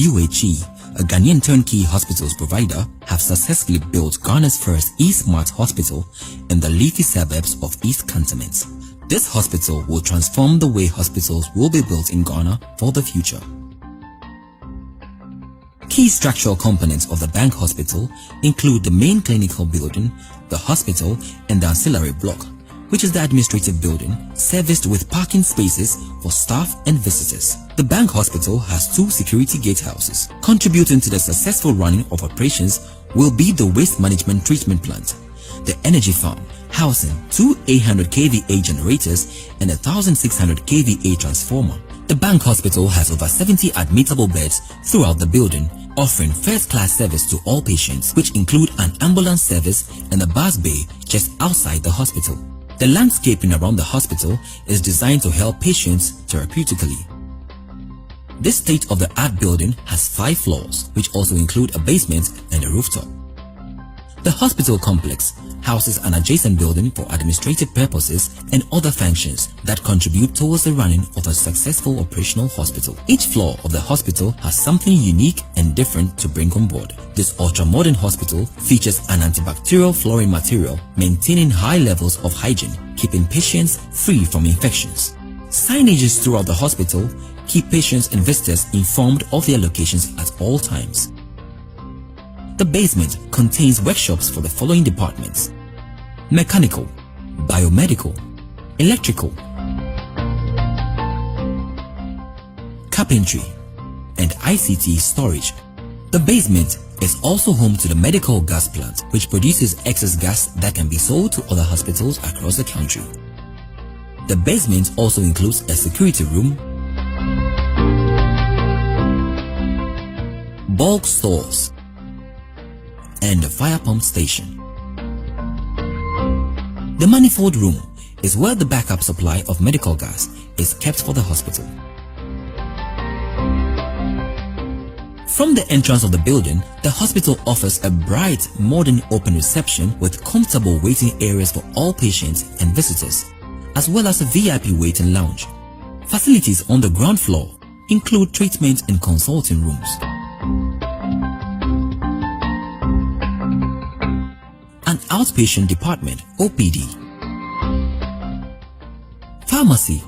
UHE, a Ghanaian turnkey hospitals provider, have successfully built Ghana's first E-Smart hospital in the leafy suburbs of East Cantonment. This hospital will transform the way hospitals will be built in Ghana for the future. Key structural components of the bank hospital include the main clinical building, the hospital, and the ancillary block, which is the administrative building, serviced with parking spaces for staff and visitors. The bank hospital has 2 security gatehouses. Contributing to the successful running of operations will be the waste management treatment plant, the energy farm, housing 2 800 kVA generators and a 1600 kVA transformer. The bank hospital has over 70 admittable beds throughout the building, offering first-class service to all patients, which include an ambulance service and a bus bay just outside the hospital. The landscaping around the hospital is designed to help patients therapeutically. This state-of-the-art building has 5 floors, which also include a basement and a rooftop. The hospital complex houses an adjacent building for administrative purposes and other functions that contribute towards the running of a successful operational hospital. Each floor of the hospital has something unique and different to bring on board. This ultra-modern hospital features an antibacterial flooring material, maintaining high levels of hygiene, keeping patients free from infections. Signages throughout the hospital keep patients and visitors informed of their locations at all times. The basement contains workshops for the following departments: mechanical, biomedical, electrical, carpentry, and ICT storage. The basement is also home to the medical gas plant, which produces excess gas that can be sold to other hospitals across the country. The basement also includes a security room, bulk stores, and a fire pump station. The manifold room is where the backup supply of medical gas is kept for the hospital. From the entrance of the building, the hospital offers a bright, modern open reception with comfortable waiting areas for all patients and visitors, as well as a VIP waiting lounge. Facilities on the ground floor include treatment and consulting rooms, an outpatient department (OPD), pharmacy,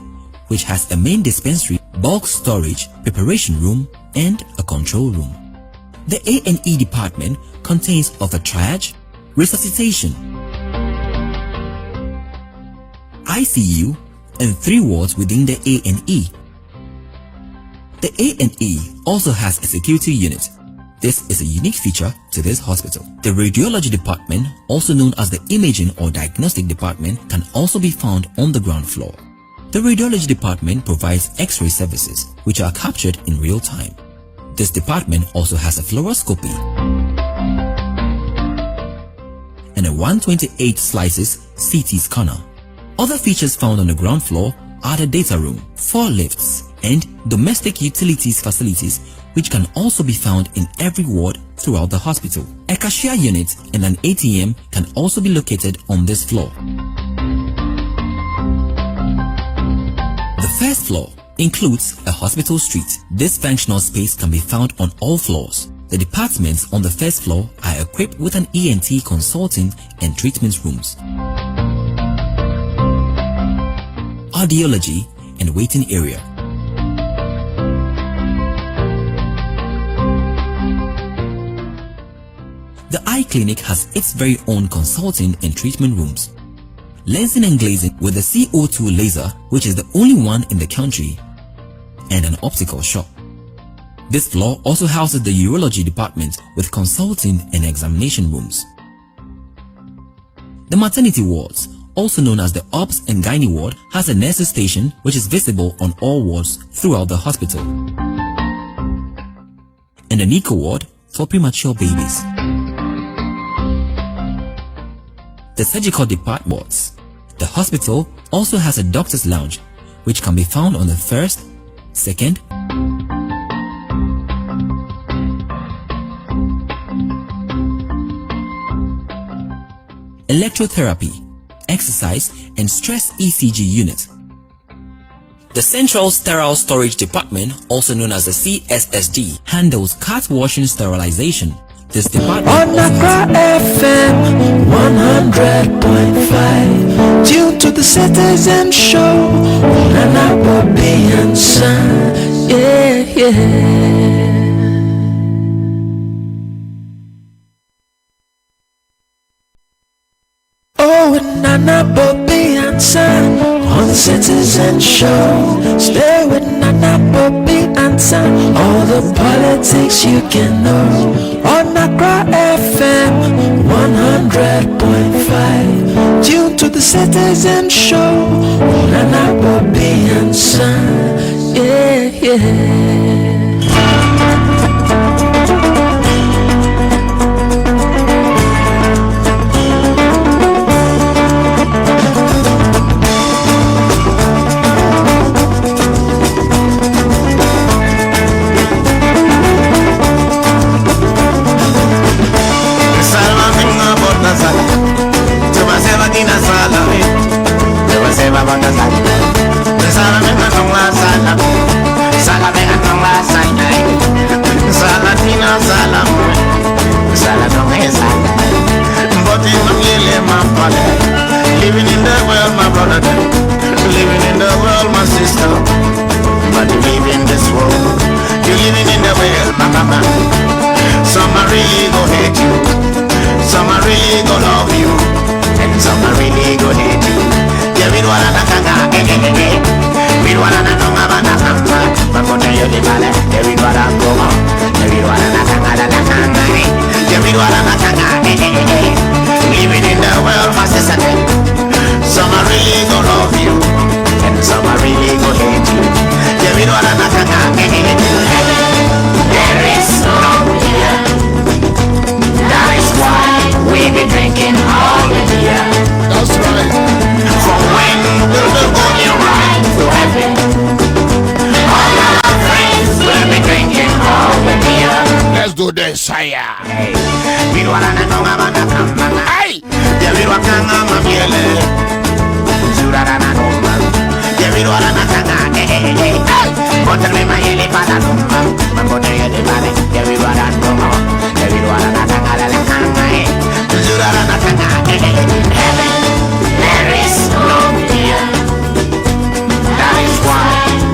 which has a main dispensary, bulk storage, preparation room, and a control room. The A&E department contains of a triage, resuscitation, ICU, and 3 wards within the A&E. The A&E also has a security unit. This is a unique feature to this hospital. The radiology department, also known as the imaging or diagnostic department, can also be found on the ground floor. The radiology department provides X-ray services, which are captured in real time. This department also has a fluoroscopy and a 128 slices CT scanner. Other features found on the ground floor are the data room, 4 lifts, and domestic utilities facilities, which can also be found in every ward throughout the hospital. A cashier unit and an ATM can also be located on this floor. The first floor includes a hospital suite. This functional space can be found on all floors. The departments on the first floor are equipped with an ENT consulting and treatment rooms, audiology, and waiting area. The eye clinic has its very own consulting and treatment rooms, lensing and glazing with a CO2 laser, which is the only one in the country, and an optical shop. This floor also houses the urology department with consulting and examination rooms. The maternity wards, also known as the Obs and Gynae ward, has a nurses station which is visible on all wards throughout the hospital, and a NICU ward for premature babies. The surgical department wards. The hospital also has a doctor's lounge, which can be found on the first, second, electrotherapy, exercise, and stress ECG unit, The Central Sterile Storage Department, also known as the CSSD, handles cat washing sterilization. This department on Accra FM 100.5, due to the citizen show, Nana Bobie Ansah, yeah. Oh, Nana Bobie Ansah on the citizen show. Stay with Nana Bobie Ansah, all the politics you can know. On Accra FM 100.5, due to the citizen show, Nana Bobie Ansah, yeah. Living in the world, my brother, living in the world, my sister. But you live in this world, you're living in the world, my mama. Some are really gonna hate you, some are really gonna love you, and some are really gonna hate you. Yeah, we don't wanna kanga, we don't wanna know about the kanga. But for you, the valley, yeah, we don't wanna go on, yeah, we don't wanna kanga, yeah, we don't wanna kanga, living in the world, my sister. Some are really gonna love you, and some are really gonna hate you. Yeah, we don't wanna kanga, there is no here. That is why we be drinking all the beer. That's right. For when we'll be going right to heaven, all our friends will be drinking all the beer. Let's do this, yeah. Hey, we don't wanna know about the kanga. Hey, yeah, we don't wanna know about the Zurarana numba, yeah, we don't wanna kanga. Hey, but me my yellow pada numba, my body yellow pada, yeah, we don't wanna know, yeah, we don't wanna kanga la kanga. Zurarana kanga. Heaven, there is no beer. That is why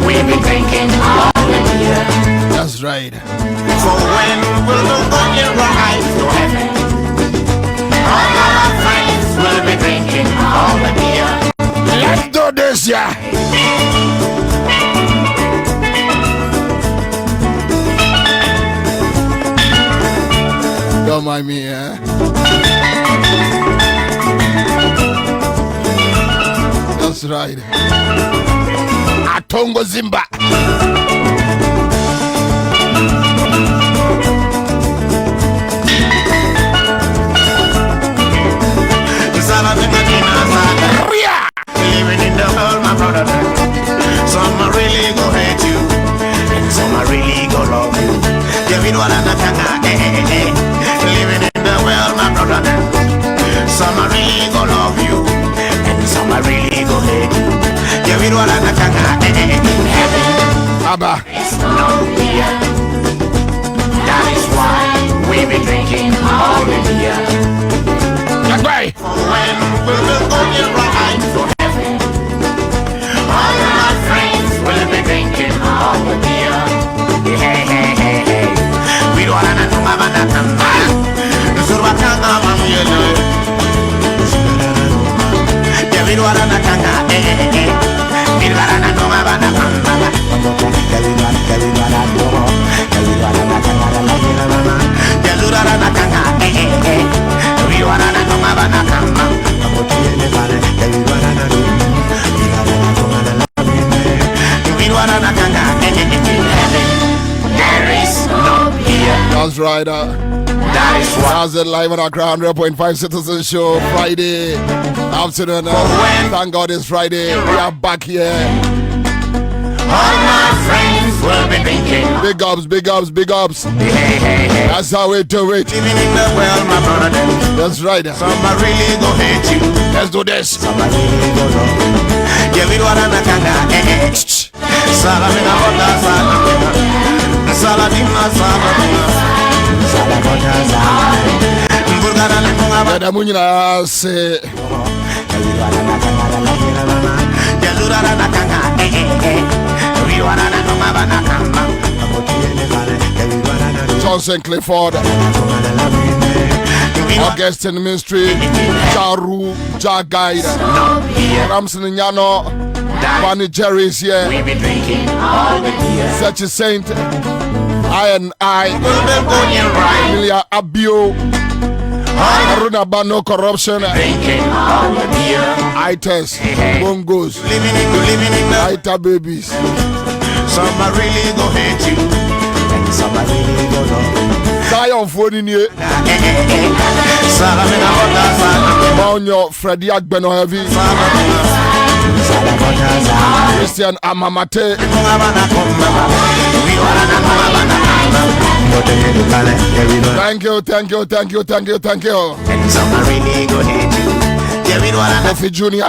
we be drinking all the beer. That's right. For when we'll go right to heaven, all our friends will be drinking all the beer. Let's do this, yeah. Don't mind me, eh? That's right. Atongo Zimba. Living in the world, my brother. Some are really gonna hate you, and some are really gonna love you. Yeah, we don't wanna kanga. Living in the world, my brother. Some are really gonna love you, and some are really gonna hate you. Yeah, we don't wanna kanga. Heaven, Abba, it's no beer. That is why we be drinking all the beer. That's right. When we're going right to heaven, all my friends will be drinking all the beer. Hey, hey, hey, hey. We don't wanna know about that. Yeah, we don't wanna know. Hey, hey, hey. We don't wanna know about that. That's right. That is what. That's it live on our Crown 100.5 Citizen Show Friday afternoon. Thank God it's Friday. We are back here. All my friends will be drinking. Big ups, big ups, big ups. Hey, hey, hey. That's how we do it. Living in the world, my brother. That's right. Somebody really gonna hate you. Let's do this. Somebody really gonna. Yeah, we don't wanna kanga. Salamina bota salamina. Salamina salamina. Salamina salamina. Burgara le munga ba. Da munyina se. Jalura na kanga. Riwana na munga ba na kamba. Johnson Clifford, Augustine Ministry, Charu, Jagaida, Ramson Nyano, Bonnie Jerry's here, such a saint, I, Emilia Abio, Aruna Bano corruption, ITES, Bongos, Ita babies. Some are really go hate you. Some are really go love. Zion phone in here. Salamina bota salamina. Maunyo Freddy Agbeno heavy. Christian Amamate. Thank you. And some are really go hate you. Kofi Junior,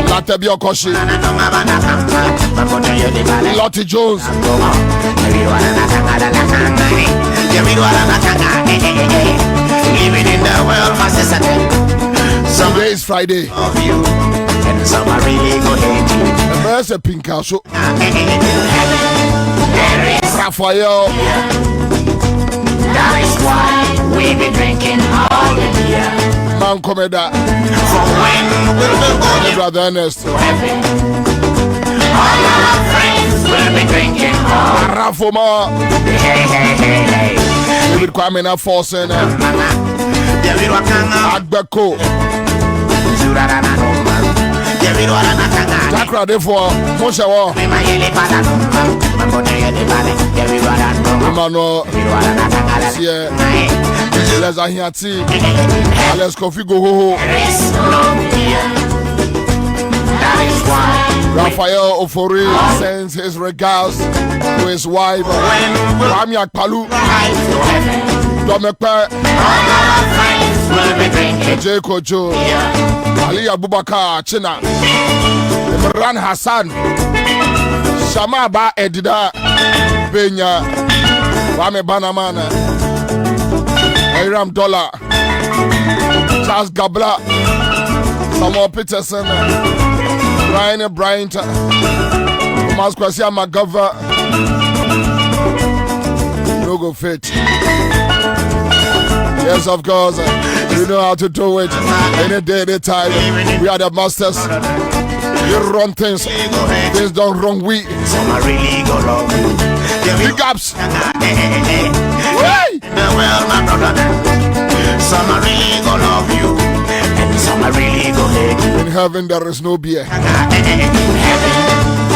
Latabio Koshi, Lottie Jones. Living in the world, my sister. Today is Friday. Of you, and some are really go hate you. The first a pink house. Raphael. That is why we be drinking all the beer. Man Komeda. From when we'll be going Brother Ernest. to heaven. All our friends will be drinking all. Rafoma. Hey. David Kwabena Forsen. Agbeko. Takra Defo. Moshawo. Emmanuel. Les Ahiati. Alex Kofi Goho. Raphael Ofori sends his regards to his wife, Rami Akpalu, Domekpe, J. Kojo, Ali Abubakar, China, Imran Hassan, Shamaba Edida, Benya, Rami Banamana, Hiram Dollar, Charles Gabla, Samuel Peterson, Brian Bryant, Thomas Kwasia McGovern, no go fit. Yes, of course, you know how to do it. Any day, any time. We are the masters. You run things. Things don't wrong. We. Some are really go wrong. Big ups. Hey! Well, my brother. Some are really go love you. And some are really go hate you. In heaven there is no beer. In heaven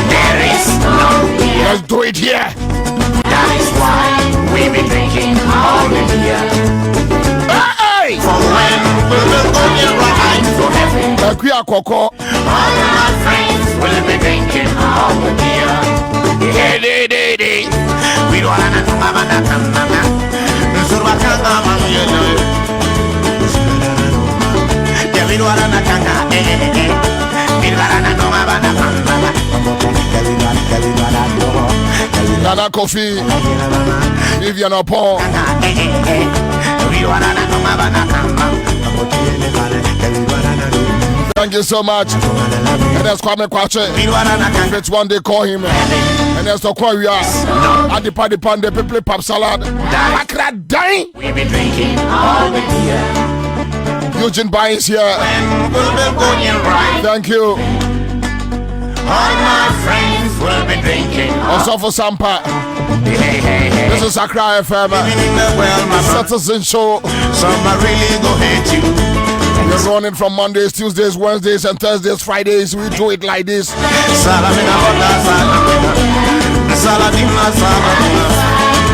there is no beer. Let's do it here. That is why we be drinking all the beer. Hey! For when we will go right to heaven. Koko. All my friends will be drinking all the beer. We don't want to know about that. Nana Kofi, Vivian Opon. Thank you so much. And that's Kwame Kwache. If it's one day, call him. And that's the call we are. At the party pan, the people pop salad. Akra dying. We be drinking all the beer. Eugene Bynes here. Thank you. All my friends will be drinking. Also for Sampa. Hey. This is Accra FM. Citizen Show. Some are really go hate you. We're running from Mondays, Tuesdays, Wednesdays, and Thursdays, Fridays. We do it like this.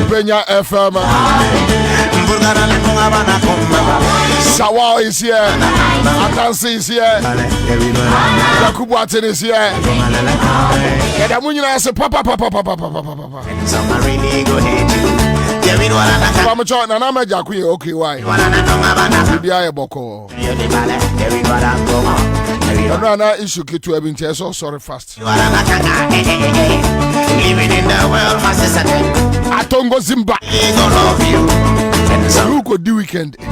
Benya FM. Sawa is here. Atansi is here. Yakubu Aten is here. Kedamunyina say papa. Some are really go hate you. Pamacho na na meja ku okay why? Bibia e boko. Another issue to have been so sorry fast. Living in the world, my sister. Atongo Zimba. He gonna love you. And so Who could do weekend? there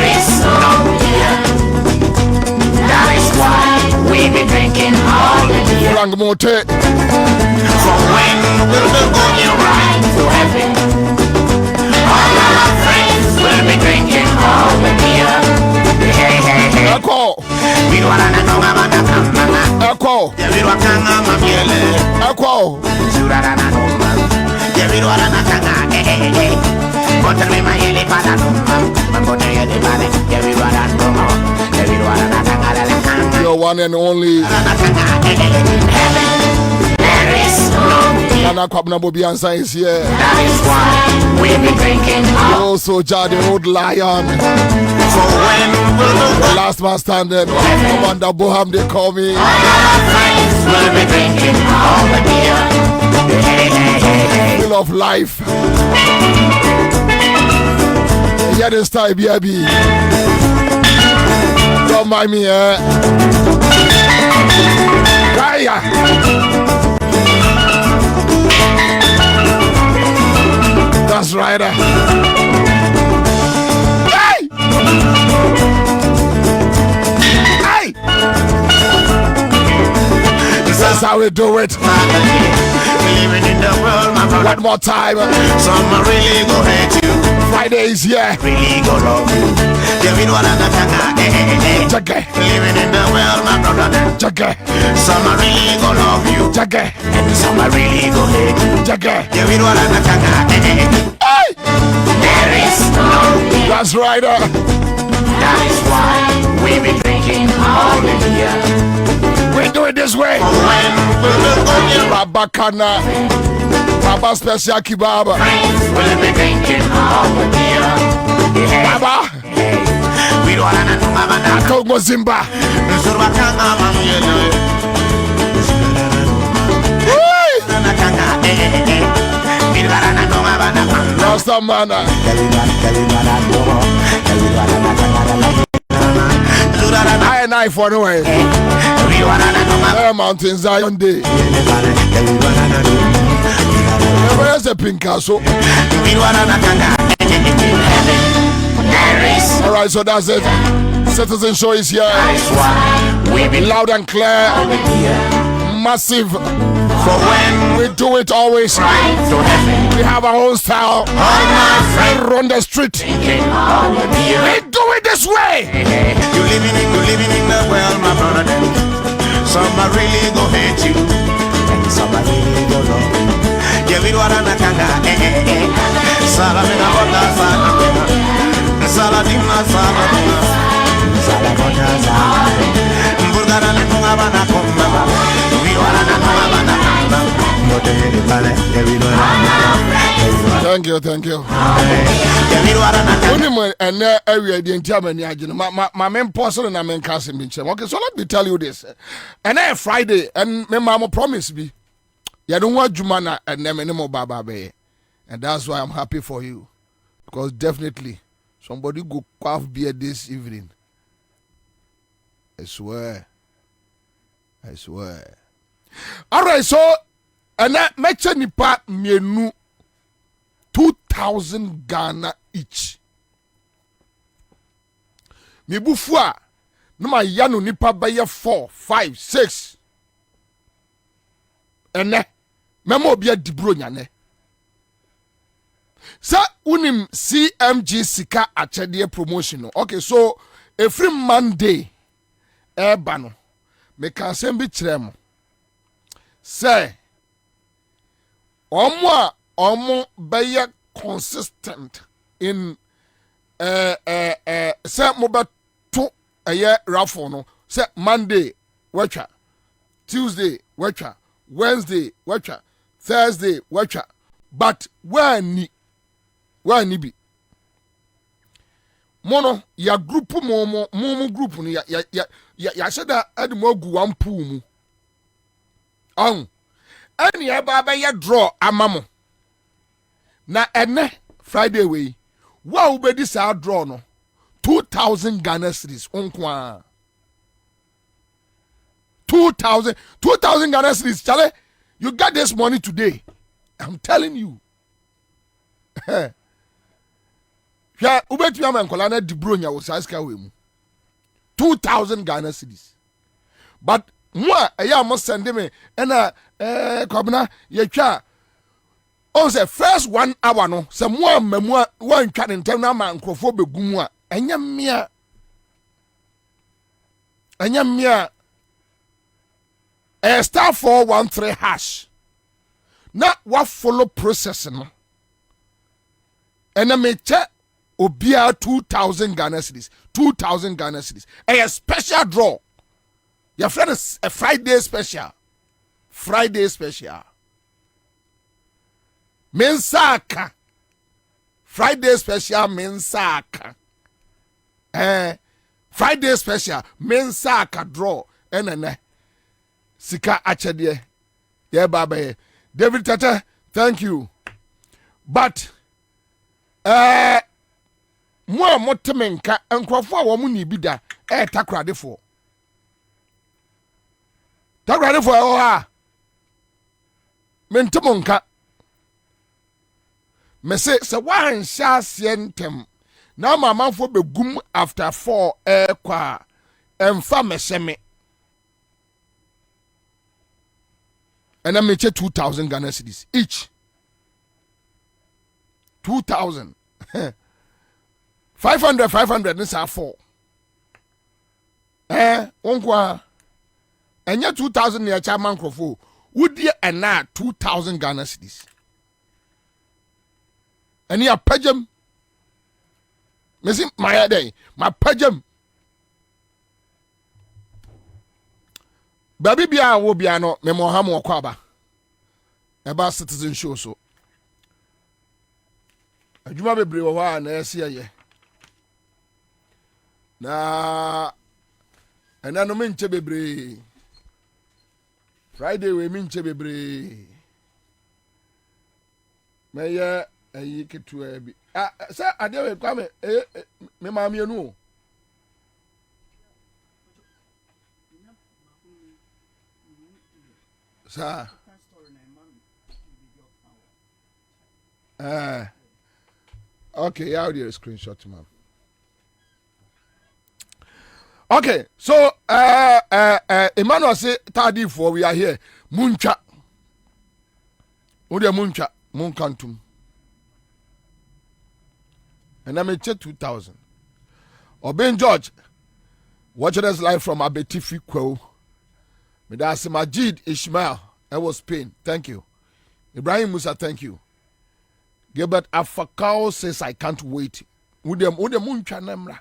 is no here. That is why we be drinking all the beer. Frank Mote. For when will the going right to heaven? All our friends will be drinking all the beer. Hey, hey, hey. Echo. We don't wanna know about the mama. Echo. Yeah, we don't wanna know about the Echo. Surarana no man. Yeah, we don't wanna know. Hey, hey, hey. But tell me my yelly pada no man. Man, but tell you the body. Yeah, we don't wanna know. Yeah, we don't wanna know. Your one and only. There is no Nana Kwabena Bobie Ansah is here. That is why we be drinking all. Also, the old lion. For when will The last man standing. Commander Boham, they call me. our friends will be drinking all the beer. Hey, hey, hey, hey. Full of life. Yeah, this time, baby. Don't mind me, eh? Kaya. That's right. Hey! Hey! That's how we do it. Living in the world, my brother. One more time. Some really go hate you. Friday is here. Really go love you. Yeah, we don't wanna know. Hey, hey, hey. Jagge. Living in the world, my brother. Jagge. Some really go love you. Jagge. And some really go hate you. Jagge. Yeah, we don't wanna know. Hey, hey, hey. Hey! There is no beer. That's right. That is why we be drinking all the beer. We do it this way. When will the going right? Baba Kana. Baba Special Kebab. Friends will be drinking all the beer. Hey, Baba. hey. We don't wanna know about that. Atongo Zimba. Rasta Mana. I and I for the way. Mountain Zion Day. Where's the Picasso? Alright, so that's it. Citizen Show is here. Loud and clear. Massive. For when We do it always. right to heaven, We have our own style. all my friends We run the street. drinking all the beer. We do it this way. You living in the world, my brother. Some are really go hate you, and some are really go love you. Yeah, we don't wanna kanga. Salamina bota salamina, saladina salamina, salamina salamina. Burgara le tunga bana komba, we wanna tunga bana komba. Mote le bale, yeah we don't wanna. Thank you. Yeah, we don't wanna. Only and area the entire my main person and my main cousin. Okay, so let me tell you this. And then Friday, and my mama promised me. You don't want Jumana and them anymore, Baba Bay. And that's why I'm happy for you. Because definitely, somebody go quaff beer this evening. I swear. Alright, so, and that mecha nipa mienu 2,000 Ghana each. Mibufua, numa yanu nipa baye 4, 5, 6. Ene, memo biya dibro nyane. Sa unim CMG Sika Achedie promotion. Okay, so every Monday, bano, me can send be trem. Say, omo baye consistent in say moba to a year raffle no. Say Monday, watcha, Tuesday, watcha, Wednesday, watcha, Thursday, watcha. But where ni be? Mono ya group momo group ni ya said that ed mo gu one pool mu. Any aba ya draw amamo. Na ene Friday way. Wa ubedi sa draw no. 2,000 Ghana cedis. 2,000 Ghana cedis. Charlie, you got this money today. I'm telling you. Yeah, ubet you am kolana di bronya wo saska we mu. 2,000 Ghana cedis. But moi eya mo send me na Kwabena ye twa on say first 1 hour no se mo mamu wan twa ne ntem na ma nkrofo begum a enya mmea star 413 hash na wa follow process no ena me che obia 2,000 Ghana cedis. 2,000 Ghana cedis. A special draw. Your friend is a Friday special. Mensaka. Friday special mensaka. Friday special mensaka draw. Enene. Sika achedie. Yeah, baba. David Tata, thank you. But mo motemenka enkrofo a wo mu ni bi da takrade fo o ha mentemonka me se wan sha sientem na mamanfo begum after 4 kwa emfa meseme and I me 2,000 Ghana cedis each. 2,000 500 this are 4 onkwa enya 2,000 near chairman crofo would ye and na 2,000 Ghana cedis and ya pajem missing my day my pajem baby bia wo bia no me mo ha mo kwaba eba citizen show so adwuma bebre wo ha na ese ye na ena no menche bebre Friday we menche bebre meye ayi ketu abi sa ade we kwa me ma me nu sa okay, yeah, I'll do a screenshot, man. Okay, so Emmanuel say tardy for we are here. Muncha. Ode muncha, munkantum. And I may check 2,000. Obin George, watching us live from Abetifi Kwo. Medasi Majid Ishmael, I was Spain. Thank you. Ibrahim Musa, thank you. Gilbert Afakao says I can't wait. Ude muncha namra.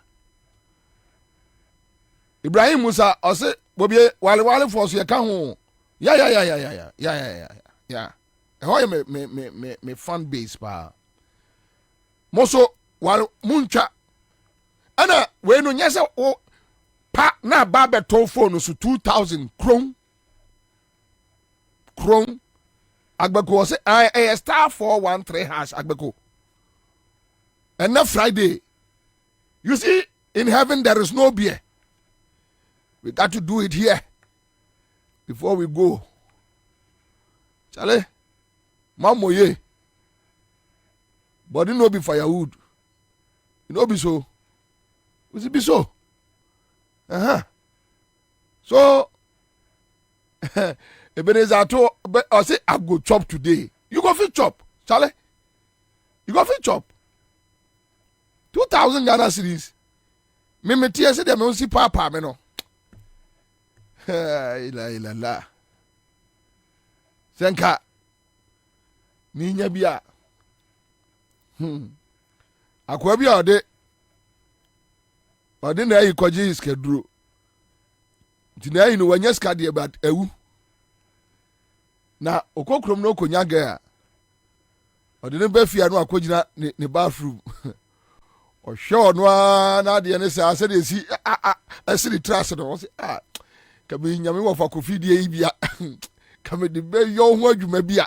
Ibrahim Musa, I say, Bobie, wale force you can. Yeah. How me fan base pa. Moso wale muncha. Ana we no nyasa o pa na ba beto phone so 2,000 kron. Agbeko say I star 413 hash Agbeko. And now Friday, you see, in heaven there is no beer. We got to do it here before we go. Chale, mamo ye. But it no be firewood. It no be so. Will it be so? So, Ebenezer to I say I go chop today. You go fit chop, Charlie. You go fit chop. 2,000 Ghana cedis. Me tia say dem see papa me no. La. Senka. Ni nya bia. Akwa bia ode na yi kwaji iskeduro. Tina yi no wanya skade but ewu. Na okokrom no konya ga ode ne ba fia no akogina ne bathroom o show no na de ne say ase de si asiri trust no say ka be nyame wo fa kofi de yi bia ka me de be yo ho adwuma bia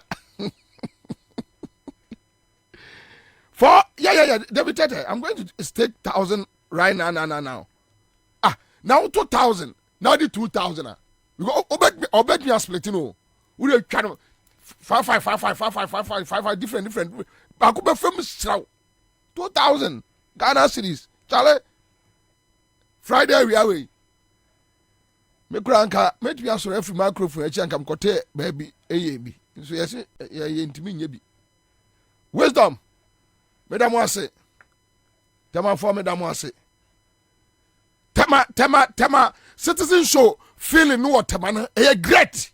for yeah David Tete, I'm going to stake 1,000 right now. Now 2,000. Now the 2,000. We go obet me a split, you know. We are trying to 5 different. Bakuba from 2,000 Ghana cities. Charlie. Friday we away. Me granka met me aso every microphone echi ankam kote baby AAB. So yes ye ntimi nye bi. Wisdom. Madam wase. Tema for madam wase. Tema citizen show feeling no tema na great.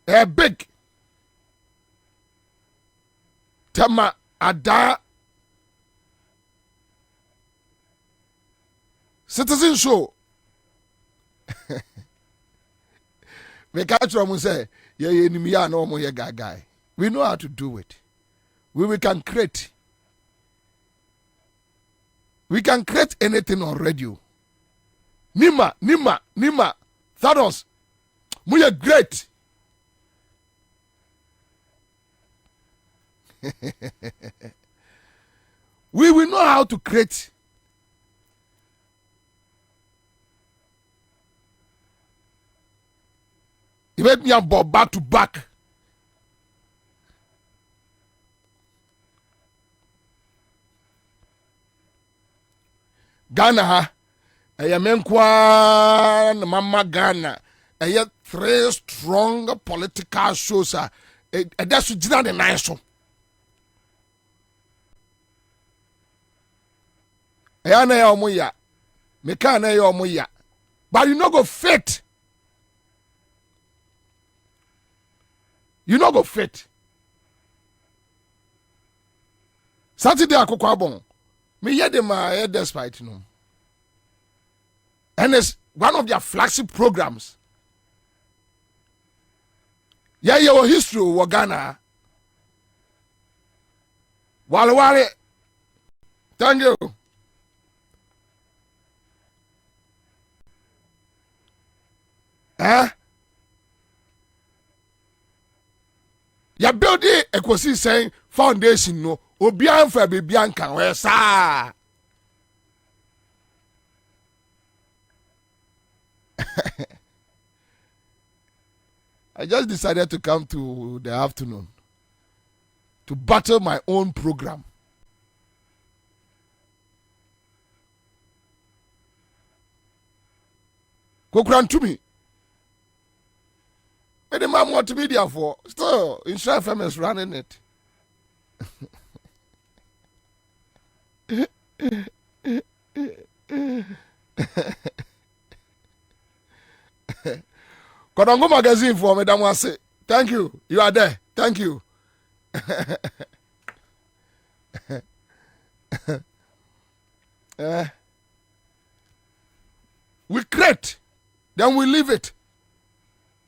Big. Tema ada citizen show. We catch them say, yeah, no more guy. We know how to do it. We can create. We can create anything on radio. Nima. Thanos. We are great. We will know how to create. You made me a ball back to back. Ghana, Mama Ghana, 3 strong political shows. That's the nice one. But you no go fit. You no go fit. Saturday akokwabon. Me hear them despite no. And it's one of their flagship programs. Yeah, your history wa Ghana. Wale. Thank you. Ya build a equasi saying foundation no obian for baby anka we sa. I just decided to come to the afternoon to battle my own program. Kokran to me. But the man multimedia for still Insha FM is running it. Kodongo magazine for Madam Wase. Thank you. You are there. Thank you. We create, then we leave it.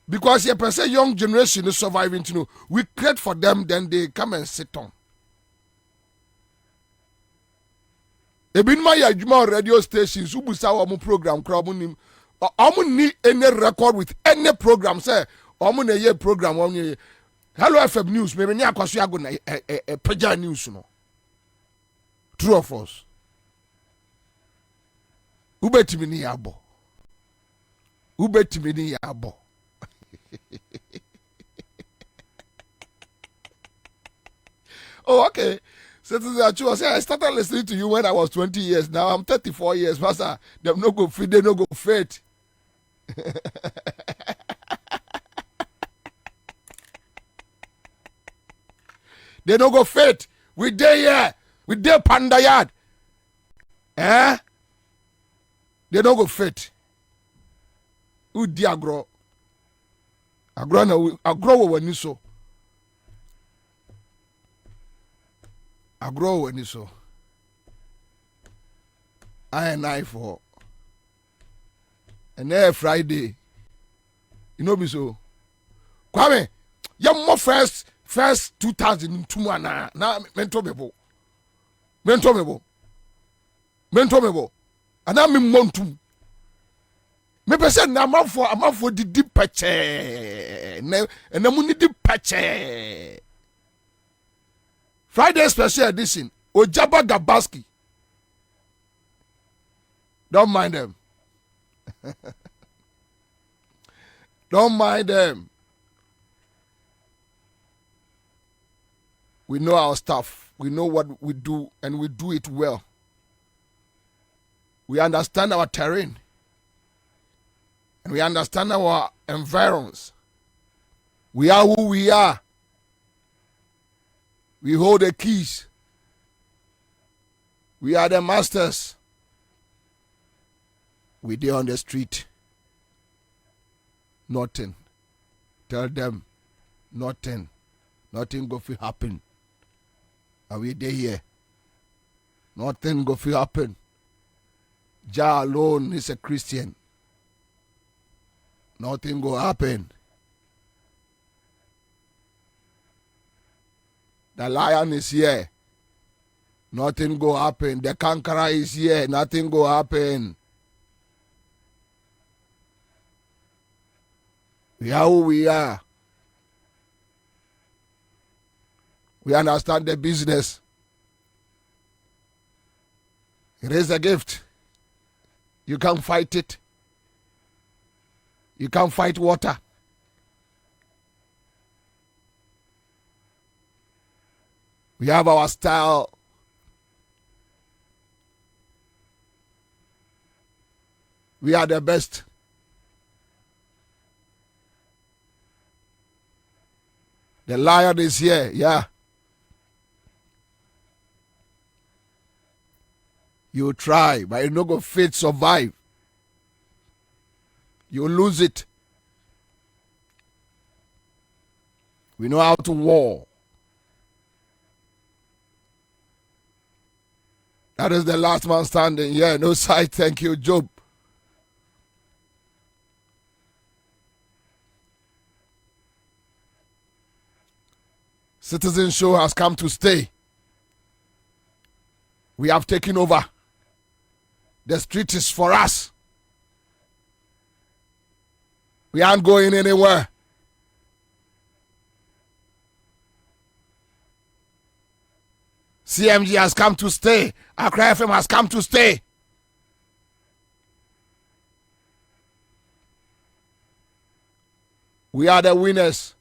Because a person young generation is surviving to know. We create for them, then they come and sit on. Ebin my ajuma radio stations, ubusa wa program, crowd ni any record with any program, say, omu ye program, Hello FM News, maybe nya kwasu ago na peja news no. True or false? Ubetimi ni yabo. Ubetimi ni yabo. Oh, okay. So I started listening to you when I was 20 years. Now I'm 34 years. Pastor, them no go fit, they no go fit. They no go fit. We there here. We there panda yard. They no go fit. Who di agro? Agro when you so. Agro when you so. I for. And then Friday. You know me so. Kwame, you more first 2002 na mentor mebo. And I'm in Montum. Me person na am for the deep patch. And na mu need patch. Friday special edition. Ojaba Gabaski. Don't mind them. Don't mind them. We know our stuff. We know what we do, and we do it well. We understand our terrain. And we understand our environs. We are who we are. We hold the keys. We are the masters. We there on the street. Nothing. Tell them nothing. Nothing go to happen. Are we there here? Nothing go to happen. Jah alone is a Christian. Nothing go happen. The lion is here. Nothing go happen. The conqueror is here. Nothing go happen. We are who we are. We understand the business. It is a gift. You can't fight it. You can't fight water. We have our style. We are the best. The lion is here, yeah. You try, but you no go fit survive. You lose it. We know how to war. That is the last man standing. Yeah, no side. Thank you, Job. Citizen Show has come to stay. We have taken over. The street is for us. We aren't going anywhere. CMG has come to stay. Accra FM has come to stay. We are the winners.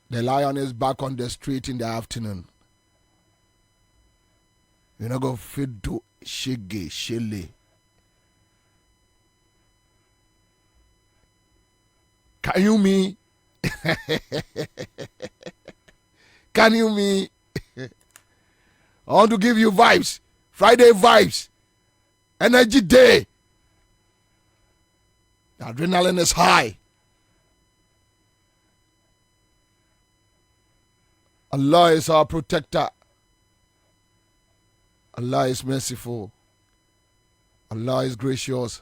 The lion is back on the street in the afternoon. You're not going to feed to shige, shele. Can you me? Can you me? I want to give you vibes. Friday vibes. Energy day. The adrenaline is high. Allah is our protector. Allah is merciful. Allah is gracious.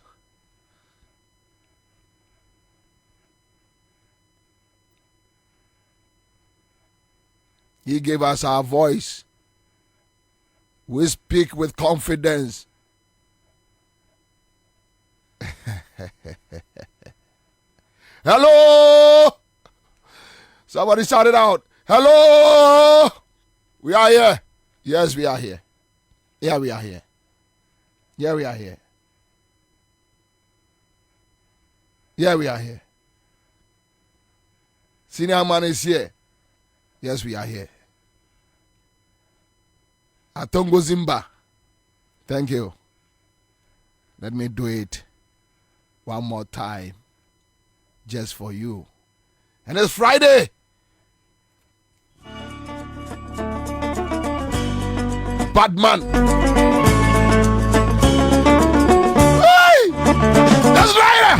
He gave us our voice. We speak with confidence. Hello! Somebody shout it out. Hello! We are here. Yes, we are here. Yeah, we are here. Yeah, we are here. Yeah, we are here. Senior man is here. Yes, we are here. Atongo Zimba. Thank you. Let me do it one more time. Just for you. And it's Friday. Batman. Hey! That's right.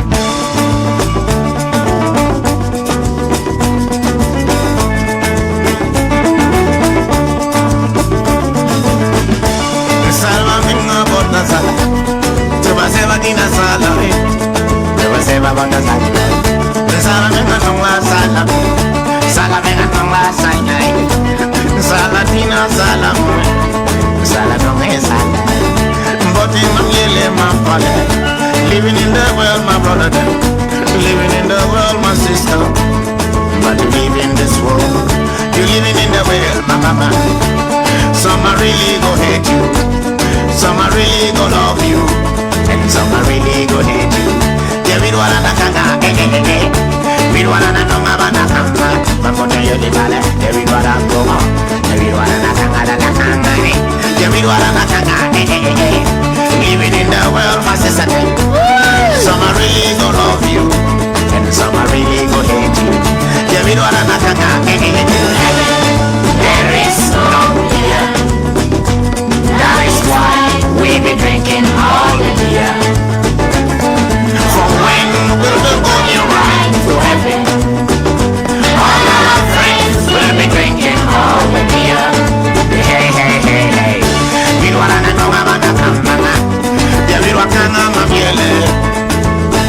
Salva minga bota sala. Tuba seva dina sala. Tuba seva bota sala. Salva minga nongwa sala. Salva minga nongwa sala. Salva dina sala. Salva nongwa sala. But in my yele my father. Living in the world my brother. Living in the world my sister. But you live in this world. You living in the world my mama. Some really go hate you. Some are really gonna love you, and some are really gonna hate you. Yeah, we don't wanna kanga, we don't wanna know about the kanga. Mambo tell you the bala, yeah, we don't wanna go on. Yeah, we don't wanna kanga, yeah, we don't wanna kanga, living in the world, my sister. Some are really gonna love you, and some are really gonna hate you. Yeah, we don't wanna kanga, there is no here. That is why we be drinking all the beer. For when we'll be going right to heaven, all our friends will be drinking all the beer. Hey, hey, hey, hey. We don't wanna know about the kamba. Yeah, we don't wanna know miele.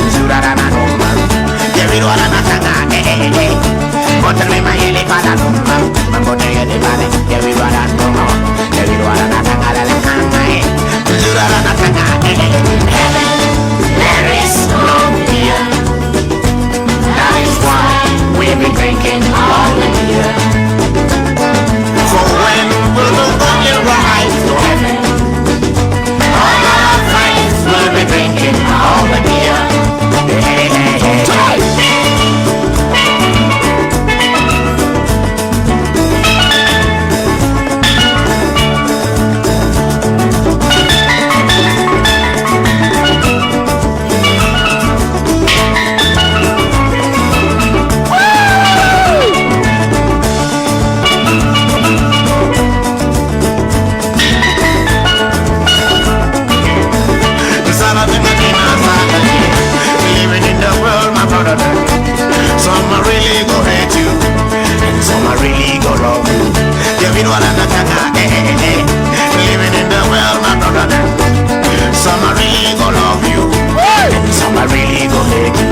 Zurarana numba. Yeah, we don't wanna kanga. Hey, hey, hey. But tell me my yele pala numba. Mambo tell you the bale. Yeah, we don't wanna know. Yeah, we don't wanna kanga la kanga. Zurarana kanga. Hey, hey, hey. Heaven, there is no beer. That is why we be drinking all the beer. For when we'll be going right to heaven, all our friends will be drinking all the beer. Hey, hey, hey, hey. Living in the world, my brother. Some are really gonna hate you, and some are really gonna love you. Yeah, we don't wanna kanga, living in the world, my brother. Some are really gonna love you, and some are really gonna hate you.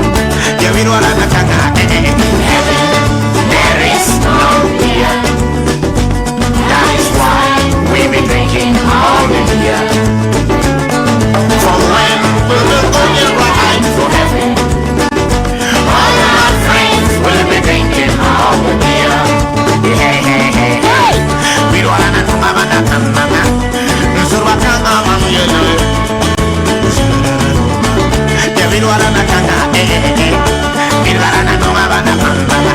Yeah, we don't wanna kanga, heaven, there is no beer. That is why we be drinking all the beer. For when we'll be going right to heaven, all my friends will be drinking all the beer. Hey, hey, hey, hey. We don't wanna know about the kanga. Zurwakanga mamuyele. Yeah, we don't wanna kanga. We don't wanna know about the kanga.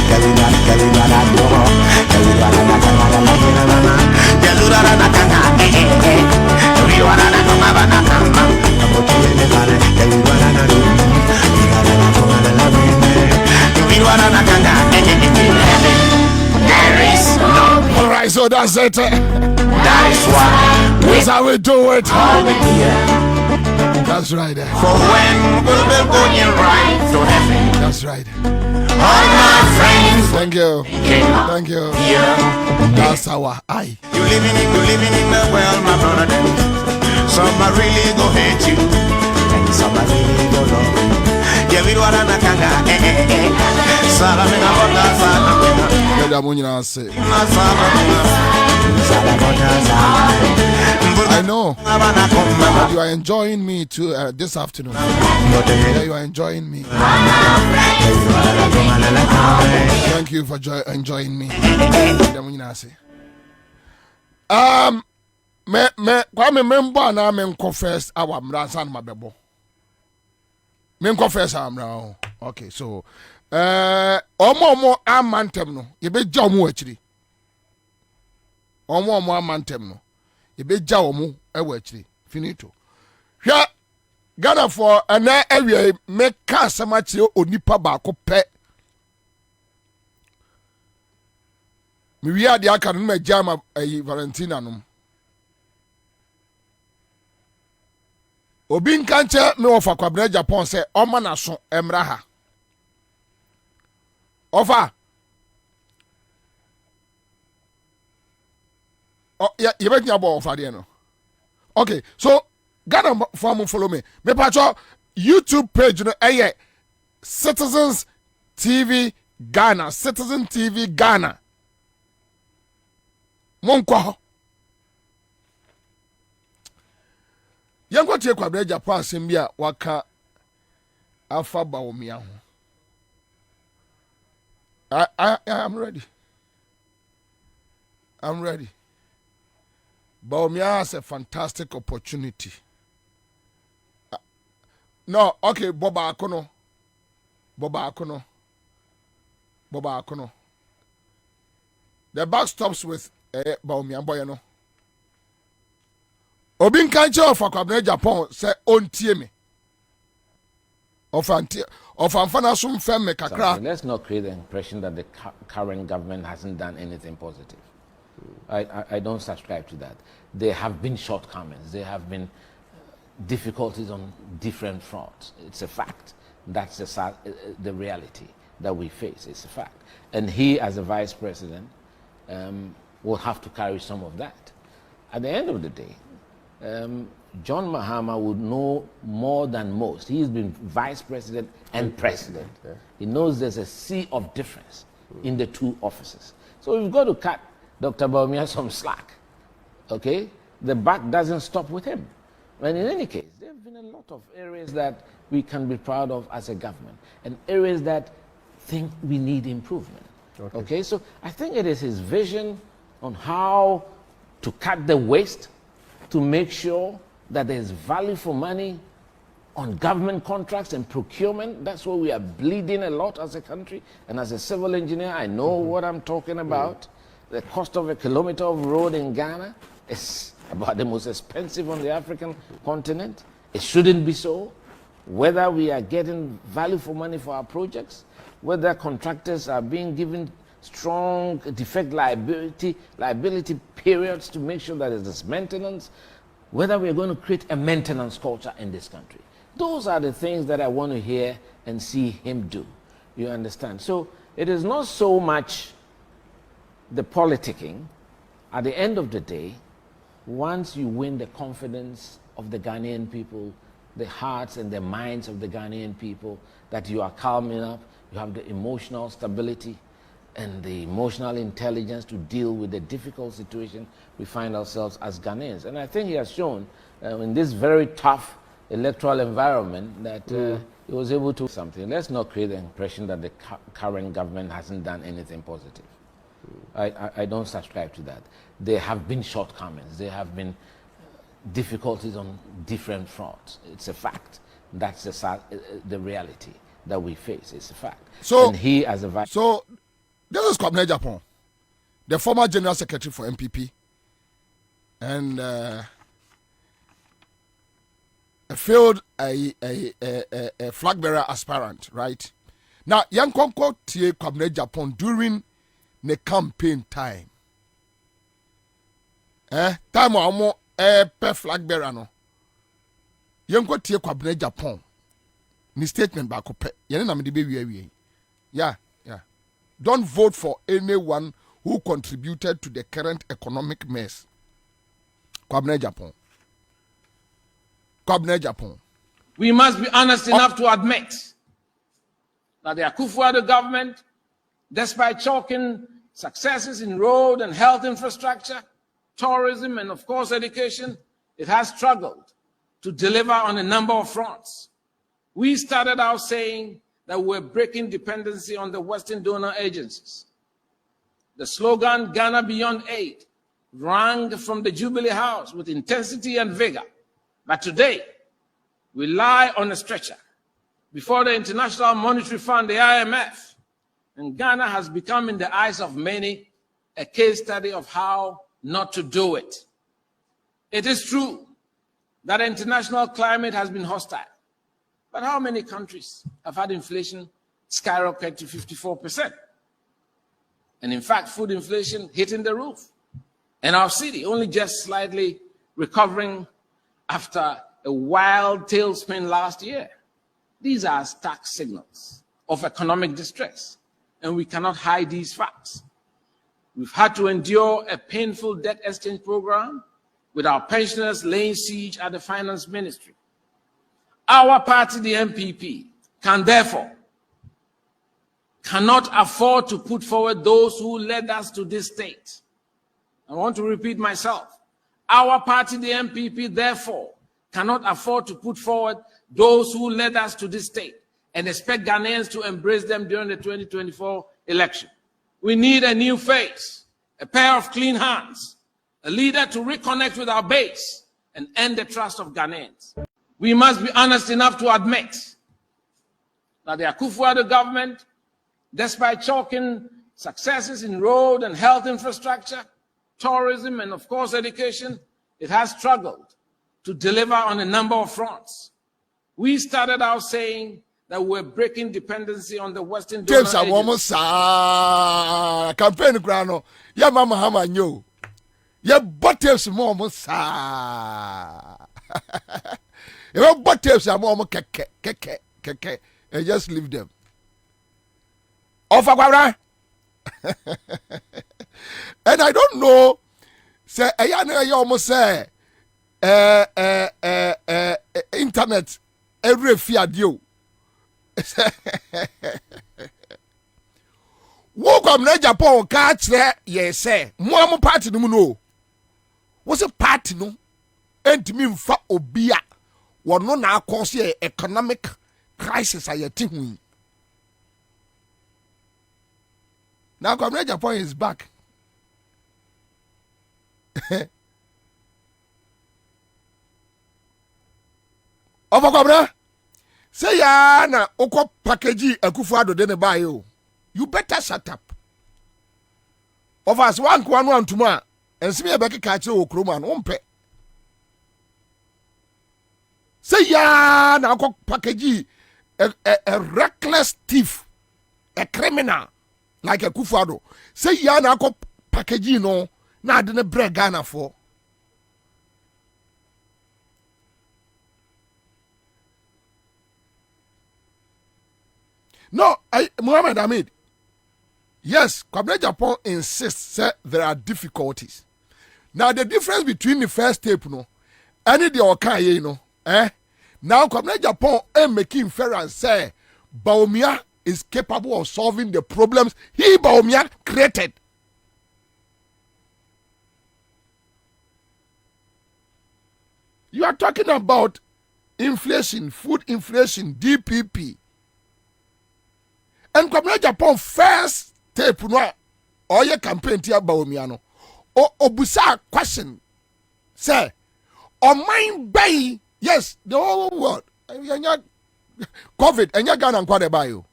Yeah, we don't wanna know. Yeah, we don't wanna kanga. Yeah, we don't wanna kanga. We don't wanna know about the kanga. There is no. All right, so that's it. That is why That's how we do it. all the beer. That's right. For when we'll be going right to heaven, That's right. all my friends Thank you. drinking all Thank you. the beer. That's our eye. You living in the world, my brother. Some are really gonna hate you, and some are really gonna love you. Yeah, we don't wanna kanga. Salamina bota salamina. Let them say. I know that you are enjoying me too this afternoon. Yeah, you are enjoying me. Thank you for enjoying me. Kwame member na me nko first our mransan mabebo. Me nko first amra. Okay, so omo amantem no ye be ja omo akiri. Omo amantem no ye be ja omo ewo akiri. Finito. Hwa Ghana for ana awie me ka asamachi onipa ba ko pe. Me wi ade aka no me jama Valentina no. Obi nkanche me ofa Kwabena Japan se oma na so emra ha. Ofa. Oh, yeah, you bet me about ofa there no. Okay, so Ghana for follow me. Me pacho YouTube page no Citizens TV Ghana, Citizen TV Ghana. Monko. Yango tie Kwabena Japan sembia waka afa ba omia ho. I'm ready. I'm ready. Bobie has a fantastic opportunity. No, okay, Boba Akono. The buck stops with Bobie and Boyano. Obin Kancho of Kwabena Japan say on me. Of Amfanasum Femme Kakra. Let's not create the impression that the current government hasn't done anything positive. I don't subscribe to that. There have been shortcomings. There have been difficulties on different fronts. It's a fact. That's the reality that we face. It's a fact. And he, as a vice president, will have to carry some of that. At the end of the day, John Mahama would know more than most. He's been vice president and president. He knows there's a sea of difference in the two offices. So we've got to cut Dr. Bobie some slack. Okay? The buck doesn't stop with him. And in any case, there have been a lot of areas that we can be proud of as a government and areas that think we need improvement. Okay? So I think it is his vision on how to cut the waste, to make sure that there's value for money on government contracts and procurement. That's where we are bleeding a lot as a country. And as a civil engineer, I know what I'm talking about. The cost of a kilometer of road in Ghana is about the most expensive on the African continent. It shouldn't be so. Whether we are getting value for money for our projects, whether contractors are being given strong defect liability periods to make sure that there's maintenance, whether we're going to create a maintenance culture in this country. Those are the things that I want to hear and see him do. You understand? So it is not so much the politicking. At the end of the day, once you win the confidence of the Ghanaian people, the hearts and the minds of the Ghanaian people, that you are calm enough, you have the emotional stability and the emotional intelligence to deal with the difficult situation we find ourselves as Ghanaians. And I think he has shown in this very tough electoral environment that he was able to do something. Let's not create the impression that the current government hasn't done anything positive. I don't subscribe to that. There have been shortcomings. There have been difficulties on different fronts. It's a fact. That's the reality that we face. It's a fact. So, and he, as a vice. So, this is Kwabena Japan, the former general secretary for MPP, and a failed a flag bearer aspirant, right? Now, young Konko tie Kwabena Japan during the campaign time. Time omo per flag bearer no. Young Konko tie Kwabena Japan. Ni statement back up. Yene na me de be wie. Yeah. Don't vote for anyone who contributed to the current economic mess. Kwabena Japan. We must be honest enough to admit that the Akufo-Addo government, despite chalking successes in road and health infrastructure, tourism, and of course education, it has struggled to deliver on a number of fronts. We started out saying that we're breaking dependency on the Western donor agencies. The slogan, Ghana Beyond Aid, rang from the Jubilee House with intensity and vigor. But today, we lie on a stretcher before the International Monetary Fund, the IMF, and Ghana has become, in the eyes of many, a case study of how not to do it. It is true that the international climate has been hostile. But how many countries have had inflation skyrocket to 54%? And in fact, food inflation hitting the roof. And our city only just slightly recovering after a wild tailspin last year. These are stark signals of economic distress, and we cannot hide these facts. We've had to endure a painful debt exchange program with our pensioners laying siege at the finance ministry. Our party, the MPP, cannot afford to put forward those who led us to this state. I want to repeat myself. Our party, the MPP, therefore, cannot afford to put forward those who led us to this state and expect Ghanaians to embrace them during the 2024 election. We need a new face, a pair of clean hands, a leader to reconnect with our base and earn the trust of Ghanaians. We must be honest enough to admit that the Akufo-Addo government, despite chalking successes in road and health infrastructure, tourism, and of course education, it has struggled to deliver on a number of fronts. We started out saying that we're breaking dependency on the Western donor James almost campaign grano. Ya mama hama nyo. Ya bottles more sa. Ya bottles are more keke. And just leave them. Offer Kwabena. And I don't know. Say I almost say internet every fear you. Welcome na Japan catch there, yes, sir. More party no no. Was a party no? And me mfa obia. One no na cause economic crisis ayeti. Now come Japan is back. Over Kwabena. Say ya na oko package Akufo-Addo de ne buy you. You better shut up. Of us one tuma and see me a becky catch o kroma no umpe. Say ya na oko package a reckless thief, a criminal like Akufo-Addo. Say ya na oko package no na de ne bread Ghana for. No, Muhammad Hamid. Yes, Kwabena Japan insists that there are difficulties. Now the difference between the first tape, no, and the okay, you know, Now Kwabena Japan making inference say Bawumia is capable of solving the problems he Bawumia created. You are talking about inflation, food inflation, DPP. And Kwabena Japan first tape no or your campaign tia Bawumia no. Obusa question. Say, on mine bay, yes, the whole world. COVID and your Ghana and Kwade buy you.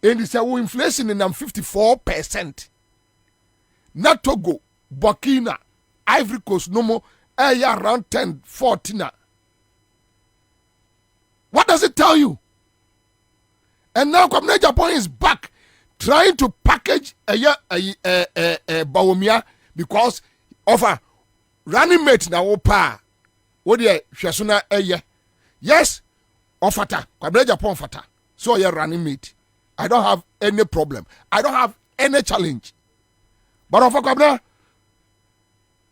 And it's a inflation in 54%. Not Togo, Burkina, Ivory Coast, no more, around 10, 14. What does it tell you? And now Kwabena Japan is back trying to package Bawumia because of a running mate na opa. What ye shasuna yes, ofata. Kwabena Japan fata. So you're running mate. I don't have any problem. I don't have any challenge. But of Kwabena,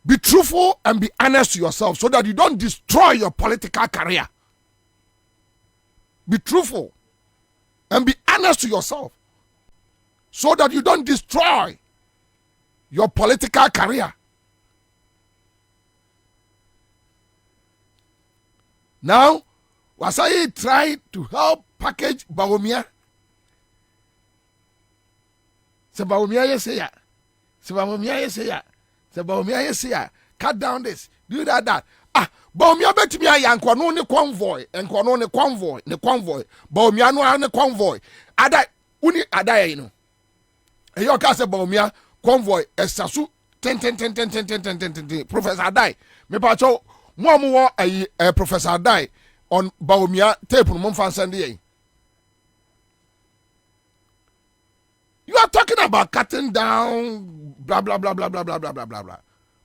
be truthful and be honest to yourself so that you don't destroy your political career. Be truthful and be honest to yourself so that you don't destroy your political career. Now, was I trying to help package Bawumia? Se Bawumia yes ya. Se Bawumia yes ya. Se Bawumia yes ya. Cut down this. Do that. Bawumia bet me a yankwa ne convoy. Enkwano ne convoy. Bawumia no ne convoy. Ada uni ada you know. Eyo ka se Bawumia convoy esasu 10 Professor Adai. Me pa cho mo wo Professor Adai on Bawumia tape no fan send ye. You are talking about cutting down blah blah blah blah blah blah blah blah blah blah.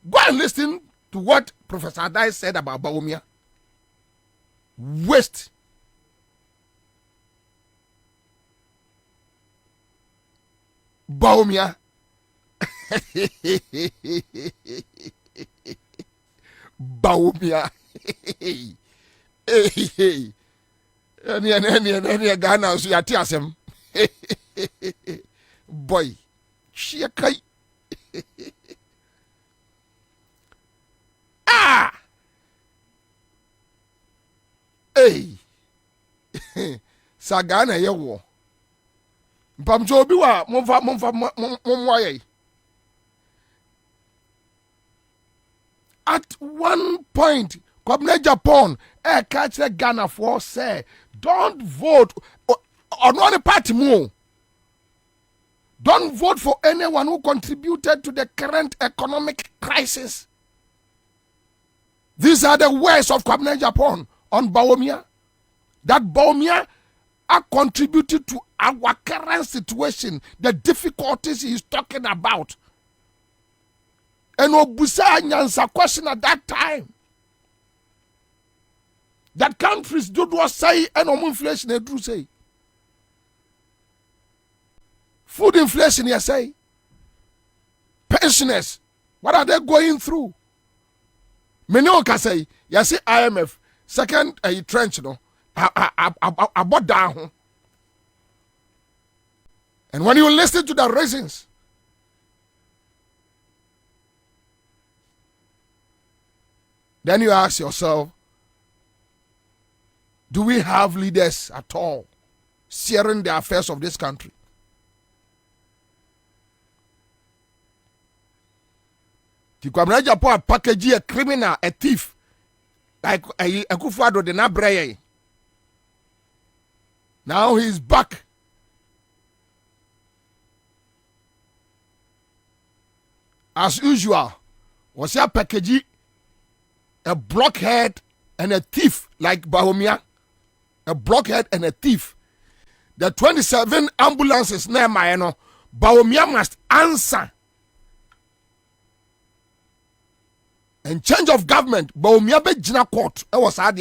Go and listen to what Professor Adai said about Bawumia. Waste. Bawumia. Bawumia. Hey. Any Ghana so yati asem. Boy. Shiakai. Hey. Sagana yewo. Mpamcho obi wa momfa momwa ye. at one point, Kwabena Japan, catch the Ghana for say, don't vote on one party more. Don't vote for anyone who contributed to the current economic crisis. These are the words of Kwabena Japan on Bawumia. That Bawumia are contributed to our current situation, the difficulties he's talking about. And Obusa Ansah question at that time. That countries do what say and inflation they do say. Food inflation, you say. Pensioners, what are they going through? Many can say, you see IMF, second trench, you know, I bought down. And when you listen to the reasons, then you ask yourself, do we have leaders at all steering the affairs of this country? The Kwabena Japan package a criminal, a thief, like a Kufuado de Nabreye. Now he's back. As usual, was a package, a blockhead and a thief like Bawumia. A blockhead and a thief. The 27 ambulances near Mayeno, Bawumia must answer. And change of government, Bawumia be jina court. It was hard,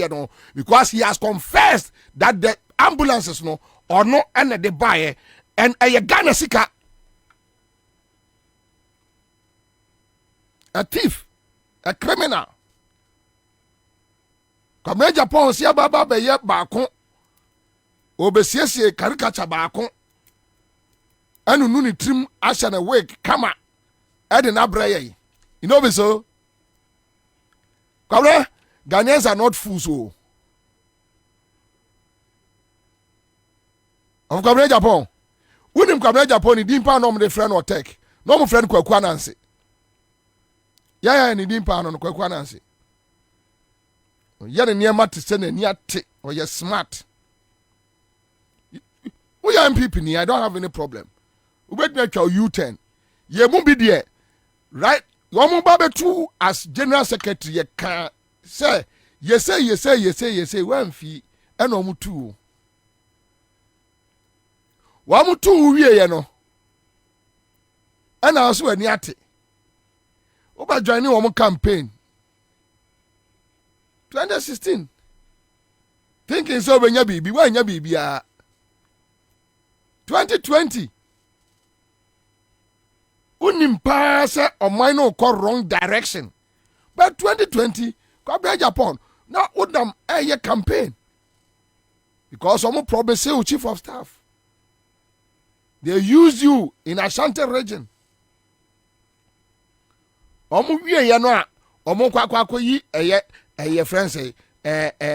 because he has confessed that the ambulances no or no and the buy and a Ghana sika. A thief, a criminal. Kwabena Japan si ababa be ye baako obesiesie caricature baako anu nu ni trim asha na wig kama e de na breye. You know be so? Kwabena, Ghanaians are not fools so. Of Kwabena Japan. Unim Kwabena Japan ni dimpa no me friend or tech. No mo friend Kwaku Anansi. Ya ni dimpa no Kwaku Anansi. Yet near mat to send a near tick or you're smart. We are MPP near, I don't have any problem. We wait make your U10. Ye won't be there. Right? Your mobile too as general secretary ye can say say one fee and omu two. Wamu two we no. And also a niate. Oba joining one campaign. 2016. Thinking so when you be 2020. Unim pass or minor call wrong direction. But 2020, Kwabena Japan, now would them a campaign. Because some probably say chief of staff. They use you in Ashanti region. Omu wie ya no a omu kwakwa yi eye friends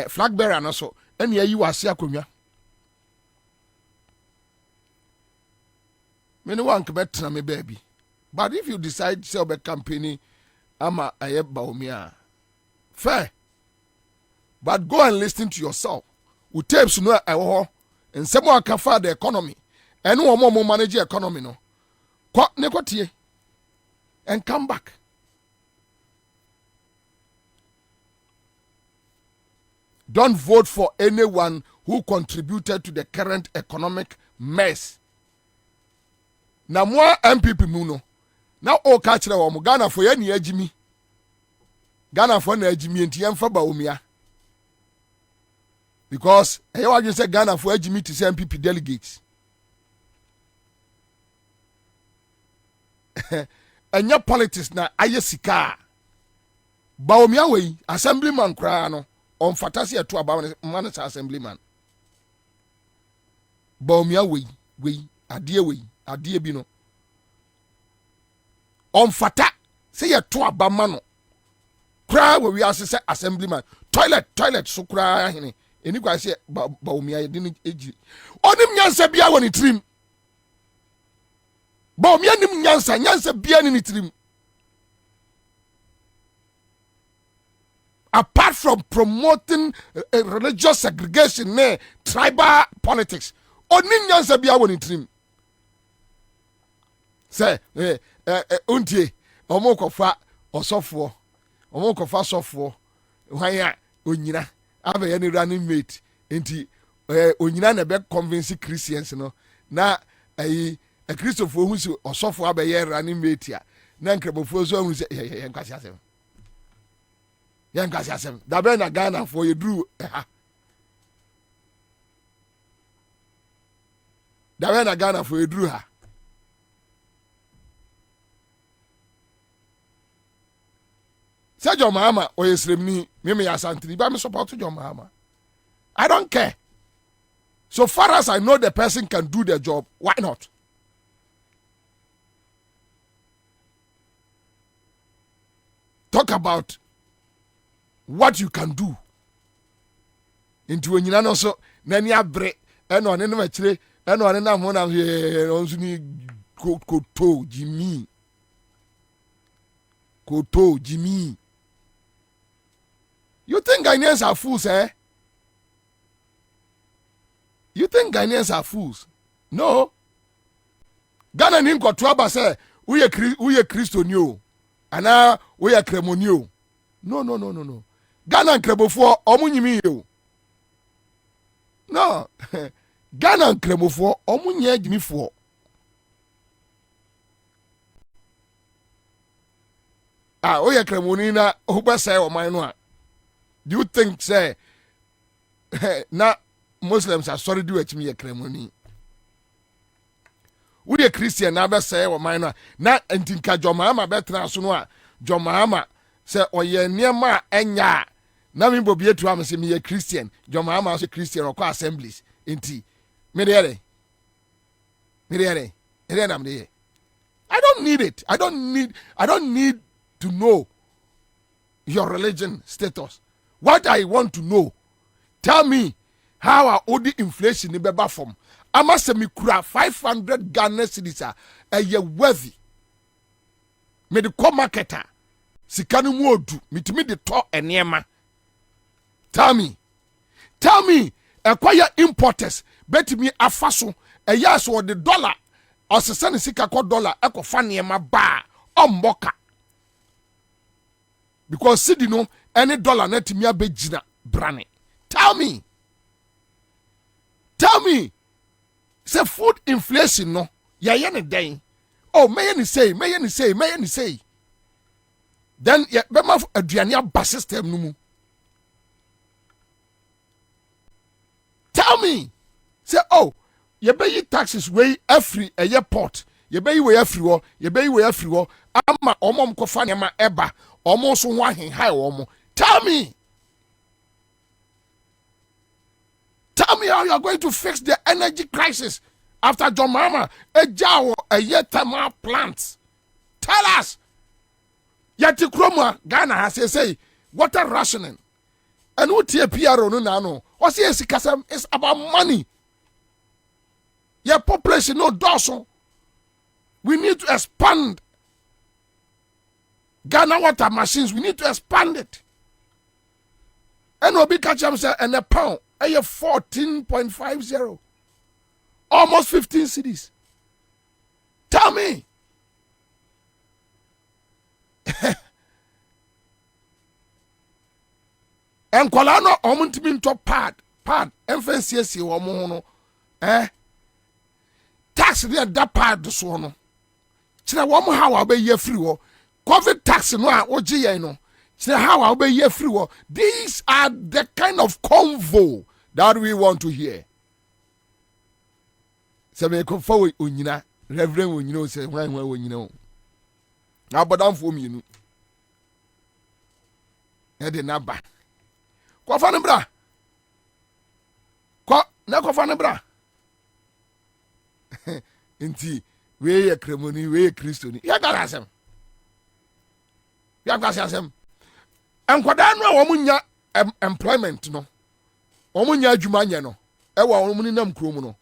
flag bearer no so ene yi wase akonwa many one can better me baby. But if you decide to sell the company ama aye Bawumia fair, but go and listen to yourself. We tapes no and someone can find the economy and no more manage the economy no kwa nekotie and come back. Don't vote for anyone who contributed to the current economic mess. Na mwa MPP muno. Na o ka kire wo Ghana for ye ne agimi. Ghana for na agimi enti yemfa Bawumia. Because e wa say Ghana for agimi to say MPP delegates. Enya politics na aye sika. Bawumia we assemblyman kra no. On fantasy to about manage assemblyman. Bawumia we adie bi no. On fata say ya to abamano. Cry we say assemblyman. Toilet so cry hene. Eni kwa say Bawumia didn't eji. Onim nyansa bia woni trim. Bawumia nim nyansa bia ni trim. apart from promoting religious segregation, tribal politics, oni nyansa bia woni trim. Say, untie, omo kofa osofo, omo kofa sofo, hwan onyina, abe ye ni running mate, enti onyina na be convince Christians no, na a Christopher hu si osofo abe ye running mate ya, na nkrabofo so hu si ye nkwasi asem. Ye nkwasi asem. Da be na Ghana for you drew ha. Da be na Ghana for you drew ha. Say John Mahama or Yesremni, me asantri, but me support John Mahama. I don't care. So far as I know the person can do the job, why not? Talk about what you can do. Into when you know so, nani abre, and on any chile, and on any one of here, Koto Jimmy. Koto Jimmy. You think Ghanaians are fools, eh? You think Ghanaians are fools? No. Ghana nin ko twaba say we Christo new. Ana we cremonio. No. Ghana kremofo omunyimi yo. No. Ghana kremofo omunye gimifo. We kremoni na oba say o man no. Do you think say na Muslims are sorry do it me a kremoni? We a Christian na be say o man na entinka John Mahama betra so no a John Mahama say oye niema enya na me Bobie to am say me a Christian John Mahama so Christian or assemblies enti me there am there. I don't need it. I don't need to know your religion status. What I want to know, tell me how I owe the inflation in beba form. I must say me kura 500 Ghana cedis a year worthy. Me the co marketer, sikanu modu, me to me the top and yema. Tell me, acquire importers, bet me a faso, a yes or the dollar, or send sika $1 eco funny ma bar, mboka. Because see no any dollar net me abejina brane. Tell me. Say food inflation no. Ya any day. Oh, may any say. Then ya bema aduane ba system no mu. Tell me. Say oh, ye pay taxes way every a year port. Ye pay way everywhere. Ama omom ko fa ma eba. Almost one high almost. Tell me how you are going to fix the energy crisis after John Mahama a jaw a year thermal plants. Tell us. Yeti Kroma Ghana has say water rationing. And what here PRO no nano. What's here sikasam is about money. Your population no dorsal. We need to expand Ghana water machines, we need to expand it. And we'll be catching say and a pound, a 14.50. Almost 15 cities. Tell me. And Kolano omuntimi to pad, MFCC womo no. Tax that pad so no. Chira womo how be ye free wo. COVID tax no a oje no. Say how I'll be here free. These are the kind of convo that we want to hear. Say me come forward onyina, Reverend onyina say when onyina. Na bodam for me nu. E de na ba. Ko fa ne bra. Ko na ko fa ne bra. Enti we ye kremoni, we ye Christoni. Ya garasem. And Kwabena womunya employment no. Womunya adwuma nye no. E wa womuni nam krom no.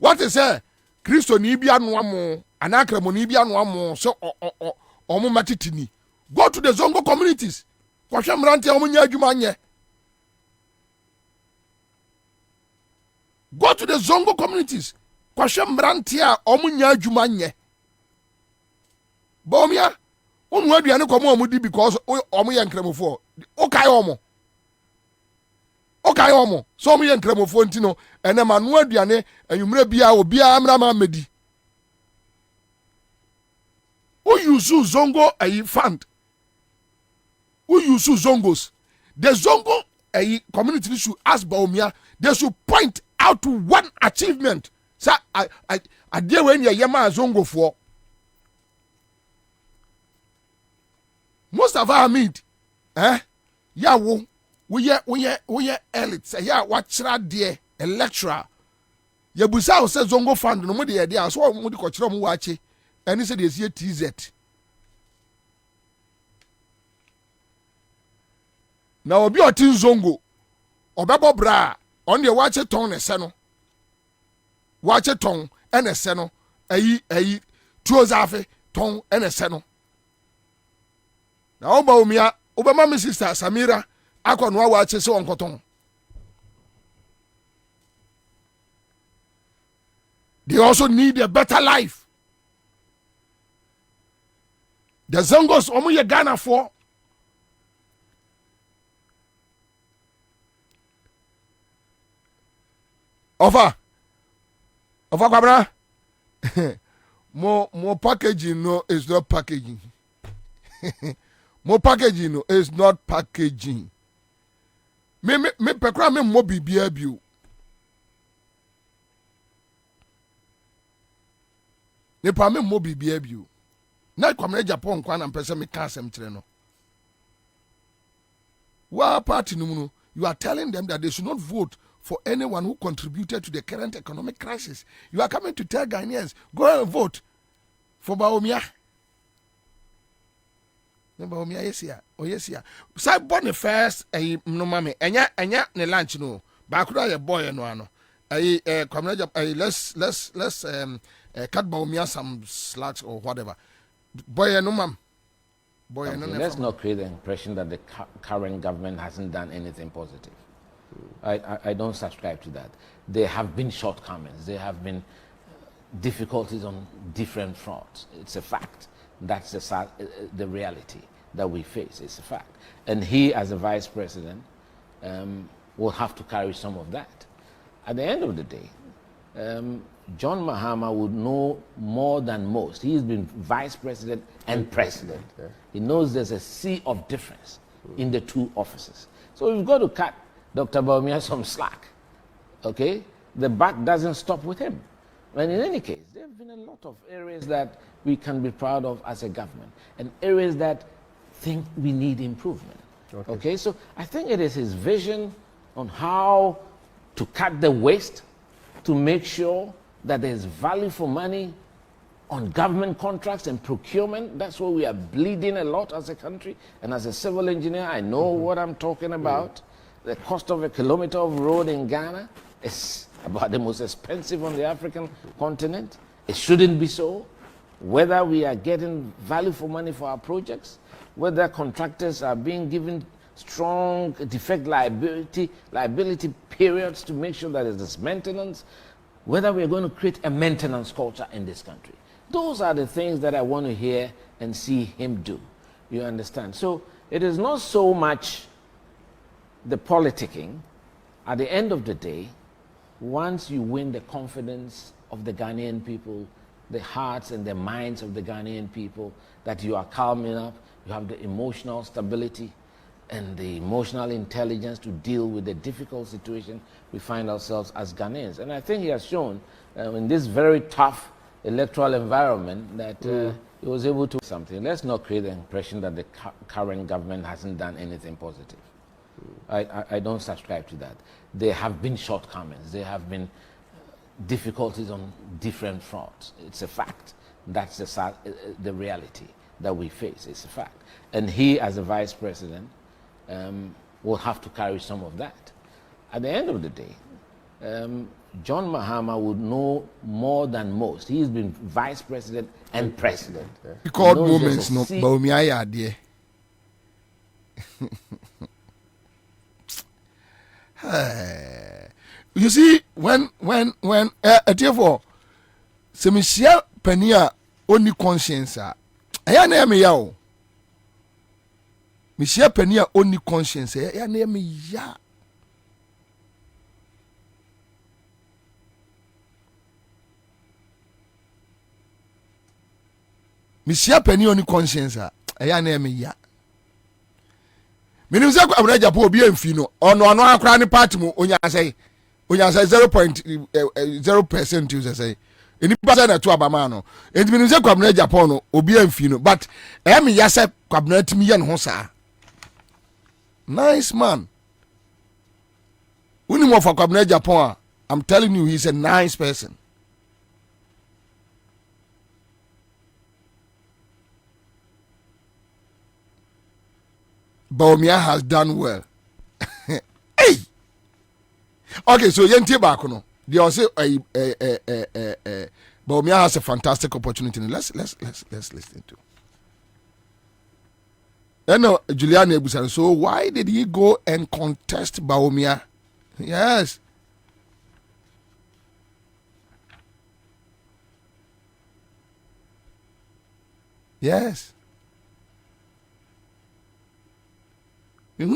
What is Christo ni bia no amo, anakremo ni bia no amo so omo matitini. Go to the Zongo communities. kwahwe mrante a omunya adwuma nye. Go to the Zongo communities. Kwahwe mrante a omunya adwuma nye. Bomia onu aduane komo omudi because omo ye nkremofo. Okay omo. So omo ye nkremofo ntino ene ma no aduane anwumre bia obi amra ma medi. Who use Zongo a fund? Who use Zongos? The Zongo a community should ask Baumia, they should point out to one achievement. So I dear when you yama Zongo for most of our meet, yeah, we elites, yeah, what's that dear, a lecturer. Yabusa says Zongo fund no more the idea, so I'm going to coach them watching. And he said, "Yes, here TZ." Now, obi otin Zongo, obebo bra on the watch a tongue and seno. Watch a tongue and a seno, a tuozafe tongue and a seno. Now, Obama, my sister Samira, I can watch a so on cotton. They also need a better life. The Zongos omuye Ghana for Offer Kwabena. more packaging no is not packaging. More packaging no is not packaging. Me pekra me mo bibia biu. Ne pa me mo bibia biu. Na Kwabena Japan kwa na mpese me ka asem kire no. Wa party no, you are telling them that they should not vote for anyone who contributed to the current economic crisis. You are coming to tell Ghanaians, go and vote for Baumia. Baumia yes here. Oh yes here. Say born the first no mame. Enya ne lunch no. Ba kura ye boy no ano. Kwabena Japan let's cut Baumia some slacks or whatever. Boy no mam. Boy no. Let's not create the impression that the current government hasn't done anything positive. I don't subscribe to that. There have been shortcomings. There have been difficulties on different fronts. It's a fact. That's the reality that we face. It's a fact. And he, as a vice president, will have to carry some of that. At the end of the day, John Mahama would know more than most. He's been vice president and president. He knows there's a sea of difference in the two offices. So we've got to cut Dr. Baumia some slack, okay? The buck doesn't stop with him. And in any case, there have been a lot of areas that we can be proud of as a government and areas that think we need improvement, okay? So I think it is his vision on how to cut the waste, to make sure that there's value for money on government contracts and procurement. That's where we are bleeding a lot as a country. And as a civil engineer, I know what I'm talking about. The cost of a kilometer of road in Ghana is about the most expensive on the African continent. It shouldn't be so. Whether we are getting value for money for our projects, whether contractors are being given strong defect liability periods to make sure that there's maintenance, whether we're going to create a maintenance culture in this country. Those are the things that I want to hear and see him do. You understand? So it is not so much the politicking. At the end of the day, once you win the confidence of the Ghanaian people, the hearts and the minds of the Ghanaian people, that you are calm enough, you have the emotional stability and the emotional intelligence to deal with the difficult situation we find ourselves as Ghanaians. And I think he has shown in this very tough electoral environment that he was able to do something. Let's not create the impression that the current government hasn't done anything positive. I don't subscribe to that. There have been shortcomings. There have been difficulties on different fronts. It's a fact. That's the reality that we face. It's a fact. And he, as a vice president, will have to carry some of that. At the end of the day, John Mahama would know more than most. He's been vice president and president. He called moments, no, Baumia, dear. You see, when therefore, semisia penia only conscience aya na me ya o. Misia penia only conscience aya na me ya. Misia penia only conscience aya na me ya. Minim say Kwabena Japan obi amfi no ono akra ne party mu onya say 0.0% you say enipa say na to abama no enti minim say Kwabena Japan no obi amfi no but me ya say Kwabena timi ye no ho saa nice man uni mo for Kwabena Japan I'm telling you he's a nice person. Baumia has done well. Hey. Okay, so yenti back no. They also Baumia has a fantastic opportunity. Let's listen to. Julian Ebusan. So why did he go and contest Baumia? Yes. Yes. The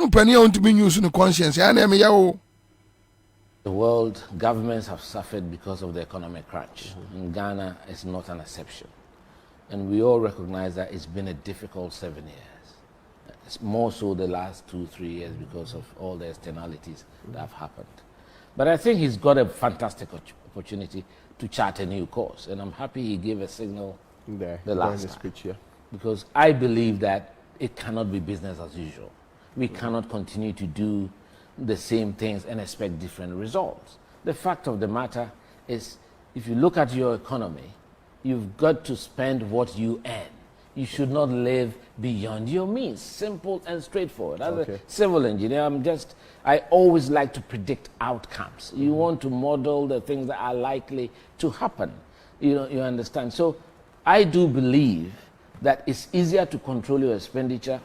world governments have suffered because of the economic crunch. And Ghana is not an exception. And we all recognize that it's been a difficult 7 years. It's more so the last 2-3 years because of all the externalities that have happened. But I think he's got a fantastic opportunity to chart a new course. And I'm happy he gave a signal the last speech here. Because I believe that it cannot be business as usual. We cannot continue to do the same things and expect different results. The fact of the matter is, if you look at your economy, you've got to spend what you earn. You should not live beyond your means. Simple and straightforward. As a civil engineer, I always like to predict outcomes. You want to model the things that are likely to happen. You understand? So I do believe that it's easier to control your expenditure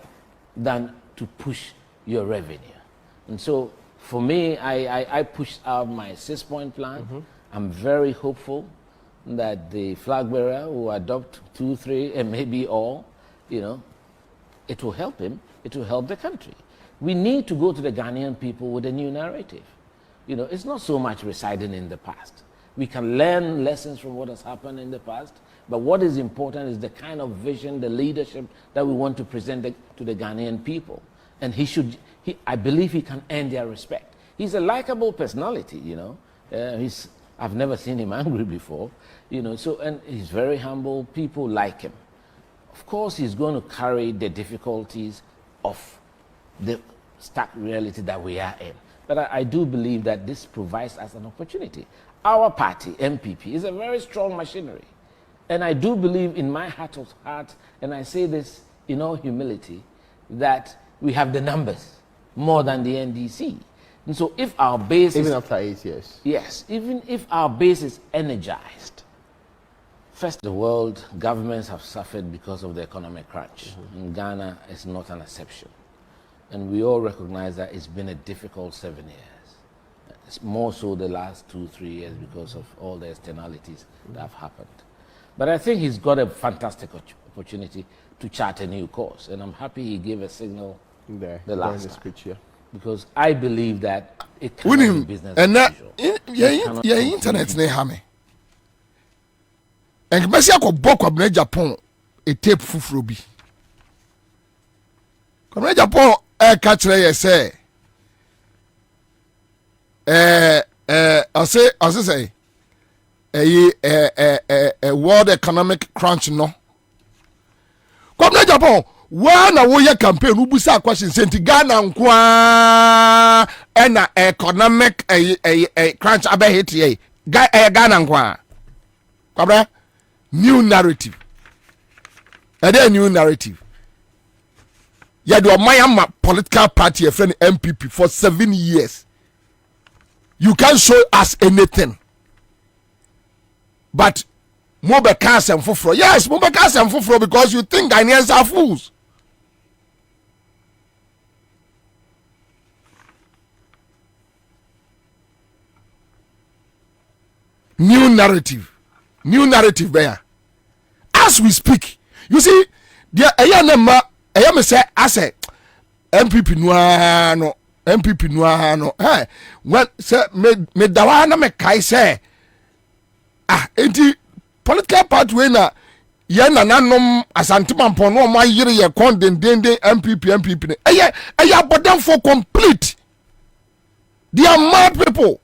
than to push your revenue. And so for me, I pushed out my 6-point plan. I'm very hopeful that the flag bearer will adopt 2, 3, and maybe all. It will help him. It will help the country. We need to go to the Ghanaian people with a new narrative. It's not so much residing in the past. We can learn lessons from what has happened in the past, but what is important is the kind of vision, the leadership that we want to present to the Ghanaian people. And I believe he can earn their respect. He's a likable personality, I've never seen him angry before, and he's very humble. People like him. Of course, he's going to carry the difficulties of the stark reality that we are in. But I do believe that this provides us an opportunity. Our party, MPP, is a very strong machinery. And I do believe in my heart of hearts, and I say this in all humility, that we have the numbers more than the NDC. And so if our base even after 8 years. Yes, even if our base is energized. First, the world governments have suffered because of the economic crunch. And Ghana is not an exception. And we all recognize that it's been a difficult 7 years. It's more so the last 2-3 years because of all the externalities that have happened. But I think he's got a fantastic opportunity to chart a new course. And I'm happy he gave a signal the last speech here. Because I believe that it cannot be business as usual. Yeah, internet ne ha me. En kbesi akobọ Kwabena Japan e tape fufuro bi. Kwabena Japan ka kire ye say ase say World Economic Crunch no. Kwabena Japan na wo ye campaign ubusa question senti Ghana nkwa na economic crunch abehit ye Ghana nkwa. Kwabena new narrative. A new narrative. You do a Mayama political party, a friend MPP for 7 years. You can't show us anything. But Mobe cast and fufro. Yes, Mobe cast and fufro because you think Ghanaians are fools. narrative there. As we speak, you see, there I am say as a MPP no hey when say me dawana me kai say enti political party we na ye nananom asantemanpo no ma yire ye kondendende MPP ne eye bodam for complete. They are mad people,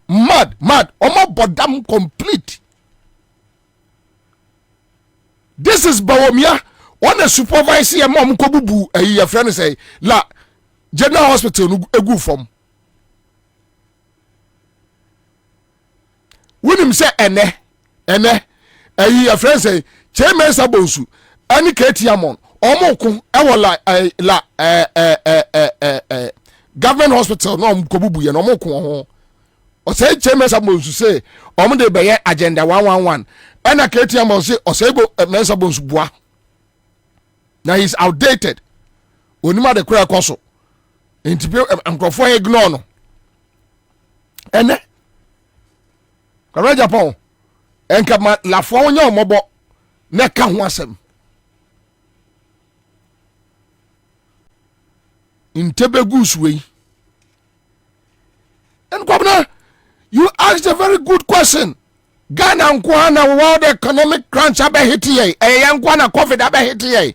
mad omo bodam complete. This is Bawomia. On a supervisor, mom kobubu a friend say la general hospital a good form. When him say ene a friend say chairman sabonsu any ketiamon omoko ewola government hospital no kobubu ye no omoko o say chairman sabonsu say omo de be agenda 111 ena ketiamon say o say go mensa bonsu bua. Now he's outdated. Onima de kura koso. Intipe amkrofo ignore no. Ene. Kara Japan. Enka ma la fo onya omobo na ka ho asem. Intebe guswe. And Kwabena, you asked a very good question. Ghana nkwana world economic crunch abe hitiye. Yankwana COVID abe hitiye.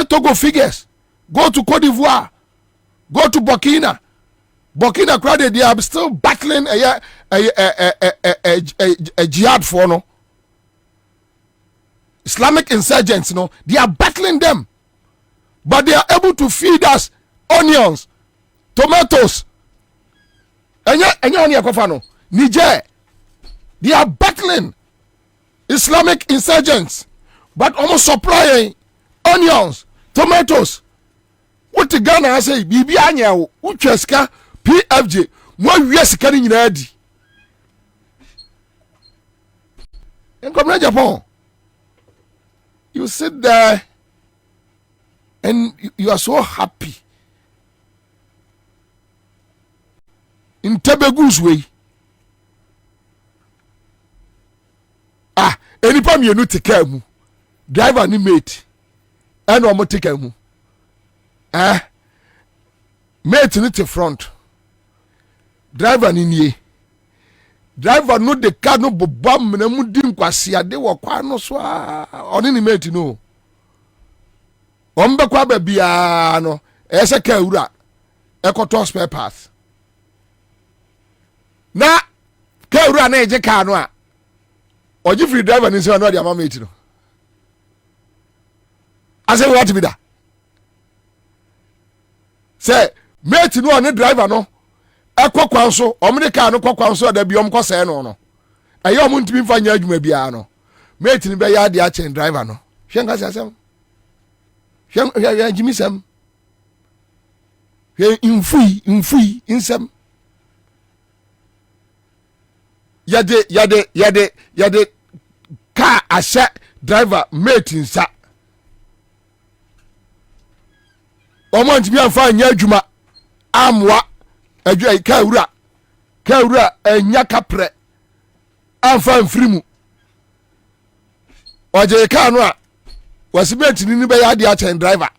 Togo figures. Go to Cote d'Ivoire. Go to Burkina. Burkina crowded. They are still battling a jihad for no Islamic insurgents. No, they are battling them, but they are able to feed us onions, tomatoes. Niger. They are battling Islamic insurgents, but almost supplying onions, tomatoes. What the Ghana say? Bibi anya ucheska PFJ. Mo wiesika ni nyina di. In Japan, you sit there and you are so happy. In Tebegu's way. Anytime you need to care mu, driver ni mate. And no more take mu. Mate ni to front. Driver ni nie. Driver no the car no bobam na mu dim kwase ade wo kwa no so oni ni mate no. Ombe kwa ba bia no ese ka wura ekoto spare parts. Na ka wura na eje ka no a oji free driver ni se no dia mate no. I say what be that? Say mate no on driver no. Ekwa kwanso omne car no kwanso da biom ko se no. Aye omo ntimi fa nya adwuma bia no. Mate ni be ya de a chen driver no. Hwenga sasem. Hwenga jimisem. Hwe infui insem. Yade car asha driver mate nsa. Omo ntimi afa nya adwuma amwa adwa kawura enya kapre amfa mfirimu oje ka no a wasimenti ni be ya de a chen driver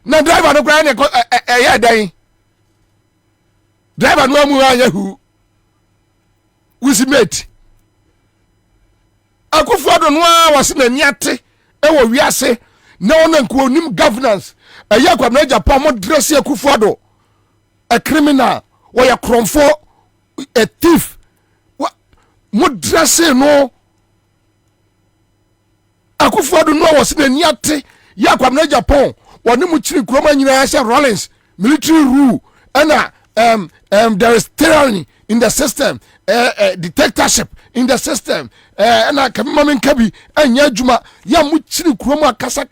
na driver no kwa ne ya dan driver no amu anya hu wasimenti akufo do no a wasina niate wo wiase na ona nko onim governance eya kwa na Japan mo dress akufo do a criminal or a cromfo, a thief. What dress no? Akufo do no was in the nyate. Yakwam na Japan. Wani muchiri kroma nyina ya Rollins military rule. And there is tyranny in the system. Dictatorship in the system. And kamamin kabi anya juma ya muchiri kroma kasa.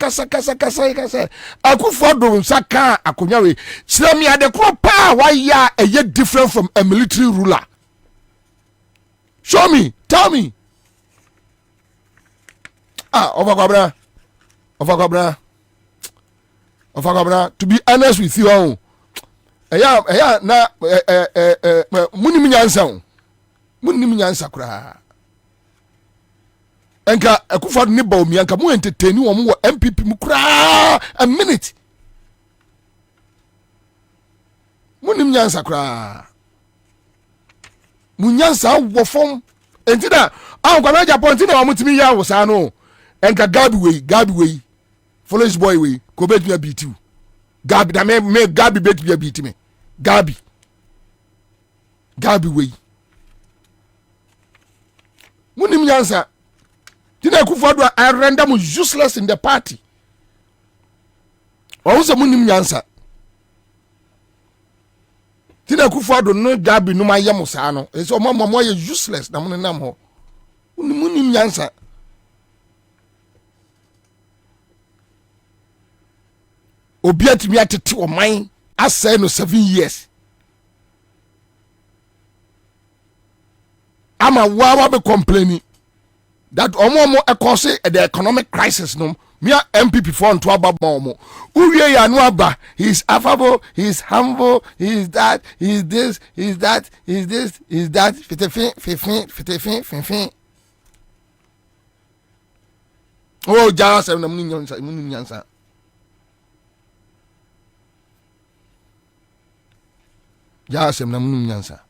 Akufo do saka akonyawe. Chirami ade kro pa why ya a yet different from a military ruler. Show me, tell me. Over Kwabena. To be honest with you, eya na munim nyansa kura enka Akufo ne ba omi anka mu entertain wo mo MPP mu kura a minute munim nyansa kura munyansa wo fom entina kwa Japan entina wa mutimi ya wo sa no enka Gabi wey foolish boy wey ko bet me beat you Gabi da me Gabi bet me beat me Gabi wey munim nyansa tina Akufo do I render mu useless in the party o so munim nyansa tina Akufo do no Gabi no ma yem sa no e so mo ye useless na munenam ho munim nyansa obi atimi atete o man asay no 7 years ama wa be complaining that omo e cause the economic crisis no me MPP for nto ababa omo uwie ya no aba he is affable, he is humble, he is that, he is this, he is that, he is this, he is that, fin. Oh ja se na munim nyansa ja se na munim nyansa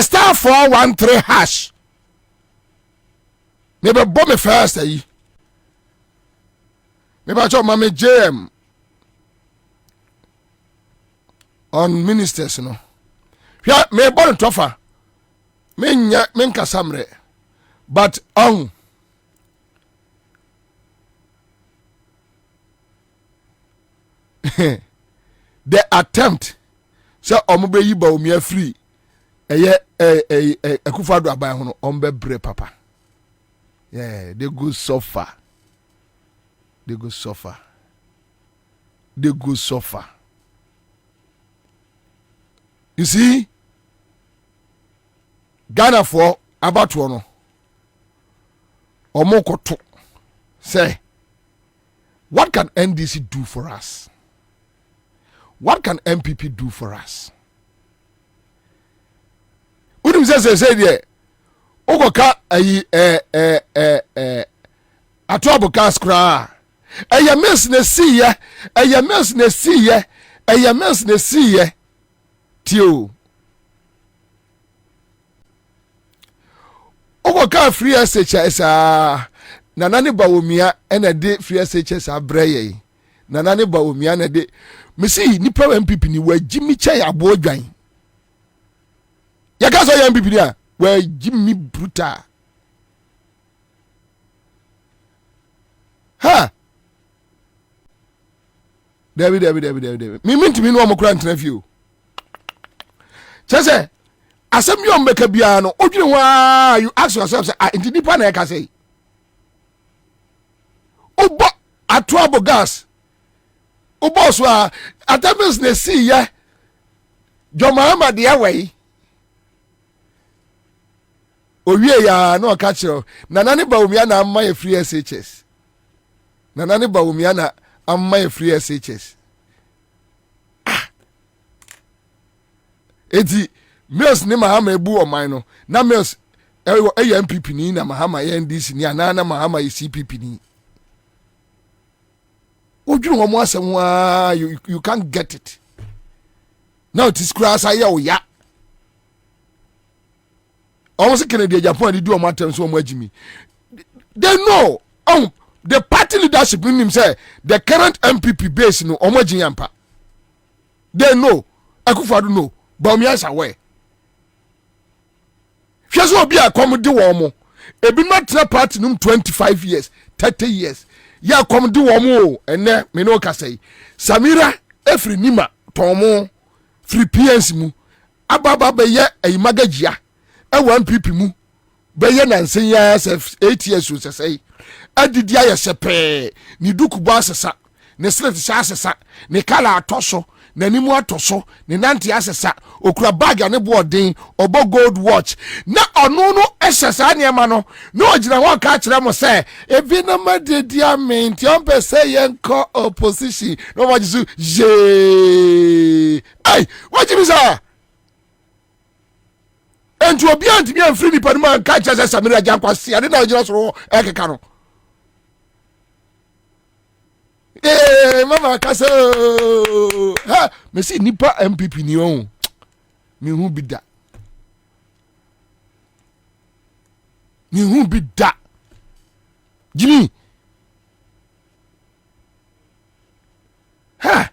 star 413 hash me be me first ayi me ba cho mama JM on ministers no hwa me bon tofa me nkasamre but on the attempt so omobe yi ba omi free eye Akufo do aban ho no ombe bre papa yeah they go suffer you see Ghana for about no omokoto say what can NDC do for us? What can MPP do for us? Unim say there ogoka ayi atobo kaskra eya mes na siye tio ogoka free SHS nanane bawomia ena de free SHS abreye nanane bawomia na de mesi nipa MPP ni wagimi cha ya bodwan ya ka so ya MPP ni a wagimi brutal ha David mi mintimi no mo kura ntrefiu chese asem yo mbeka bia no odwene wa you ask yourself say inti nipa na e ka say obo atoabo gas obo so a atamis na si ya jomama de awai owie ya na ka kiro nanane bawumia na amma ya free SHS nanane bawumia na amma ya free SHS eti Mills ni Mahama ebu oman no na Mills eya MPP ni na Mahama ya NDC ni na Mahama ya CPP ni odwuru wo mo asem wa you can't get it now it is cross aya oya almost Kennedy Japan do matter so mo agimi they know the party leadership in him say the current MPP base no omo aginyampa they know Akufo do know but me answer where hweso obi akomde wo mo ebi matra party num 25 years 30 years ya komde wo mo ene me no ka say Samira efri nima tomo free PNC mu ababa be ye ayimagajia e 1PP mu be ye nansen ya 8 years so say adidi aye sepe ni duku bo asesa ne slet sha asesa ne kala atoso n'animu atoso ne nante asesa okura bag ane boarding obo gold watch na ono no esesa ne ma no na ogina ho ka kire mo se ebi na madediament yon pe se yenko opposition no ma jisu je ai what you say entu obi antimi amfiri ni panu man ka kire se samira jankwase ade na ogina so ekeka no mama kasa ha mesi nipa MPP ni on mi hu bida Jimmy ha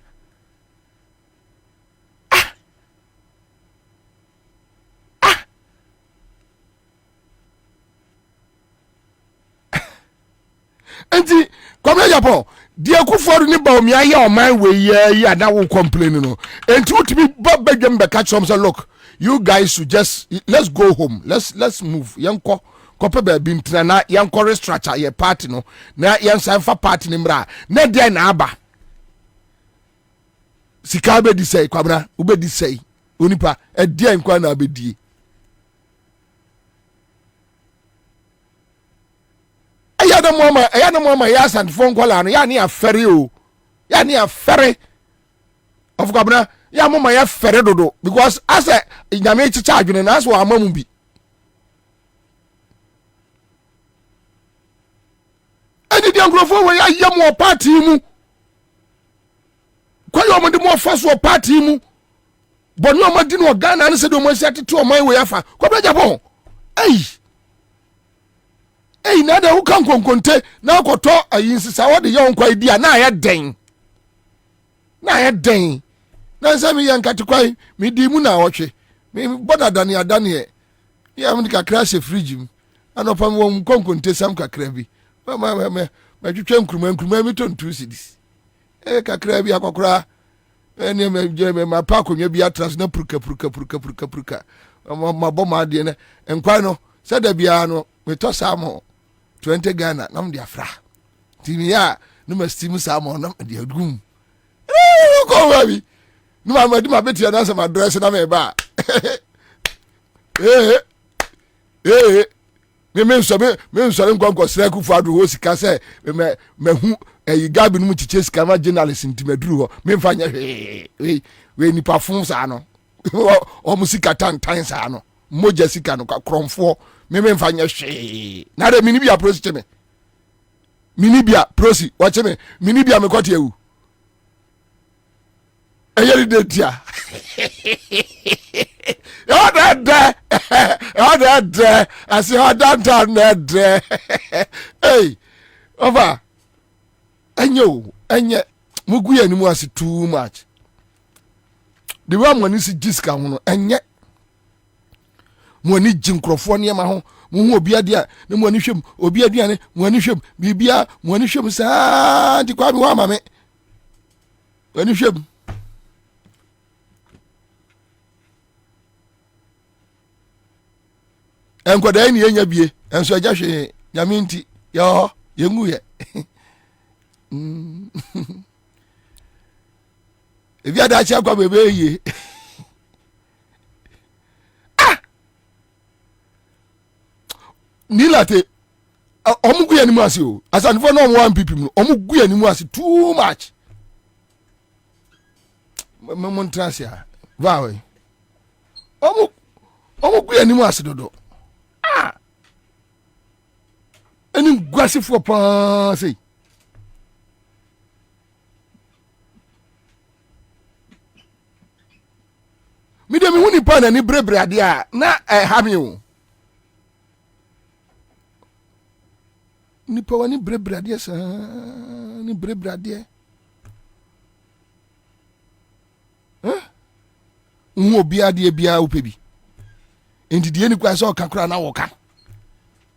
enti Kwabena Japan die kuforu ni ba omi aye oman we ye na wo complain no enti utimi babedwem be catch some say look you guys should just let's go home let's move yanko kope ba bi ntina na yanko restructure ye party no na yansan fa party ni mra na dia na aba sika be di say Kwabena ube di say onipa e dia nkwa na abedie ayana mama ya sant phone call anu ya ni afere o ya ni afere of Kwabena ya mama ya fere dodo because as a nyame chicha adwene na so amamu bi ani di angrofo we ya yam party mu kwayo omde mo faso party mu bonu omde no Ghana na se do mo siate to oman we afa Kwabena Japan na da ukan konkonte na akoto ayinsisa wode ye onkwa idi na ya den na nsami yankati kwai mi di mu na wohwe mi boda dane adane ya mi kakra se fridge mu anopa mo konkonte sam kakra bi ma twetwe nkruma mi tontu sidis kakra bi akokora ene ma pa konwa bi atras na pruka ma boma de ne enkwa no sada bia no me to samo 20 Ghana nam dia fra timi ya no ma steam samo nam dia gum ko baby no ma di ma beti na sama dress na me ba me so nkwa sra ku fadu ho sika se me hu gabi no mu chiche sika ma journalist ntimaduru ho me mfa nya we ni perfume sa no o musika tan sa no moja sika no kromfo me mfa nya hwe na de mini bia prosi cheme mini bia prosi wa cheme mini bia me kwate ewu eyeri de tia Oda asi oda de hey over enye mugu ya ni mu asi too much the way money si jiska ho enye mo ani jinkrofo ne ma ho mo hu obi ade a ne mo ani hwem obi ade ane mo ani hwem bibia mo ani hwem saa di kwa bi wa mame ani hwem enkoda ni enya bie enso agya hwe nyame nti yo yengu ye ebi ada acha kwa bebe ye nilate omugu ya nimu ase o asanfo na omo MPP mu omugu ya nimu ase too much mon transia vawe omugu ya nimu ase dodo eni gwasifo pa sei mi de mi huni pa na ni brebre ade a na ha mi o ni pa wani brebre ade sa ni brebre ade obi ade bia upebi enti die ni kwa so kakura na woka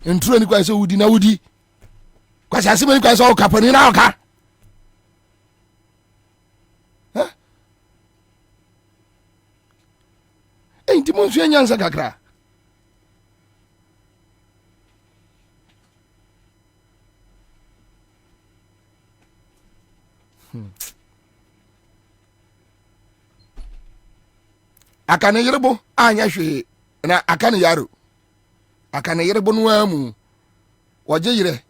entro ni kwa so wudi na wudi kwa sase ni kwa so woka pani na woka enti mo nsu nyansa kakra akane yerebo anya hwe na akane yaro akane yerebo no amu oje yire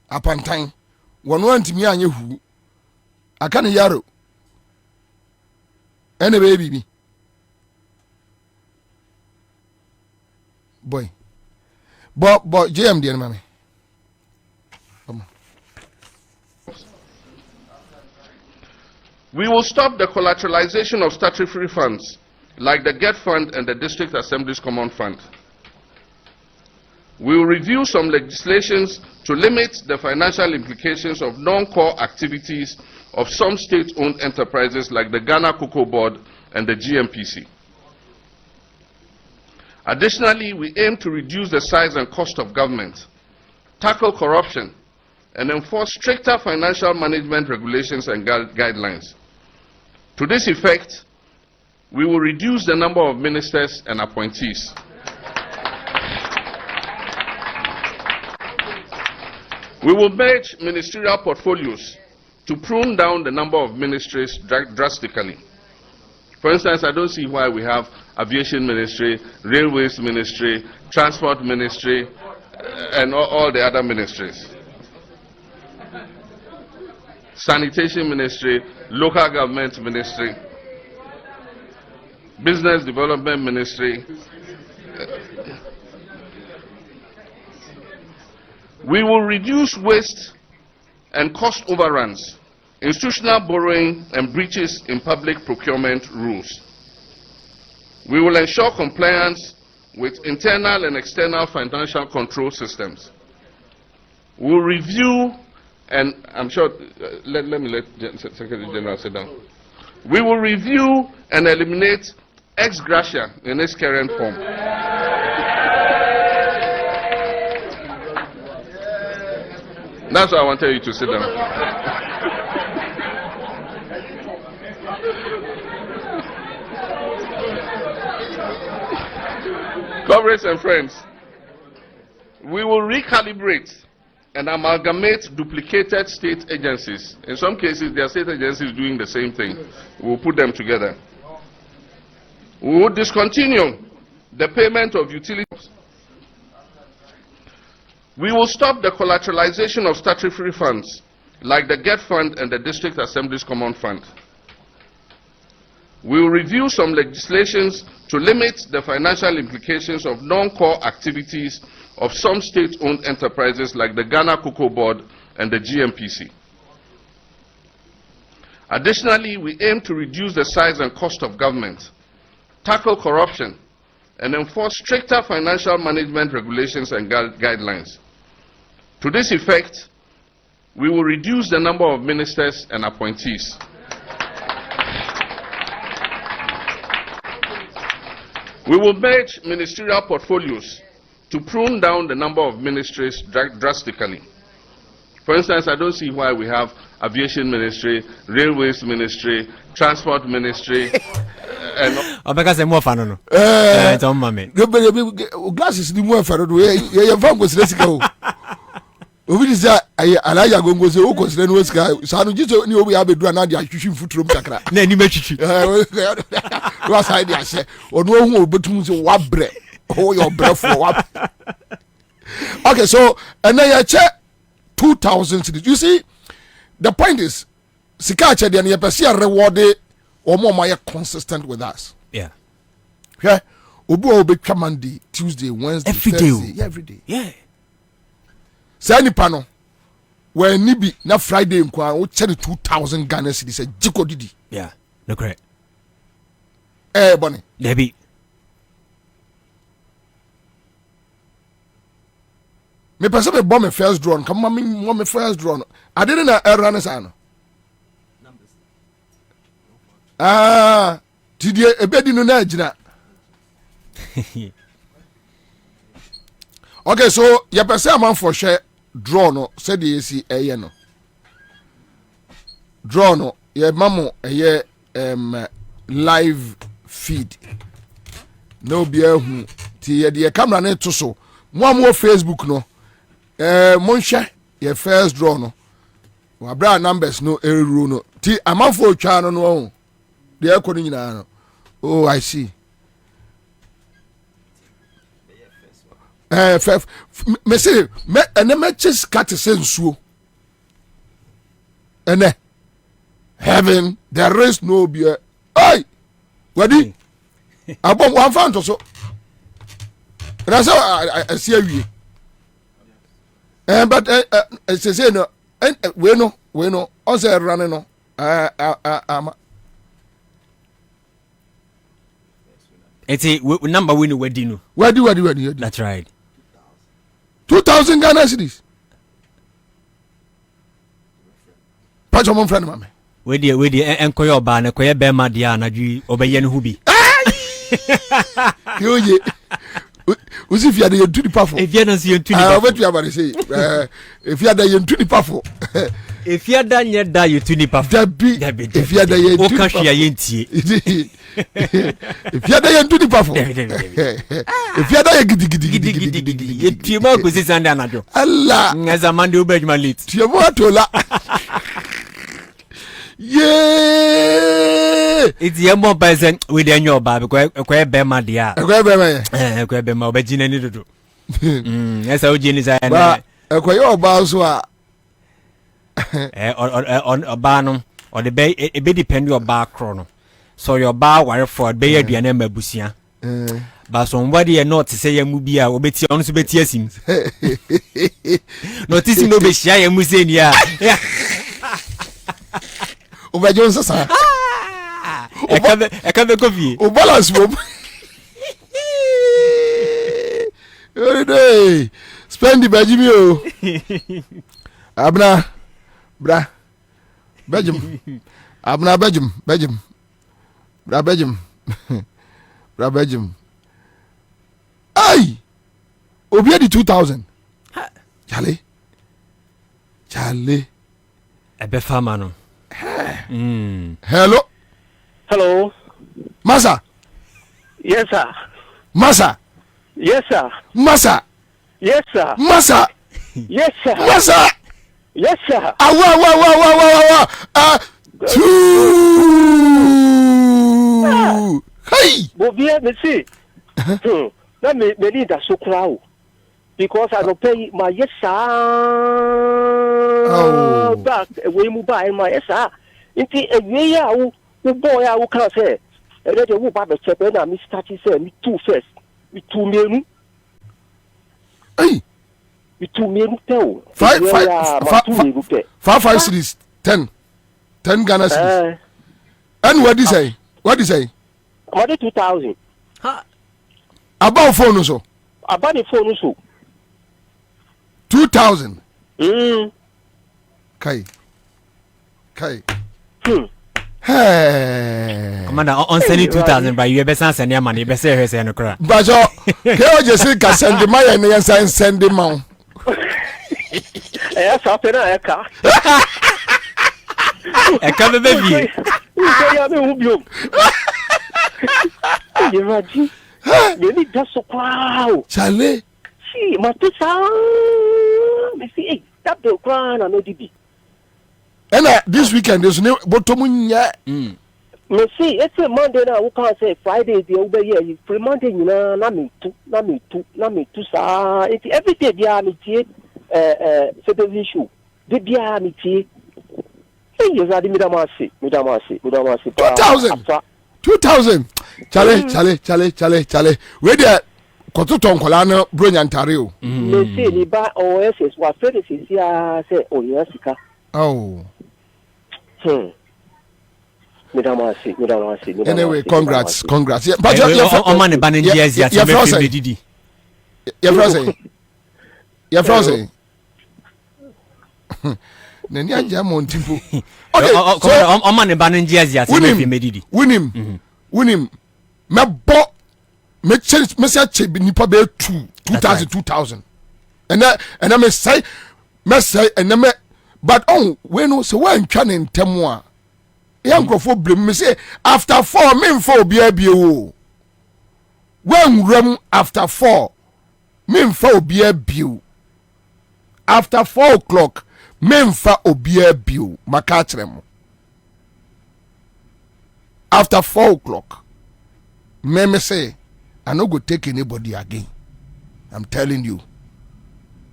apantan wono antimi anya hu akane yaro ene baby boy but JM dear mami. We will stop the collateralization of statutory funds like the GET Fund and the District Assembly's Common Fund. We will review some legislations to limit the financial implications of non-core activities of some state-owned enterprises like the Ghana Cocoa Board and the GMPC. Additionally, we aim to reduce the size and cost of government, tackle corruption, and enforce stricter financial management regulations and guidelines. To this effect, we will reduce the number of ministers and appointees. We will merge ministerial portfolios to prune down the number of ministries drastically. For instance, I don't see why we have aviation ministry, railways ministry, transport ministry, and all the other ministries. Sanitation ministry, local government ministry, business development ministry. We will reduce waste and cost overruns, institutional borrowing, and breaches in public procurement rules. We will ensure compliance with internal and external financial control systems. We will review, and I'm sure, let Secretary General sit down. We will review and eliminate ex gratia in its current form. That's why I wanted you to sit down. Comrades and friends, we will recalibrate and amalgamate duplicated state agencies. In some cases, there are state agencies doing the same thing. We will put them together. We will discontinue the payment of utilities. We will stop the collateralization of statutory funds like the GET Fund and the District Assembly's Common Fund. We will review some legislations to limit the financial implications of non-core activities of some state-owned enterprises like the Ghana Cocoa Board and the GMPC. Additionally, we aim to reduce the size and cost of government, tackle corruption, and enforce stricter financial management regulations and guidelines. To this effect, we will reduce the number of ministers and appointees. We will merge ministerial portfolios to prune down the number of ministries drastically. For instance, I don't see why we have aviation ministry, railways ministry, transport ministry, and glasses the more for the obi dis alaya gongo se o consider no sika sanu jiso ni obi abedu na dia hwehwe futuro kakra na ani matwitwi wa side dia se onu ohun obetum se wabre o your brefo wa. Okay, so and then you check 2,000 cities. You see, the point is sika che dia na yepese reward or more consistent with us. Yeah. Yeah. Obu obetwa Monday, Tuesday, Wednesday, every Thursday, day. Every day. Yeah. Sani pano when nibi na Friday nkwa o chere 2,000 Ghana cedis e jiko didi. Yeah, no correct. Bonnie. Debbie. Me person me bomb me first drone. Come on me first drone. I didn't run as ano. Tidie ebedi no na agina. Okay, so your person man for share draw no said the AC no draw no ye mamo live feed no be hu ti ye the camera na to so mo Facebook no mon share your first draw no wa bra numbers no eru no ti amanfo twa no no the ekoni nyina no Oh, I see. Me say me ene me chis cat sensuo. Ene heaven there is no beer. Hey, wadi abom one fan to so. That's how I see you. But say no. We no. Also running no. It's a number winning wedding. Wadi. That's right. 2,000 Ghana cedis. Patch on friend, mammy. Wedi and koyo ba na koye be ma dia na dwi obeye no hubi. Yo ye. Usi if you are the to the powerful. If you don't see you to the what you about to say. If you are the to the powerful. If you are done yet die you to the powerful. If you are the o kan hwe ayentie. If you are the to the powerful. If you are the gidi. You timo ko sisanda na do. Allah. Ngaza mande obejuma late. Timo atola. Yeah, it's your more person with your baby. Quite be my dear. Quite be my Virginia. Yes, how Jenny's I quite your boss on a barnum or the bay a bit depend your bar chrono. So your bar wire for a bay at the name of Busia. But somebody are not to say a mubia or bet on to bet yes him. Noticing no be shy and Musin, yeah. Over Jones, sir. I can't coffee. Oh, balance room. Every day. Spend the Bajimio. Abna, bra, Belgium. Abna, Belgium. Bra, Belgium. Bra, Belgium. Aye. Obiadi 2,000. Charlie. A befamano. Hello. Masa. Yes, sir. Masa. Yes, sir. Masa. Yes, sir. Masa. Yes, sir. Masa. Yes, sir. Two. Hey. Bobie, me see. Na me need that so crowd because I don't pay my yes, sir. Oh. Back we move by my yes, sir. Inti ewie a wo boy a wo kan say e dey wo ba be chepe na me start say me two first me two menu hey me two menu tell 5 series 10 Ghana series and what is say what 2,000 about phone so about the phone so 2,000 kai Hey. Commander, on sending 2,000 by you be send your money, be say no cry. But can you just send the money and send the money? Yes, after that, car. I can't baby. You need just so crowd. Charlie. See, my two sound. Me see, that the crown and no DB. And this weekend there's no botomunya. Me see, it's a Monday now. We can't say Friday. The over here, you free Monday. You know, na me too. Sa. It's every day. Dia me tie. Certain issue. The dia me tie. Hey, you ready? Me damasi. 2,000. Charlie. Where there? Kotuton kolano Brunyantario. Me see, ni ba OSS. What friend is here? Say, oh yes, sika. Oh. Anyway, congrats. Yeah, but on man ban years yet. You're frozen. Nenya jamon timpo. Okay, so on man ban years yet. Win him. Me bo me change me say nipa be 2,000. And I me say and me but we know so when twan ntem a yankrofo blame me say after 4 me for obia bio when ram after 4 me for obia bio after 4 o'clock me for obia bio maka kyerem after 4 o'clock Me say, I no go take anybody again. I'm telling you.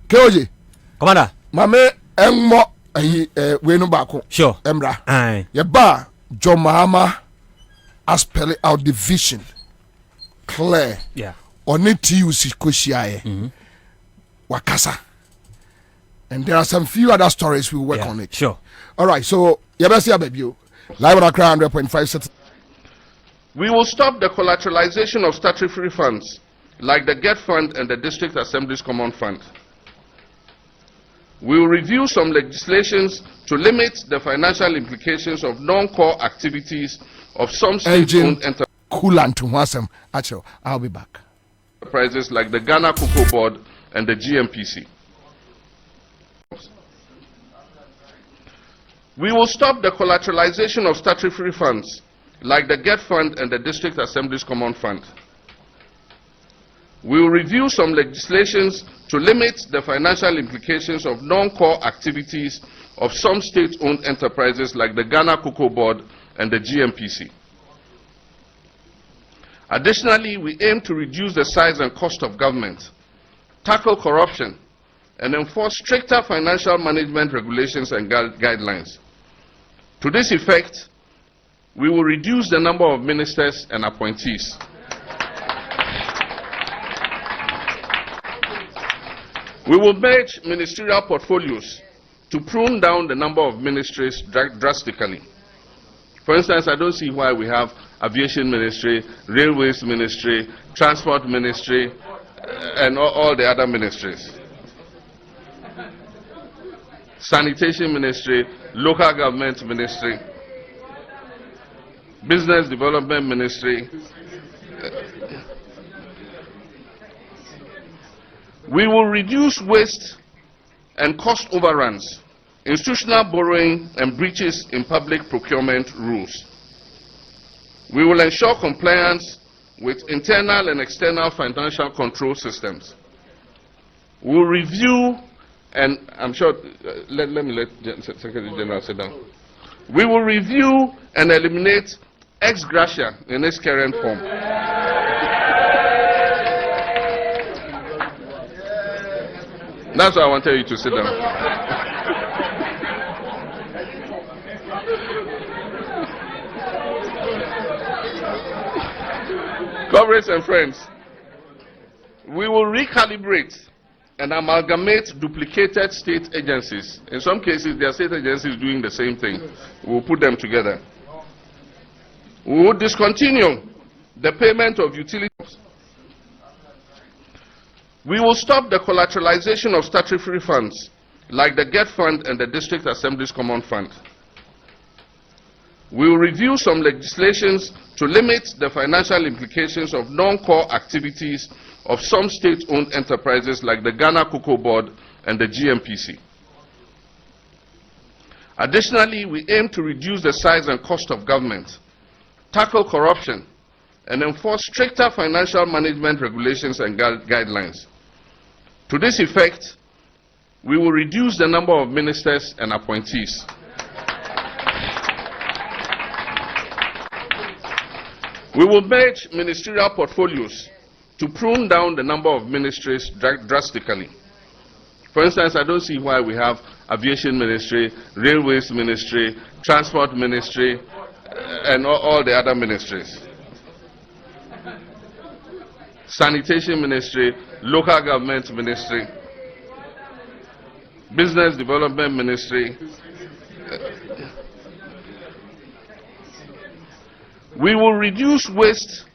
Keoje. Commander. Mame enmo we no bako. Sure. Emra. Aye. Ye ba John Mahama has spelled out the vision clear. Yeah. On it you see Koshiaye. Wakasa. And there are some few other stories we work on it. Sure. All right, so Yabesi Abebio, live on Accra 100.5 cents. We will stop the collateralization of statutory funds like the GET Fund and the District Assembly's Common Fund. We will review some legislations to limit the financial implications of non-core activities of some state-owned enterprises. Coolant to Wasem. Actually, I'll be back. Enterprises like the Ghana Cocoa Board and the GMPC. We will stop the collateralization of statutory funds like the GET Fund and the District Assembly's Common Fund. We will review some legislations to limit the financial implications of non-core activities of some state-owned enterprises like the Ghana Cocoa Board and the GMPC. Additionally, we aim to reduce the size and cost of government, tackle corruption, and enforce stricter financial management regulations and guidelines. To this effect, we will reduce the number of ministers and appointees. We will merge ministerial portfolios to prune down the number of ministries drastically. For instance, I don't see why we have aviation ministry, railways ministry, transport ministry, and all the other ministries. Sanitation ministry, local government ministry, business development ministry. We will reduce waste and cost overruns, institutional borrowing, and breaches in public procurement rules. We will ensure compliance with internal and external financial control systems. We will review, and I'm sure, let Secretary General sit down. We will review and eliminate ex gratia in its current form. That's why I wanted you to sit down. Comrades and friends, we will recalibrate and amalgamate duplicated state agencies. In some cases, there are state agencies doing the same thing. We will put them together. We will discontinue the payment of utilities. We will stop the collateralization of statutory funds like the GET Fund and the District Assembly's Common Fund. We will review some legislations to limit the financial implications of non-core activities of some state-owned enterprises like the Ghana Cocoa Board and the GMPC. Additionally, we aim to reduce the size and cost of government, tackle corruption, and enforce stricter financial management regulations and guidelines. To this effect, we will reduce the number of ministers and appointees. We will merge ministerial portfolios to prune down the number of ministries drastically. For instance, I don't see why we have aviation ministry, railways ministry, transport ministry, and all the other ministries. Sanitation ministry, local government ministry, business development ministry. We will reduce waste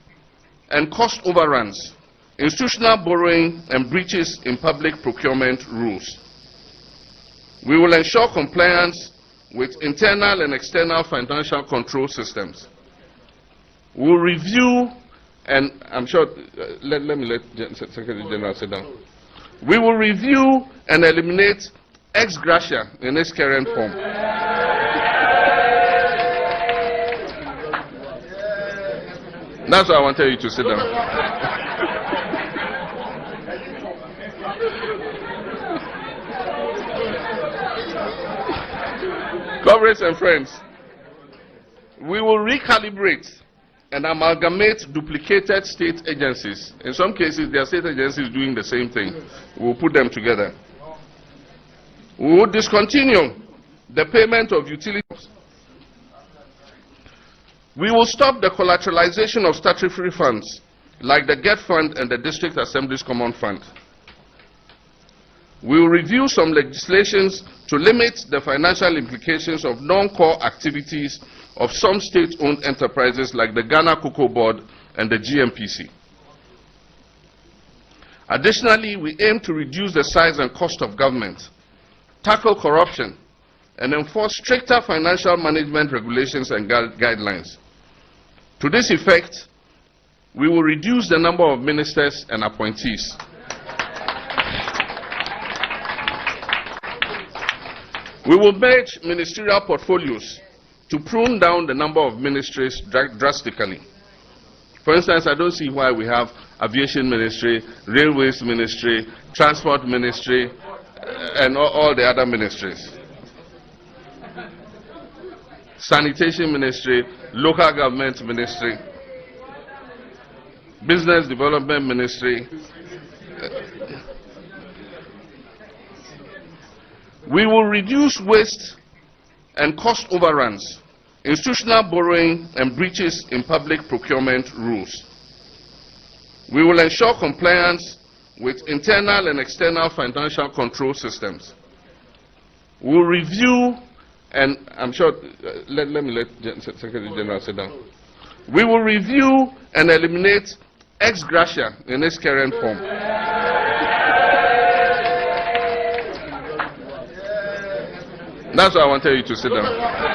and cost overruns, institutional borrowing, and breaches in public procurement rules. We will ensure compliance with internal and external financial control systems. We will review, and I'm sure, let Secretary General sit down. We will review and eliminate ex gratia in its current form. That's why I wanted you to sit down. Comrades and friends, we will recalibrate and amalgamate duplicated state agencies. In some cases, there are state agencies doing the same thing. We'll put them together. We will discontinue the payment of utilities. We will stop the collateralization of statutory funds, like the GET Fund and the District Assembly's Common Fund. We will review some legislations to limit the financial implications of non-core activities of some state-owned enterprises like the Ghana Cocoa Board and the GMPC. Additionally, we aim to reduce the size and cost of government, tackle corruption, and enforce stricter financial management regulations and guidelines. To this effect, we will reduce the number of ministers and appointees. We will merge ministerial portfolios to prune down the number of ministries drastically. For instance, I don't see why we have aviation ministry, railways ministry, transport ministry, and all the other ministries. Sanitation ministry, local government ministry, business development ministry. We will reduce waste and cost overruns, institutional borrowing, and breaches in public procurement rules. We will ensure compliance with internal and external financial control systems. We will review, and I'm sure, let Secretary General sit down. We will review and eliminate ex gratia in its current form. That's why I wanted you to sit down.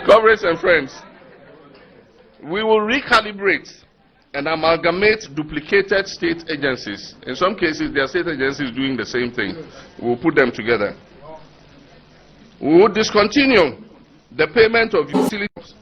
Comrades and friends, we will recalibrate and amalgamate duplicated state agencies. In some cases, there are state agencies doing the same thing. We'll put them together. We will discontinue the payment of utilities.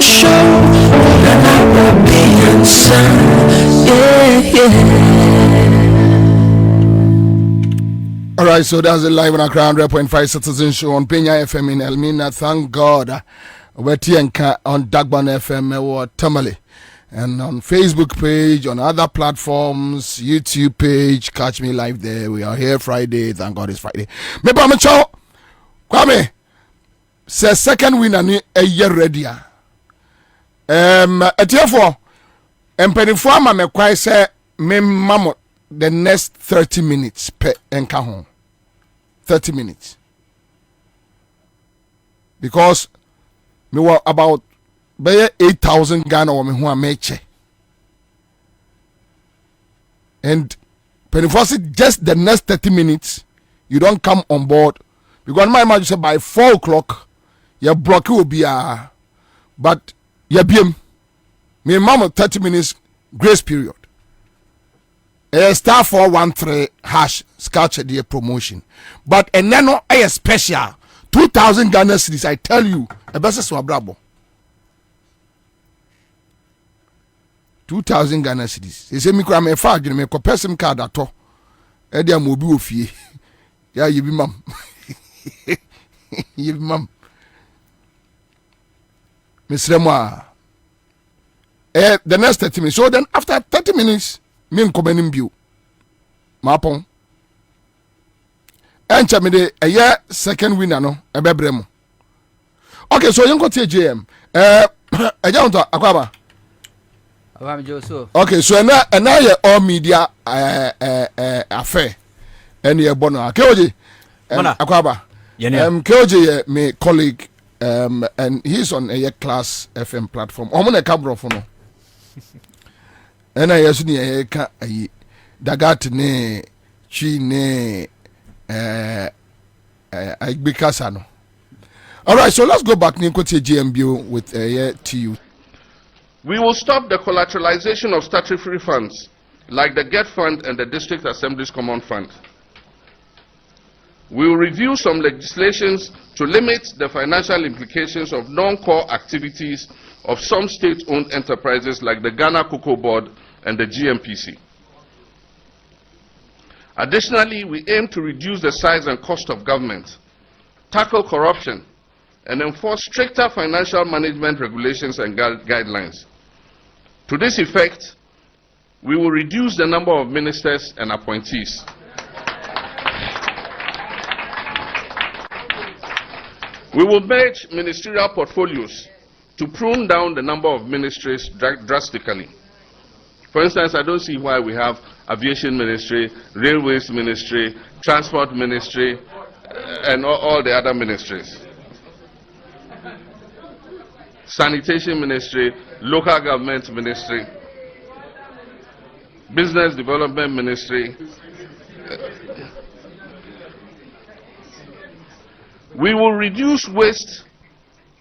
Citizen Show. Nana Bobie Ansah. All right, so that's a live on Accra 100.5 Citizen Show on Penya FM in Elmina. Thank God. We're Tienka on Dagban FM or Tamale. And on Facebook page, on other platforms, YouTube page, catch me live there. We are here Friday. Thank God it's Friday. Maybe I'm a chow. Kwame says second winner a year ready. Therefore, penifo ama me kwai say me mamo the next 30 minutes per enka home. 30 minutes. Because me were about 8,000 Ghana or me who are meche. And penifo just the next 30 minutes you don't come on board. Because my imagine say by 4 o'clock your block will be but your BM me mama 30 minutes grace period. Star 413 hash scratch the promotion. But and then no a special 2,000 Ghana cedis. I tell you, a best so brabo. 2,000 Ghana cedis. They say me kwa me fa me ko person card ato. E dia mo bi ofie. Ya yibi mam. Yibi mam. Mr. Moa. The next 30 minutes. So then after 30 minutes, me nkomanim bio. Mapon. Encha me de a year second winner no ebebrem. Okay, so you go to JM. Eja akwaba. Okay, so na all media affair. And ye bono. Keoji. Akwaba. Keoji me colleague and he's on a class FM platform. Omone kabro for no. And I yesu ni ka ayi dagat ne chi ne agbekasa no. All right, so let's go back to GMBO with TU. We will stop the collateralization of statutory funds like the GET Fund and the District Assembly's Common Fund. We will review some legislations to limit the financial implications of non-core activities of some state-owned enterprises like the Ghana Cocoa Board and the GMPC. Additionally, we aim to reduce the size and cost of government, tackle corruption, and enforce stricter financial management regulations and guidelines. To this effect, we will reduce the number of ministers and appointees. We will merge ministerial portfolios to prune down the number of ministries drastically. For instance, I don't see why we have aviation ministry, railways ministry, transport ministry, and all the other ministries. Sanitation ministry, local government ministry, business development ministry. We will reduce waste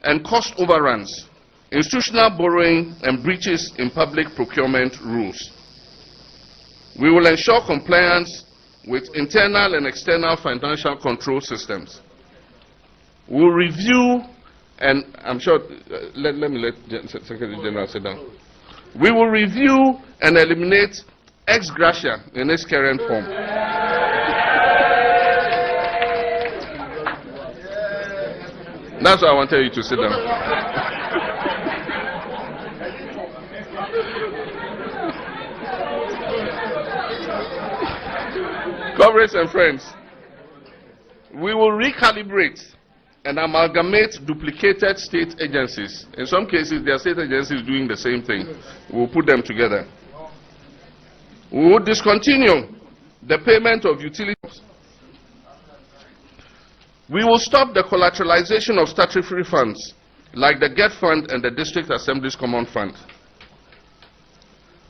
and cost overruns, institutional borrowing, and breaches in public procurement rules. We will ensure compliance with internal and external financial control systems. We will review, and I'm sure, let Secretary General sit down. We will review and eliminate ex gratia in its current form. That's why I wanted you to sit down. Comrades and friends, we will recalibrate and amalgamate duplicated state agencies. In some cases, there are state agencies doing the same thing. We will put them together. We will discontinue the payment of utilities. We will stop the collateralization of statutory funds like the GET Fund and the District Assembly's Common Fund.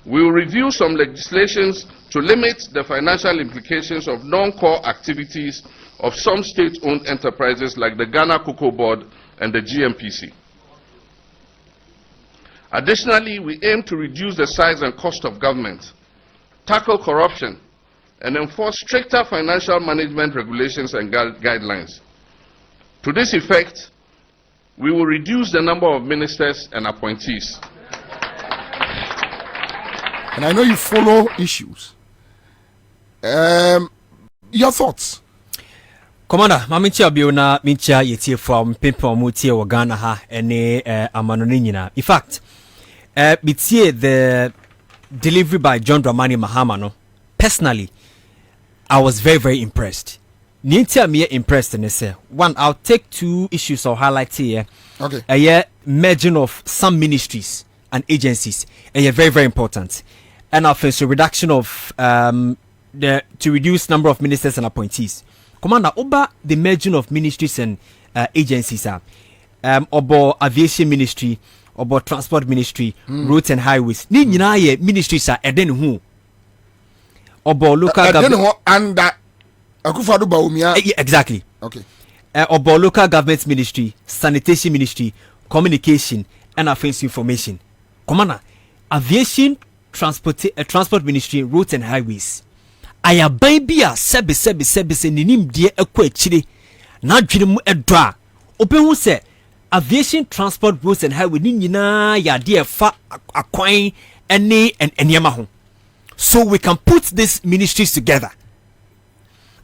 We will review some legislations to limit the financial implications of non-core activities of some state-owned enterprises like the Ghana Cocoa Board and the GMPC. Additionally, we aim to reduce the size and cost of government, tackle corruption, and enforce stricter financial management regulations and guidelines. To this effect, we will reduce the number of ministers and appointees. And I know you follow issues. Your thoughts? Commander, Mamicha Biona, Mincha, Yeti from Pimpo Mutia or Ghana, ha, and Amanonina. In fact, the delivery by John Dramani Mahama, no, personally, I was very, very impressed. Nintia me impressed and say, one, I'll take 2 issues or highlight here. Okay. A merging of some ministries and agencies, and very, very important. And also reduction of to reduce number of ministers and appointees. Commander, over the merging of ministries and agencies are about aviation ministry, about transport ministry, roads and highways. Ni nyina ministries are eden who about local government and Akufo-Addo Bawumia. Exactly. Okay. About local government ministry, sanitation ministry, communication, and offensive information. Commander, aviation, transport ministry, roads and highways. Aya bia sebe ninim die ekwa chire na dwene mu edwa obehu se aviation, transport, roads and highway ni nyina ya de fa akwan ene enema ho, so we can put these ministries together.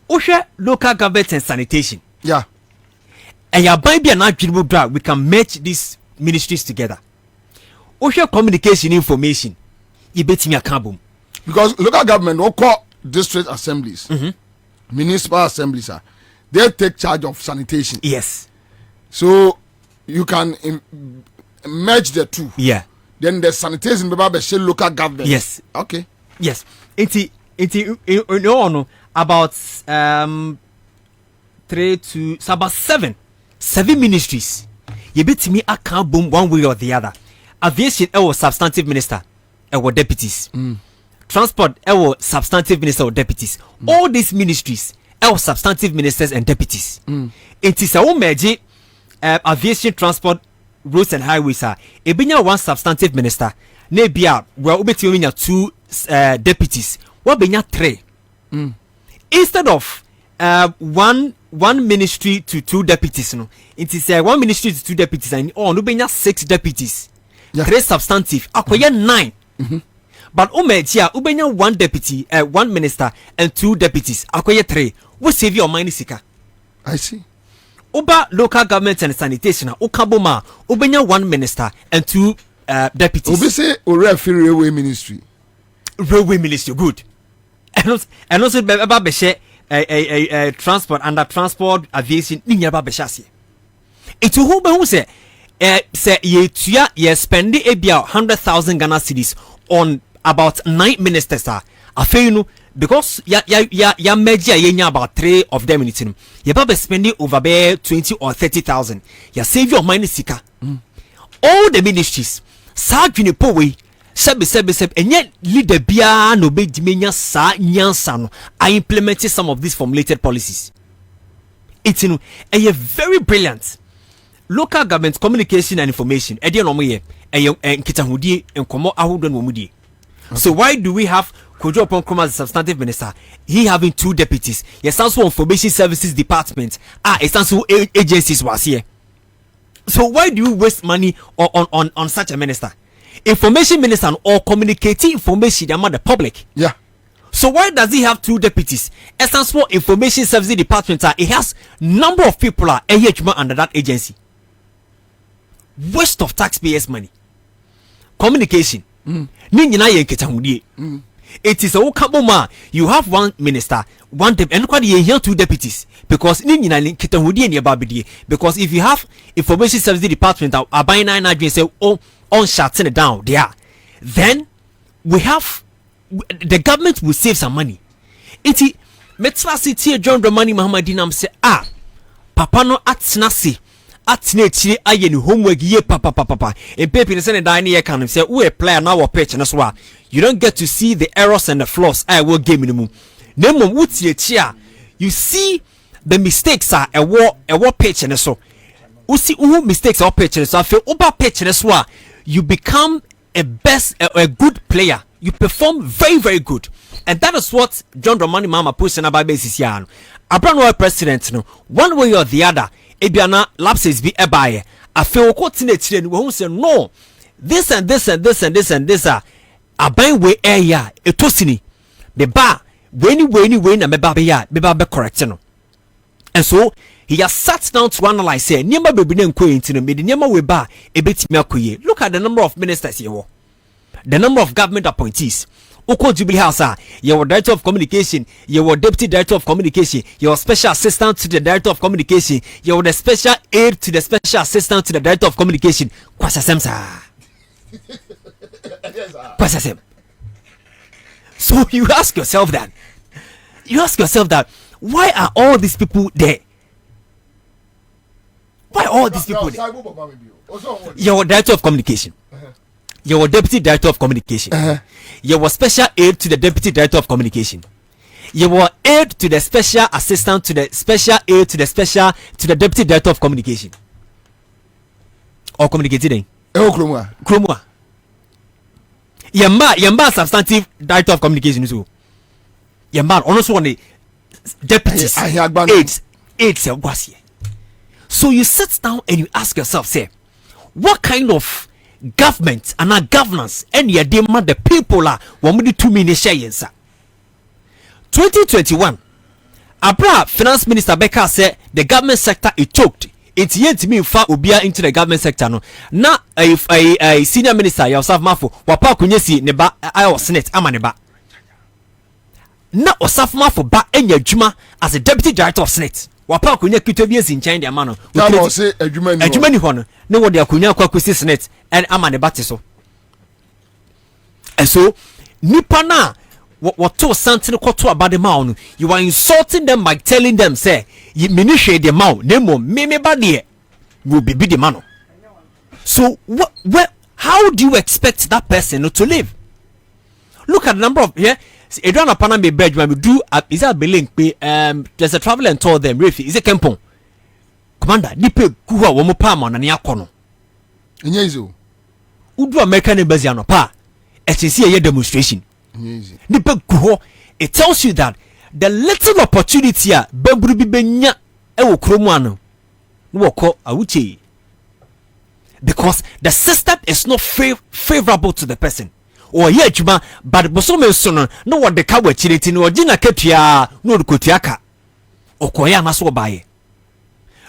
Osha local government and sanitation, yeah, aya bia na dwene mu dwa, we can merge these ministries together. Osha communication information ibetimi akabum, because local government will call district assemblies, municipal assemblies, they take charge of sanitation. Yes. So you can merge the two. Yeah. Then the sanitation be local government. Yes. Okay. Yes. It's about 3 to about 7 ministries. You bet me I can't boom one way or the other. Aviation was substantive minister, deputies. Transport, substantive minister or deputies. All these ministries, substantive ministers and deputies. It is a merge aviation, transport, roads and highways. Ebinya one substantive minister. Nebia, well, ubeti 2 deputies. What benya 3? Instead of one ministry to 2 deputies, no, it is 1 ministry to 2 deputies, and ubenya 6 deputies. Yeah. 3 substantive. Akoya 9. But Umejia, Ubenya 1 deputy, 1 minister, and 2 deputies. Akoye 3. What save your money, Sika? I see. Uba local government and sanitation. Ukaboma, Ubenya 1 minister and 2 deputies. Obese Orefi Railway Ministry. Railway Ministry, good. And also Baba Beshe transport under transport aviation. Ninya Baba Beshasi. It's who who say ye spend about 100,000 Ghana cedis on about 9 ministers afeinu, because ya media yenya about 3 of them in it. You probably spending over 20 or 30,000. Ya save your money sika. All the ministries sa dwene powe sebe and yet leader bia no be dimenya sa nyansa no I implemented some of these formulated policies. It's a very brilliant local government communication and information. So why do we have Kojo Ponkroma as a substantive minister? He having 2 deputies. Yes, also information services department. It's also agencies was here. So why do you waste money on such a minister? Information minister or communicating information among the public. Yeah. So why does he have 2 deputies? Essence information services department. It has number of people under that agency. Waste of taxpayers' money. Communication. It is a Okaboma. You have 1 minister, 1 deputy, and quite here 2 deputies. Because because if you have information services department are buying 9 say on shutting it down there, then we have the government will save some money. Iti Metra City John Dramani Mahamadinam say papa no atnasi atne chiri aye ni homework ye papa e paper say na ye can say we player now or pitch na so you don't get to see the errors and the flaws I will game in mu nemo wutie chia you see the mistakes are a war pitch and so usi mistakes or pitch and so I feel over pitch and so you become a good player. You perform very, very good. And that is what John Dramani Mama pushing about basis yan. A brand new president, no, one way or the other, Ebiana lapses be a buyer. feel what in it and we say no. This and this and this and this and this are aban we area etosini. The bar when na meba be correct no. And so he has sat down to analyze say niema bebi na nko enti no me de niema we ba ebetimi akoye. Look at the number of ministers here. The number of government appointees. Oko Jubilee House, your director of communication, your deputy director of communication, your special assistant to the director of communication, your the special aide to the special assistant to the director of communication. Kwasasem sa. Kwasasem. So you ask yourself that. Why are all these people there? Why all these people there? Your director of communication. Your deputy director of communication. Your special aide to the deputy director of communication. Your aide to the special assistant to the special aide to the deputy director of communication. Or communicating. Kromwa. Yamba substantive director of communication too. Yamba also one the deputies. Aides. So you sit down and you ask yourself, say, what kind of government and our governance and your demand the people are 1 million shares. 2021 Abra finance minister Becca said the government sector is choked. It's yet to me far ubia into the government sector no. Na a senior minister yourself mafo wapa kunyesi neba I senate ama neba. Na osaf mafo ba enya juma as a deputy director of senate. Wapa kunya kitwa bi esi nkyɛn de ama no. Tamo say adwuma ni ho no. Ne wo de akunya kwa kwesi senate and ama ne bate so. And so nipa na what to something to about the mound, you are insulting them by telling them, say, you minishate the mound, nemo, me body will be the man. So, how do you expect that person to live? Look at the number of, yeah, a run upon a bed when we do, is that billing? There's a traveler and told them, Riffy, is a campon. Commander, Nipe Kuha, Womo Palmon, and Yakono. Inyezo. Udu American embassy on a pa, as you see a demonstration. It tells you that the little opportunity bembru bi benya ewo kromano woko awuche, because the system is not favorable to the person or ye adwuma but bosome so no what the kawa chireti no ogina ketua no kotuaka okoya na so baye.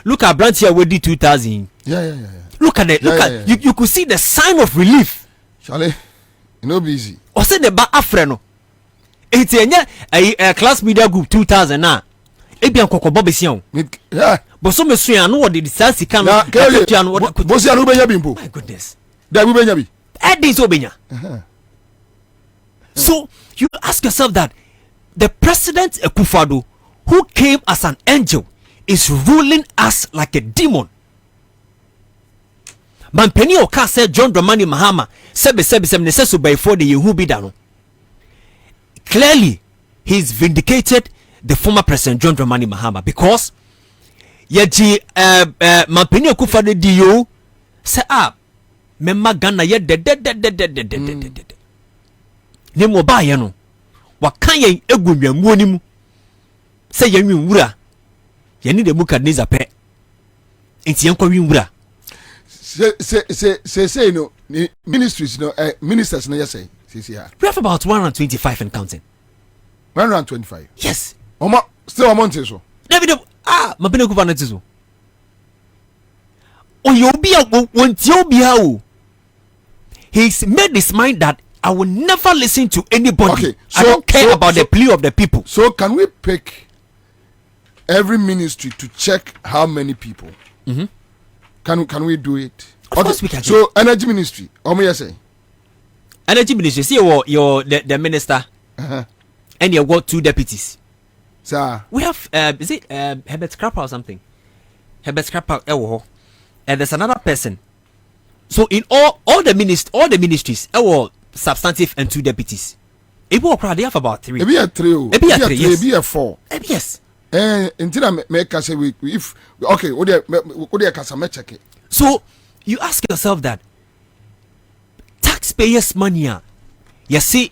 Look at branch here we 2000. Yeah. Look at it. You could see the sign of relief. Charlie, you know busy. O se ne ba afre no enti enye a class media group 2000 na ebian kokko Bobie sian yeah boso mesuan no wode disasi kan no bosi anu benya bimpo. My goodness, da bu benya bi edin so benya. So you ask yourself that the president Akufo-Addo, who came as an angel, is ruling us like a demon. Mampeni Oka said John Dramani Mahama sebe nesesu by for the Yehu Bidano. Clearly, he's vindicated the former president John Dramani Mahama because Yaji Mampeni Akufo-Addo diyo say memma Ghana ye de ne mo ba ye no wakan ye egumwamu onimu say ye nwura ye ni de Nebukadnezar pe enti yen kwa nwura. Say no ministries no ministers no say we have about 125 and counting. 125. Yes. Still amount so. David Mapene Kufa na tizo. O he's made his mind that I will never listen to anybody. Okay, so, I don't care about the plea of the people. So can we pick every ministry to check how many people? Can we do it? Of course we can. So energy ministry, say. Energy ministry, see your the minister, and you got 2 deputies. Sir, we have is it Herbert Scrapper or something? Herbert Scrapper, and there's another person. So in all the ministries, substantive and 2 deputies. They have about 3. Maybe a 3. Maybe a 3. Maybe a 4. Yes. Until I make say we if okay, what do check it. So you ask yourself that taxpayers' money, you see,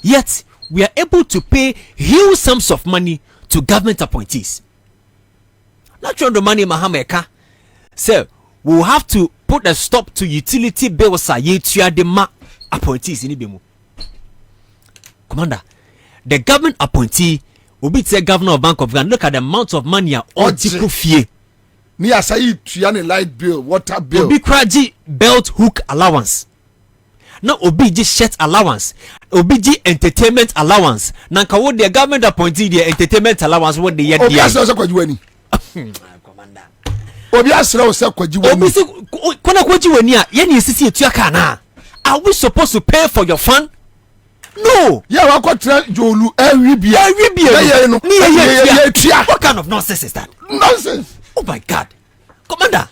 yet we are able to pay huge sums of money to government appointees. Not John Dramani Mahama So we will have to put a stop to utility bills. The appointees in Ibimu. Commander, the government appointee will be the governor of Bank of Ghana. Look at the amount of money Ojiko fee. Ni asayi tuyane light bill, water bill. Obi kraji belt hook allowance. Now Obi shirt allowance. Obi entertainment allowance. Nanka what the government appointee the entertainment allowance what the Obi asira kwajiweni. Commander. Obi asira ose kwajiweni. Obi si kona kwajiweni a ye ni sisi etuaka na. Are we supposed to pay for your fund? No. Yeah, wa kwatra jolu every What kind of nonsense is that? Nonsense. Oh my God. Commander.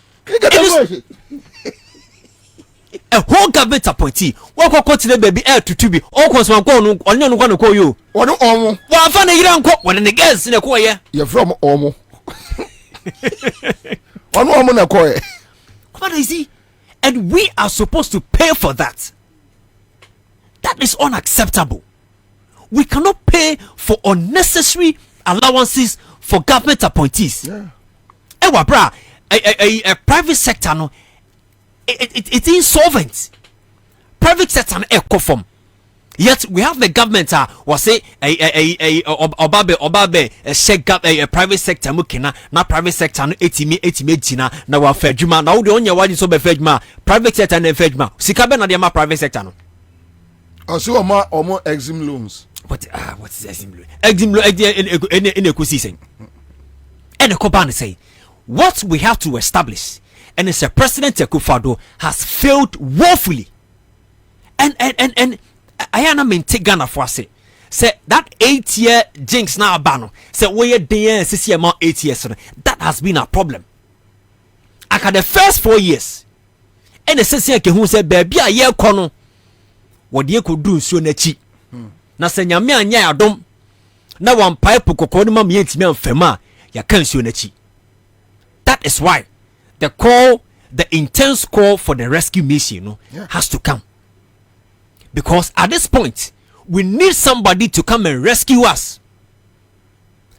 A whole government appointee. What continue baby air to be all constant go on no call you. What omo? What fan you don't when the girls in the choir. You're from omo. One omo na choir. Commander, you see? And we are supposed to pay for that. That is unacceptable. We cannot pay for unnecessary allowances for government appointees. Yeah. Ewa bra, a private sector no, it's insolvent. Private sector no form. Yet we have the government was say obabe shake up a private sector mukina na private sector no etimi jina na wa fedjuma na wo de onya wadi so be fedjuma private sector na fedjuma sika be na de ma private sector no. Also omo exim loans. What is exim loan? Exim loan in ecosystem. And the Kwabena say what we have to establish, and it's a President Akufo-Addo has failed woefully. And I am maintain Ghana for say that 8-year jinx now bano say we dey see amount 8 years that has been a problem. Aka the first 4 years and the sesi ke hu say baby a ye kɔ no wo de ko du nsuo na chi na se nyame anya adom na wan pipe kokɔ no ma me ntimi amfam a ya kan nsuo na chi. That is why the intense call for the rescue mission has to come. Because at this point, we need somebody to come and rescue us.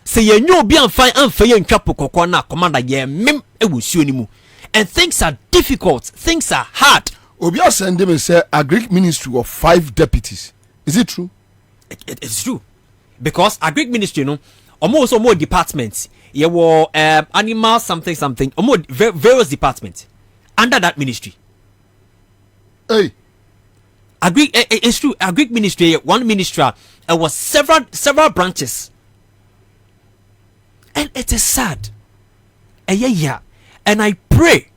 Say you know be fine and fair and kapoko na commander ye mem ewusu and things are difficult, things are hard. Obi send them and say a Greek ministry of 5 deputies. Is it true? It is true. Because a Greek ministry almost more departments. Ye were animal something various departments under that ministry. Hey. It's true. A Greek ministry, one ministry, was several branches, and it is sad. Yeah. And I pray,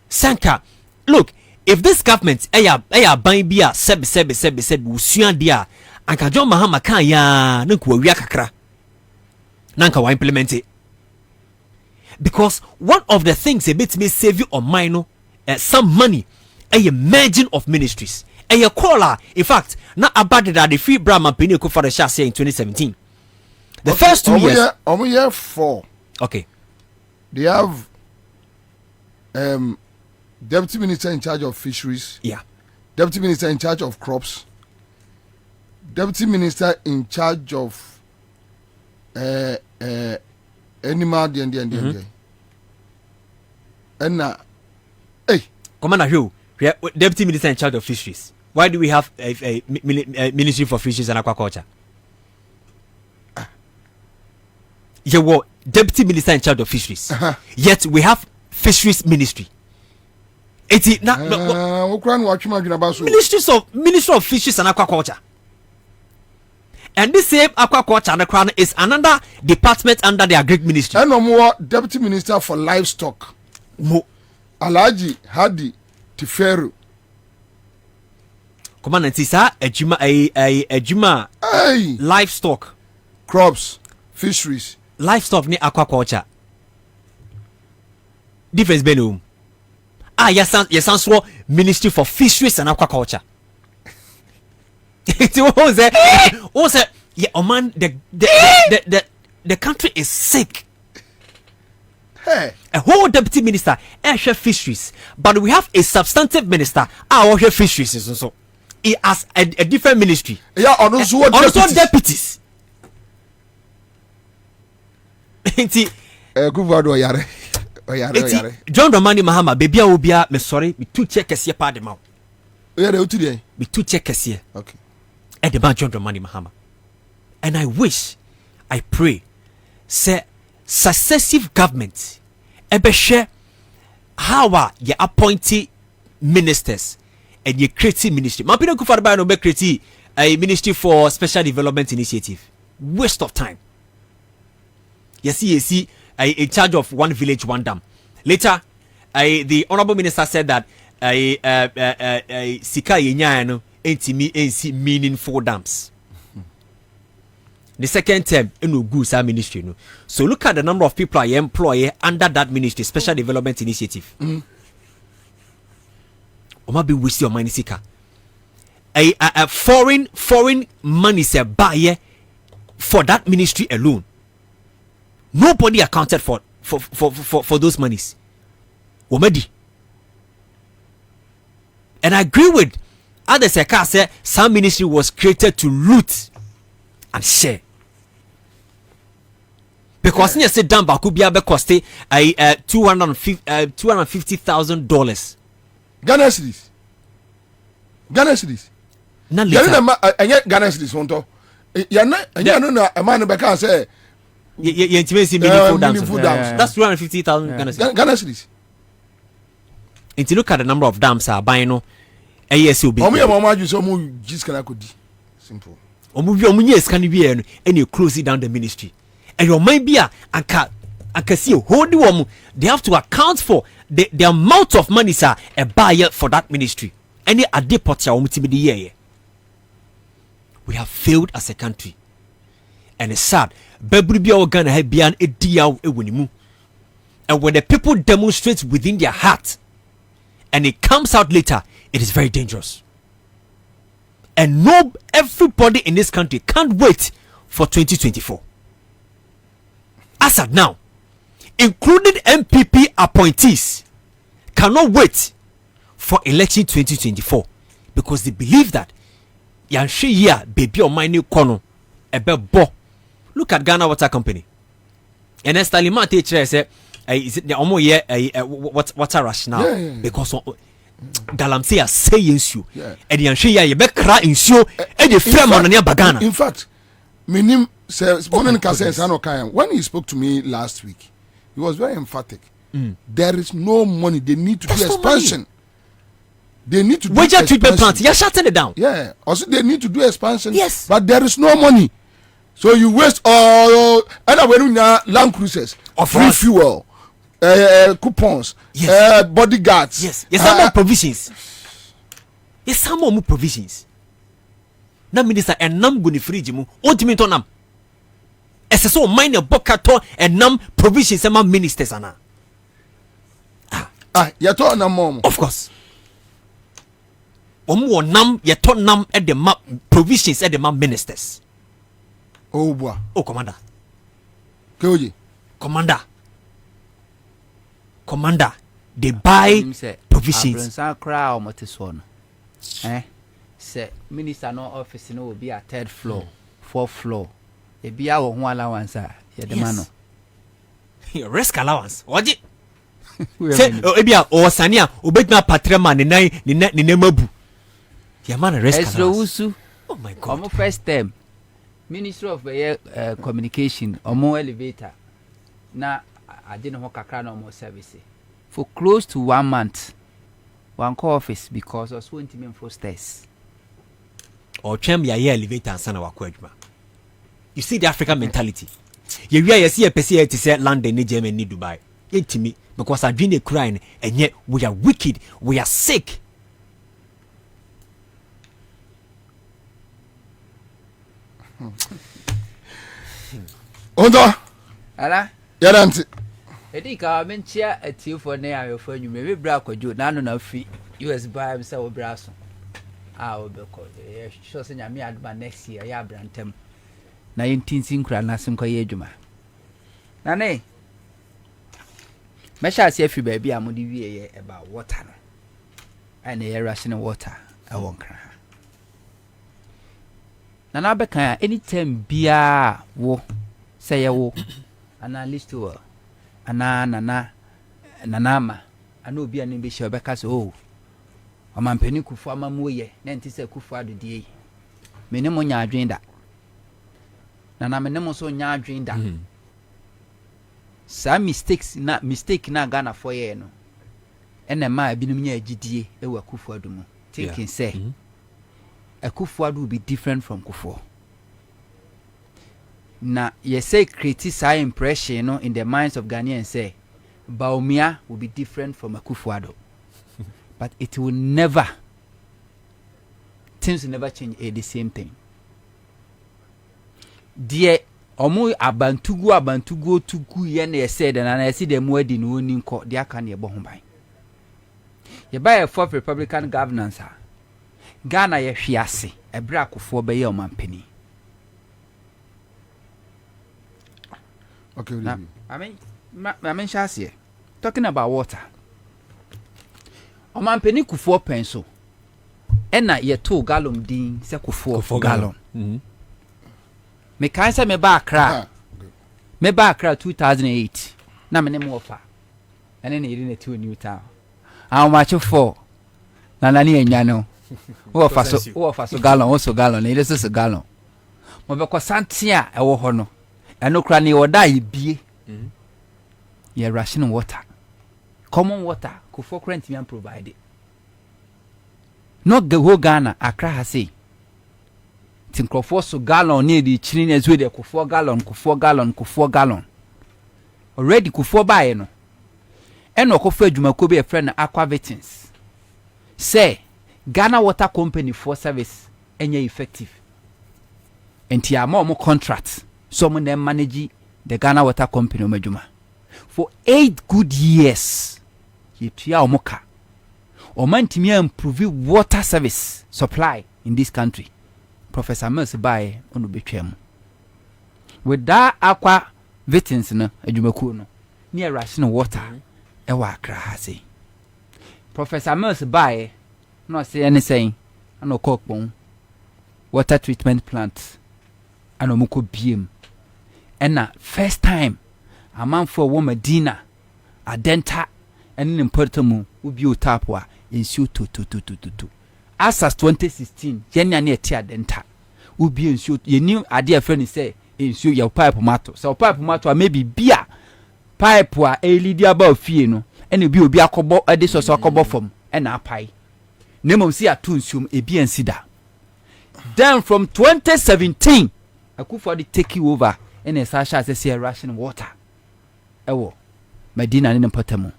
Sanka, look, if this government, buying beer, seb, usuan dia, and kajon mahama kan ya, nunku wiya kakra, nanka wa implement it. Because one of the things a bit may save you on mine, some money, a merging of ministries. And your caller, in fact, not about that the free Brahma Pinnacle for the chassis in 2017. The first 2 years. Year 4. Okay. They have deputy minister in charge of fisheries. Yeah. Deputy minister in charge of crops. Deputy minister in charge of animal and hey. Commander Hill, deputy minister in charge of fisheries. Why do we have a ministry for fisheries and aquaculture? You were deputy minister in charge of fisheries. Yet we have fisheries ministry. Ministry of fisheries and aquaculture. And this same aquaculture and the crown is another department under the Greek ministry. And no more deputy minister for livestock. Alhaji Hadi Tiferu. Commander Ansah, ejuma livestock, crops, fisheries, livestock ni aquaculture. Difference benum. Yes, so Ministry for Fisheries and Aquaculture. Yeah, oh man, the country is sick. Hey. A whole deputy minister, air fisheries, but we have a substantive minister, our fisheries is also. He has a different ministry. Yeah, also deputies. John Dramani Mahama baby obia me sorry me two check kese pa de ma. Oya de otu Me two check kese. Okay. At the John Dramani Mahama. And I pray say successive governments ebe share how ye appointee ministers and ye create ministry. Mampina Kufarba no be create a ministry for special development initiative. Waste of time. You see, in charge of one village, one dam. Later, the honorable minister said that Sika Yenyano ain't meaningful dams. The second term, no good ministry. No. So look at the number of people I employ under that ministry, special development initiative. Oma be waste your money, Sika. A foreign money say buy for that ministry alone. Nobody accounted for those monies. Omedi. And I agree with others. Say some ministry was created to loot and share. Because you say damn could be able cost $250,000. Ghana cedis. Ghana cedis. Na later. Ghana cedis won't. Ya na a man be can say you meaningful dams. That's 250,000 Ghana cedis. Ghana cedis. If you look at the number of dams are buying no ASOB. Mama you so mu just can could simple. Yes can be and you close it down the ministry. And your mind be and can see hold the they have to account for the amount of money sir a buyer for that ministry. Any a depot year. We have failed as a country. And it's sad. Bebribia organa have been a dia ewunimu. And when the people demonstrate within their heart and it comes out later, it is very dangerous. And no, everybody in this country can't wait for 2024. As at now, including MPP appointees, cannot wait for election 2024 because they believe that yanshi ya baby or mine kono ebe bo. Look at Ghana Water Company. And then Stalima teacher say is it the omo ye water rationale because galamsey are saying you and yanshi ya ye be cry insure and the frame on near Bagana. In fact, minim says when he spoke to me last week, he was very emphatic. There is no money. They need to do expansion. They need to do expansion. Treatment plant. You're shutting it down. Yeah. Also, they need to do expansion. Yes. But there is no money. So you waste all land cruisers, free fuel, coupons, bodyguards. Yes. Yes. Some more provisions. Yes. Some more provisions. Na minister and nam go ni fridge mu. Ultimate on nam. SSO mine a bokato and nam provisions and ministers ana. You told nam mom. Of course. Omo nam you told nam at the map provisions at the map ministers. Oh boy. Oh commander. Keoji. Commander. They buy provisions. Say minister no office no will be at third floor, fourth floor. E be our one allowance ye the man. Risk allowance. What it? Say ebia o sania obetna patrema ne nemabu. Your man risk allowance. Oh my God. Omo first term Ministry of Communication omo elevator na I didn't ho kakra no more service for close to 1 month. One call office because I was going to me for stairs. Or chamber ya elevator and sana wakwadma. You see the African mentality. You see a person to say London, Germany, Dubai. It to me because I drink a crying and yet we are wicked, we are sick. Ondo. Ala. Yadanti. Edika menchia etiu for na ayo for you me bra kwajo na no na fi US buy am say we bra so. Obeko sure say nyame adba next year ya brantem na yentinsin kura na sim kwaye adwuma na ne mesha se afi ba bia mo di wie about water no and air rationing water I won't cry na beka anytime bia wo say wo ana list wo ana nana nanama ana obi anim be hye obeka so oh amampani kufu amamu ye na nti se kufu adodie me ne mo nya adwen da nana me ne mo so nya adwen da sa mistake na Ghana for ye no ene ma binum nya agidie e wa kufu adumu thinking say a kufu adu will be different from kufu na ye say criticize impression no in the minds of Ghanaians say Baumia will be different from a Kufuado. But it will never, things will never change the same thing. Dear Omu Abantugu Tugu Yen said, and I see them wedding winning court, dear can ye bohombai. You buy a fourth Republican governance, Ghana ye fiasi, a brack of 4 bay man penny. Okay, now, I mean, Shasi, talking about water. Oman penny kufuo penso. Ena ye 2 gallon din se kufuo gallon. Me kan se me ba Accra. Me ba Accra 2008. Na me ne mo ofa. Ene ne iri ne to new town. How much for? Na nani enya no. Wo fa so gallon, ne so gallon. Mo be ko santia e wo ho no. Eno kra ne oda ibie. Ye rationing water. Common water kufuo current me provide. Not the whole Ghana Accra has say. Tinkrofo so gallon near the chilling as with the kufuo gallon. Already kufuo buy no. Eno kofuo adwuma ko be a friend Aqua Vitins. Say Ghana Water Company for service enye effective. Enti more contract. Some them manage the Ghana Water Company omejuma. For 8 good years. Yetua omoka. Omantimi improve water service supply in this country. Professor Mercy Baye onu betwem. With that Aqua Vitins no adwumaku no near rational water e wa Accra hase. Professor Mercy Baye no say anything ano kokpon water treatment plant ano muko biem. And na first time a man for woman Medina adenta and in Portamu ubi utapwa in su to. As 2016, Jenya near tia denta ubi in su ye new idea friend say in su your pipe mato. So pipe mato maybe beer pipe wa a lidia about fee no and you be a cobo a dish or cobo from and a pie. Nemo see a tunsum a bien sida. Then from 2017, I could for the take you over and a Sasha says a ration water. Ewo Medina in Portamu.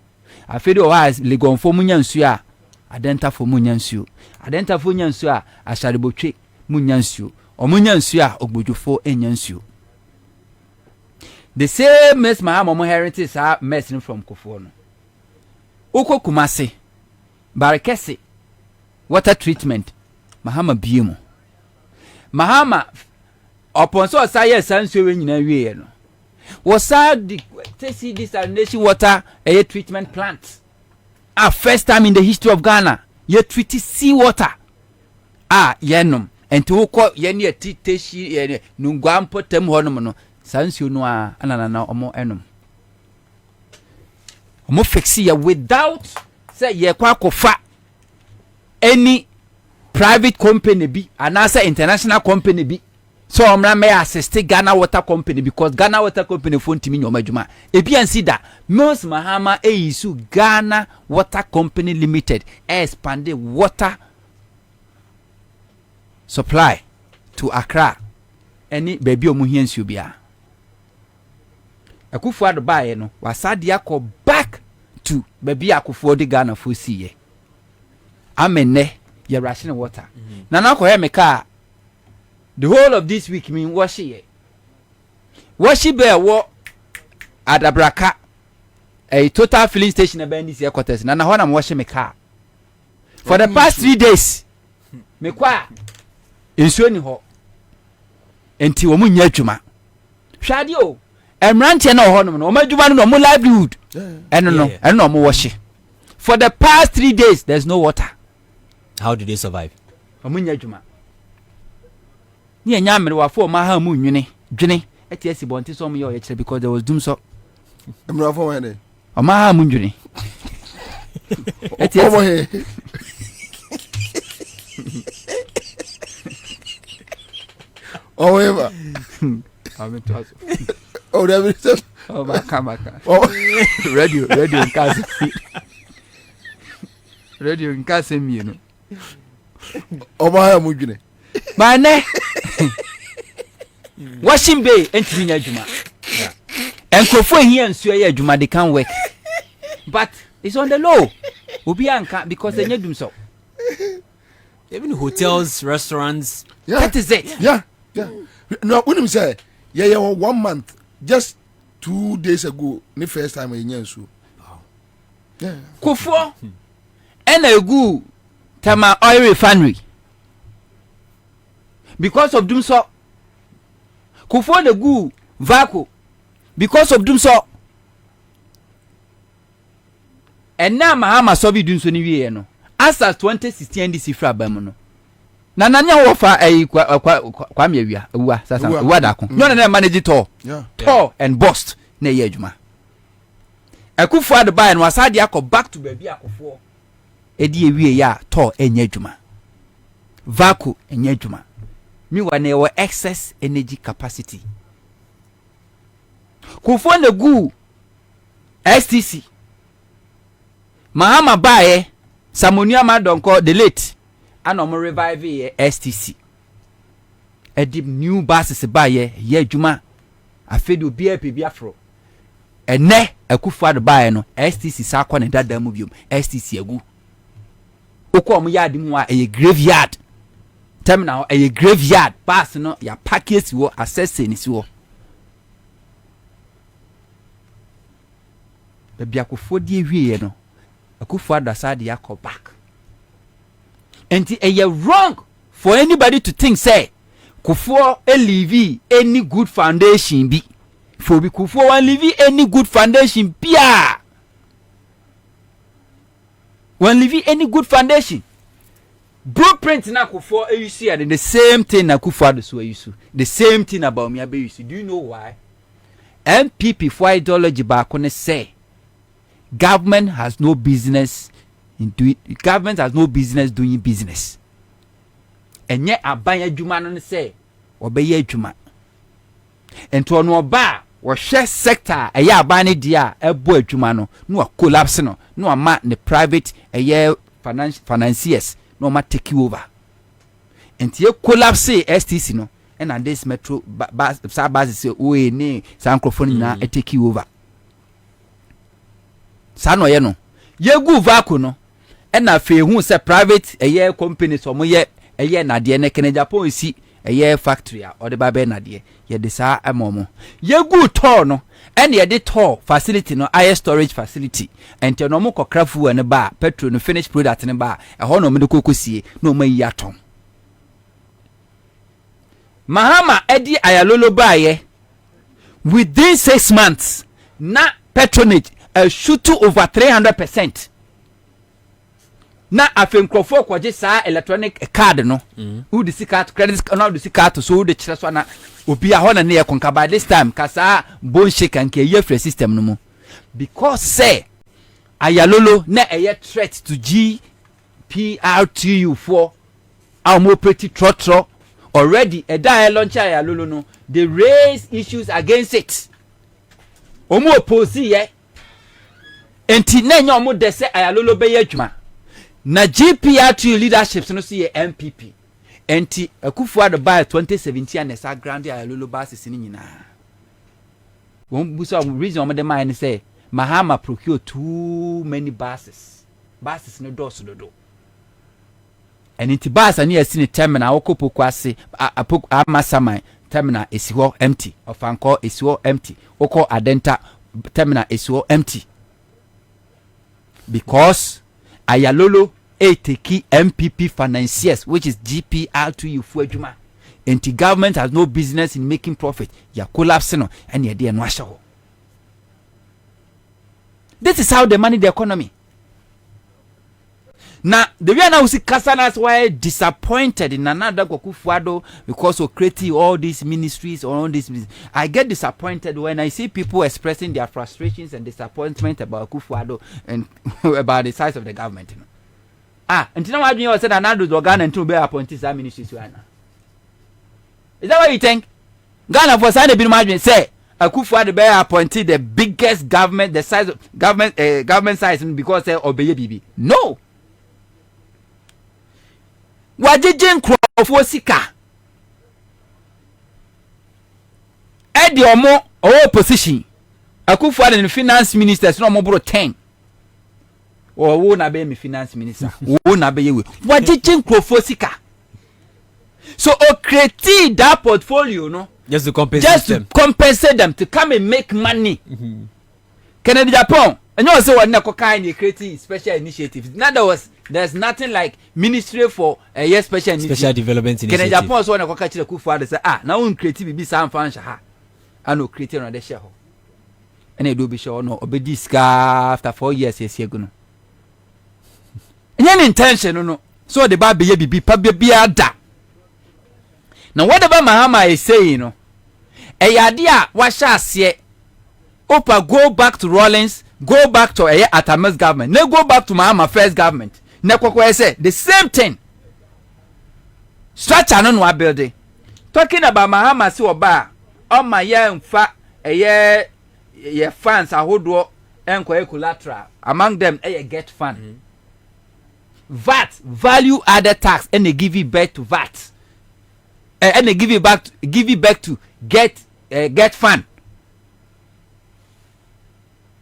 I feel wise legon for munyansu adenta for munyansu adenta for munyansu a shariboche munyansu o munyansu a ogbojufo enyansu. The same mess my mama heritage are messing from Kofono. Uko Kumasi Barakesi water treatment Mahama Biemo Mahama upon so science sansu nyina wie no was the desalination water a treatment plant. First time in the history of Ghana, you treat sea water. Yenum and to call yeni a titeshi nungam potem honomono. Sans you know anana omo enum. Omo fixia without say ye kwakofa any private company be and answer international company be. So I'm not may assist Ghana Water Company because Ghana Water Company phone to me no majuma. Ebi see that most Mahama isu Ghana Water Company Limited expanded water supply to Accra. Any baby omuhiensu bia. Akufo ado bae no wasadi akọ back to baby akufo de Ghana fo siye. Amene ye ration water. Nana ko he me ka the whole of this week mean washi bear wo adabraka a total filling station about this year quarters na ho na mo washi me car for the past 3 days me kwa ensuo ni ho enti wo munya adwuma hwade o emrante na ho no no adwuma no mo livelihood eno mo washi for the past 3 days there's no water. How do they survive? Omunya adwuma ni enya mere wafo ma ha mu nwene dwene etiasi bonti so mo ye o ye kire because there was doom so emrafo when o ma ha mu nwene Over here. However, oh, there is oh, baka. oh, Radio in Casim, you know. over here, Mugine. Mane. Washing Bay, entering a Juma. And Kofo here and Suya Juma, they can't work. But it's on the low. Ubianka because they need them so. Even hotels, restaurants. Yeah. That is it. Yeah. No, when him say, yeah, 1 month, just 2 days ago, the first time in Yansu. Yeah. Kofo and a good Tama oil refinery. Because of doom so. Kofo the good Vaco. Because of doom so. And now Mahama Sobi doom so ni no. Ansah 2016 this ifra bamuno. Na nanya wo fa kwame awia uwa sasa uwa da ko no na manage to and bust na ye adwuma akufo ad buy no asade akọ back to baby akofo edi ewie ya to enya adwuma vaco enya adwuma mi wa na wo excess energy capacity kufo na gu STC Mahama bae Samonia Madonko the late and I'm revive STC. A deep new buses by ye Juma. I fed you beer Biafro. And ne a kufa buy no STC Sakwan and that demubium STC a goo. Okom yard a graveyard. Terminal a graveyard pass no ya packets you assessing is you. The Biaco 4 years no. A kufa da side yako back. And it wrong for anybody to think say Kufo leave any good foundation be for be Kufo leave any good foundation pia one leave any good foundation blueprint na Kufo you see and the same thing na Kufo do so you the same thing about me you see. Do you know why? MPP for ideology back on say government has no business government has no business doing business. And yet abaya juma no say obeye juma. And to no ba wo share sector eya abane dia ebo adwuma no collapse no ama the private eya financiers no ma take over. And ye collapse STC no and this metro bus say we ni sankrofoni na take over. Sano ye no ye gu vaco no and na fe hu say private a company so mo ye na de ne kene Japan si a factory or the babe na de ye de sa amomo ye gu tour no and ye de tour facility no air storage facility and no mo kokrafu ne ba petrol no finished product ne ba e ho no me de kokosie no ma yi atom Mahama edi ayalolo ba ye within 6 months na patronage shoot to over 300%. Na afenkrofo kwaje sa electronic card no who the card credit no the card so the chira so na obi a ho na ne konka by this time kasa bon shake and ke ye free system no mu because say ayalolo na a threat to GPRTU for our pretty trotro already a die launch ayalolo no they raise issues against it omo oppose ye enti na nya omo de say ayalolo be ye adwuma na GPRTU leadership no see MPP enti Akufo-Addo by 2017 and esa grand ayalolo basis ni nyina won buso reason omo de man say Mahama procure too many buses no doors do and enti bus ani esi ni terminal okopo kwase amasaman terminal esi ho empty ofanko esi ho empty oko adenta terminal esi ho empty because ayalolo take MPP financiers which is GPR2 fu adwuma and the government has no business in making profit ya collapse no and ya dey no ahye. This is how they manage the economy. Now the way now see Kasanas why disappointed in another Kufuado because of creating all these ministries or all these. I get disappointed when I see people expressing their frustrations and disappointment about Kufuado and about the size of the government. And you know what you said another Ghana and to be appointed as ministries right now. Is that what you think? Ghana for sign be management say Kufuado be appointed the biggest government, the size of government size because they obey BB. No. Wajejen krofo sika edi omo opposition Akufuado the finance minister no mo bro 10 wo na be me finance minister wo na be yewe wajejen krofo sika so o create that portfolio no just to compensate them to come and make money. Kennedy Japan and you say what na kokai creating special initiatives. Now there's nothing like ministry for a year special development initiative. Kennedy Japan so na kokai chile Kufuado say na un creative bibi sam fan sha ha ano create on the share ho and e do be sure no obedi ska after 4 years yes ago no any intention no so the ba be ye bibi pa bia da. Now whatever Mahama is saying no Eyadia washa ase Opa go back to Rawlings, go back to Atame's government, ne go back to Mahama first government. Ne kwakwa say the same thing. Structure no wa building. Talking about Mahama si oba on my mfa ye funds ahodo enko collateral. Among them get fund. VAT, value added tax, and they give it back to VAT. And they give it back to get fund.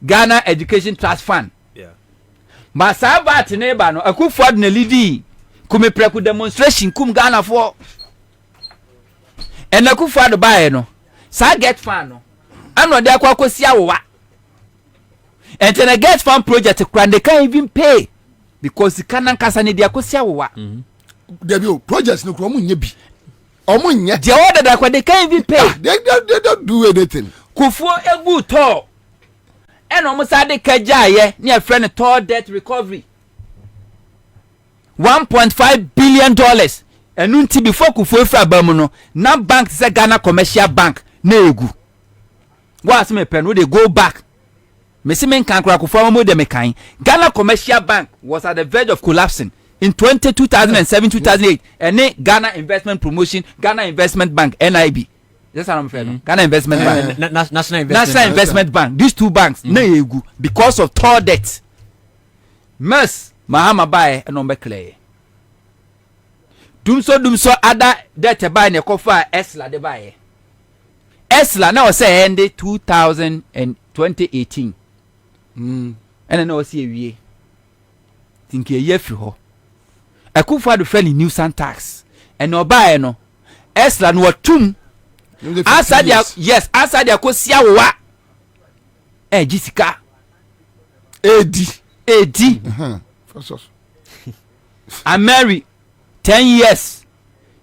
Ghana Education Trust Fund. Yeah. Masaba tineba no Akufuado ne lidi kume preku demonstration kum Ghana for. And Akufuado buy no. Sa get fund no. Ano de akwa kosia wa. And then a get fund project they can't even pay because the Ghana kasa ne de akosia wa. Debio projects no kro mu nye bi. Omo nye. The order that they can't even pay. They don't do anything. Kufuo egu to. And almost had the kajaye near friend tall debt recovery. $1.5 billion. And until before Kufuo Bamuno, now bank is a Ghana commercial bank. Negu. What's me pen? Would they go back? Messimen can crack for de mekain. Ghana commercial bank was at the verge of collapsing in 2007, 2008. And Ghana Investment Promotion, Ghana Investment Bank, NIB. That's how I'm saying. Ghana Investment Bank, National Investment Bank. These two banks, because of tall debt. Mes Mahama buy and no clear. Dumso other debt buy ne kofa Esla de buy. Esla now say end 2018. And I know see we. Think a year through. Akufuado friendly nuisance tax and no buy no. Esla no tum. Ansah dia kosia wa Jessica AD I marry 10 years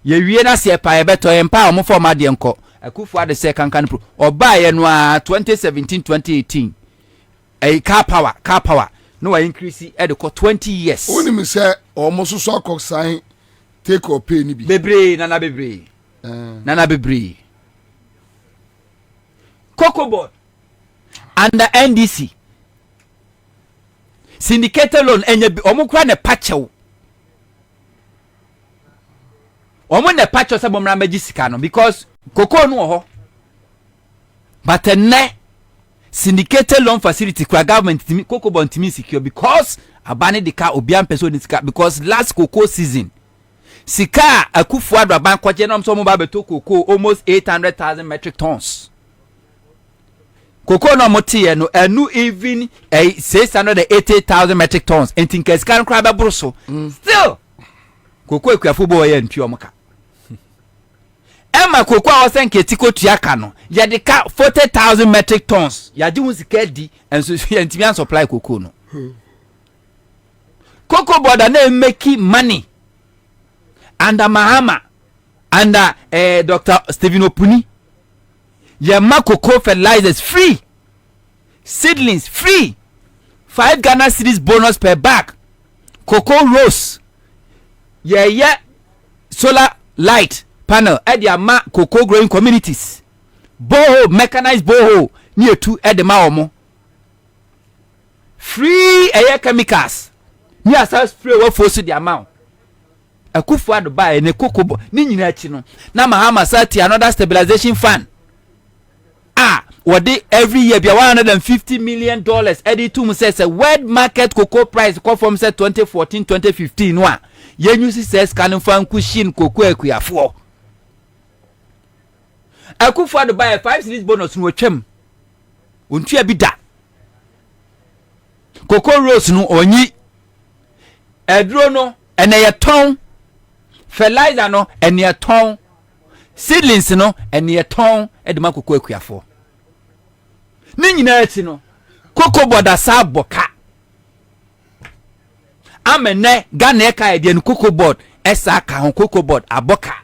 ye wie na se pa beto empa o form ade enko Akufuado se kankan pro oba ye no 2017 2018 car power no wa increase e de 20 years oni mi se almost so akoksan take or pay ni bi nana bebre Cocoa Board under NDC syndicated loan enye omukwa ne pachew omo ne pachew se bomra magi sika no because cocoa no ho but ne syndicated loan facility kwa government Cocoa Board timi secure because abane de ka obian person ni sika because last cocoa season sika Akufuado aban kwaje no so mo ba beto cocoa almost 800,000 metric tons. Cocoa no motie no enu even 680,000 metric tons and think as can crab brusso still cocoa ekafo bo ye ntu omoka Emma cocoa was think etiko tuaka no ye de ka 40,000 metric tons ya di wusika di enso ntimi supply cocoa no Cocoa Board na make money under Mahama under Dr. Stephen Opuni. Yama cocoa fertilizers free, seedlings free, 5 Ghana cedis bonus per bag, cocoa rose yeah solar light panel at the ama cocoa growing communities borehole mechanized borehole near to at the maomo free air chemicals near self spray what force the amount a kufu to buy and a cocoa ni nyina chi no na mahama sati another stabilization fund what they every year be $150 million edit to says a world market cocoa price come from say 2014 2015 one yen says can fan kushin cocoa ekuafo akufu to buy a 5 series bonus no twem ontua bi da cocoa rose no onyi edro no ene ye ton fertilizer no ene ye ton seedlings no ene ye ton edema cocoa ekuafo ni nyina ati no cocoa board sa boka amene Ghana eka e de no cocoa board esa ka ho cocoa board aboka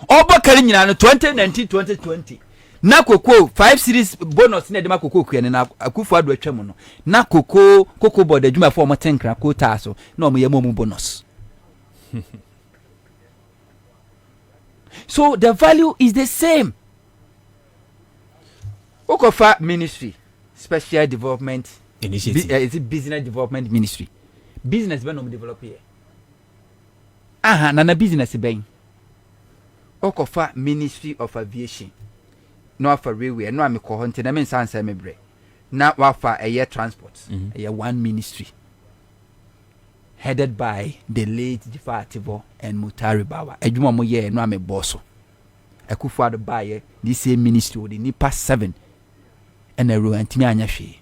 oboka ni nyina no 2019 2020 na cocoa 5 series bonus na de ma cocoa kuyane na akufu ado atwam no na cocoa board adwuma for mo tenkra quota so na mo yemo bonus so the value is the same. Okofa ministry special development initiative is it business development ministry business be no develop here na business ben Okofa ministry of aviation no afa railway no amekọ ho nte na me nsansa mebre na wafa air transport air one ministry headed by the late Ativo and Mutari Bawa adwuma mo ye no ameboso Akufo ado baye this same ministry with the nipa 7 and a ruantimi anya hwe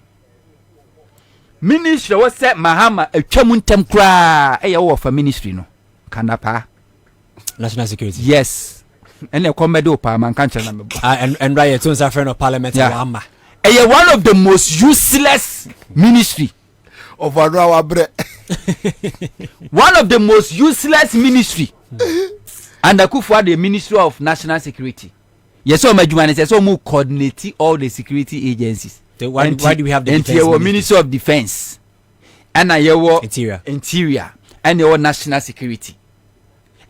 ministry was set mahama atwam ntem kra e ye wo fa ministry no kanapa national security yes and a comedy pa man kan chana me and right to say friend of parliament Wamba one of the most useless ministry of our bre one of the most useless ministry and Akufo the Ministry of National Security. Yes, so my Juman says so mu coordinate all the security agencies. Why do we have the Ministry of Defense? And Interior and your National Security.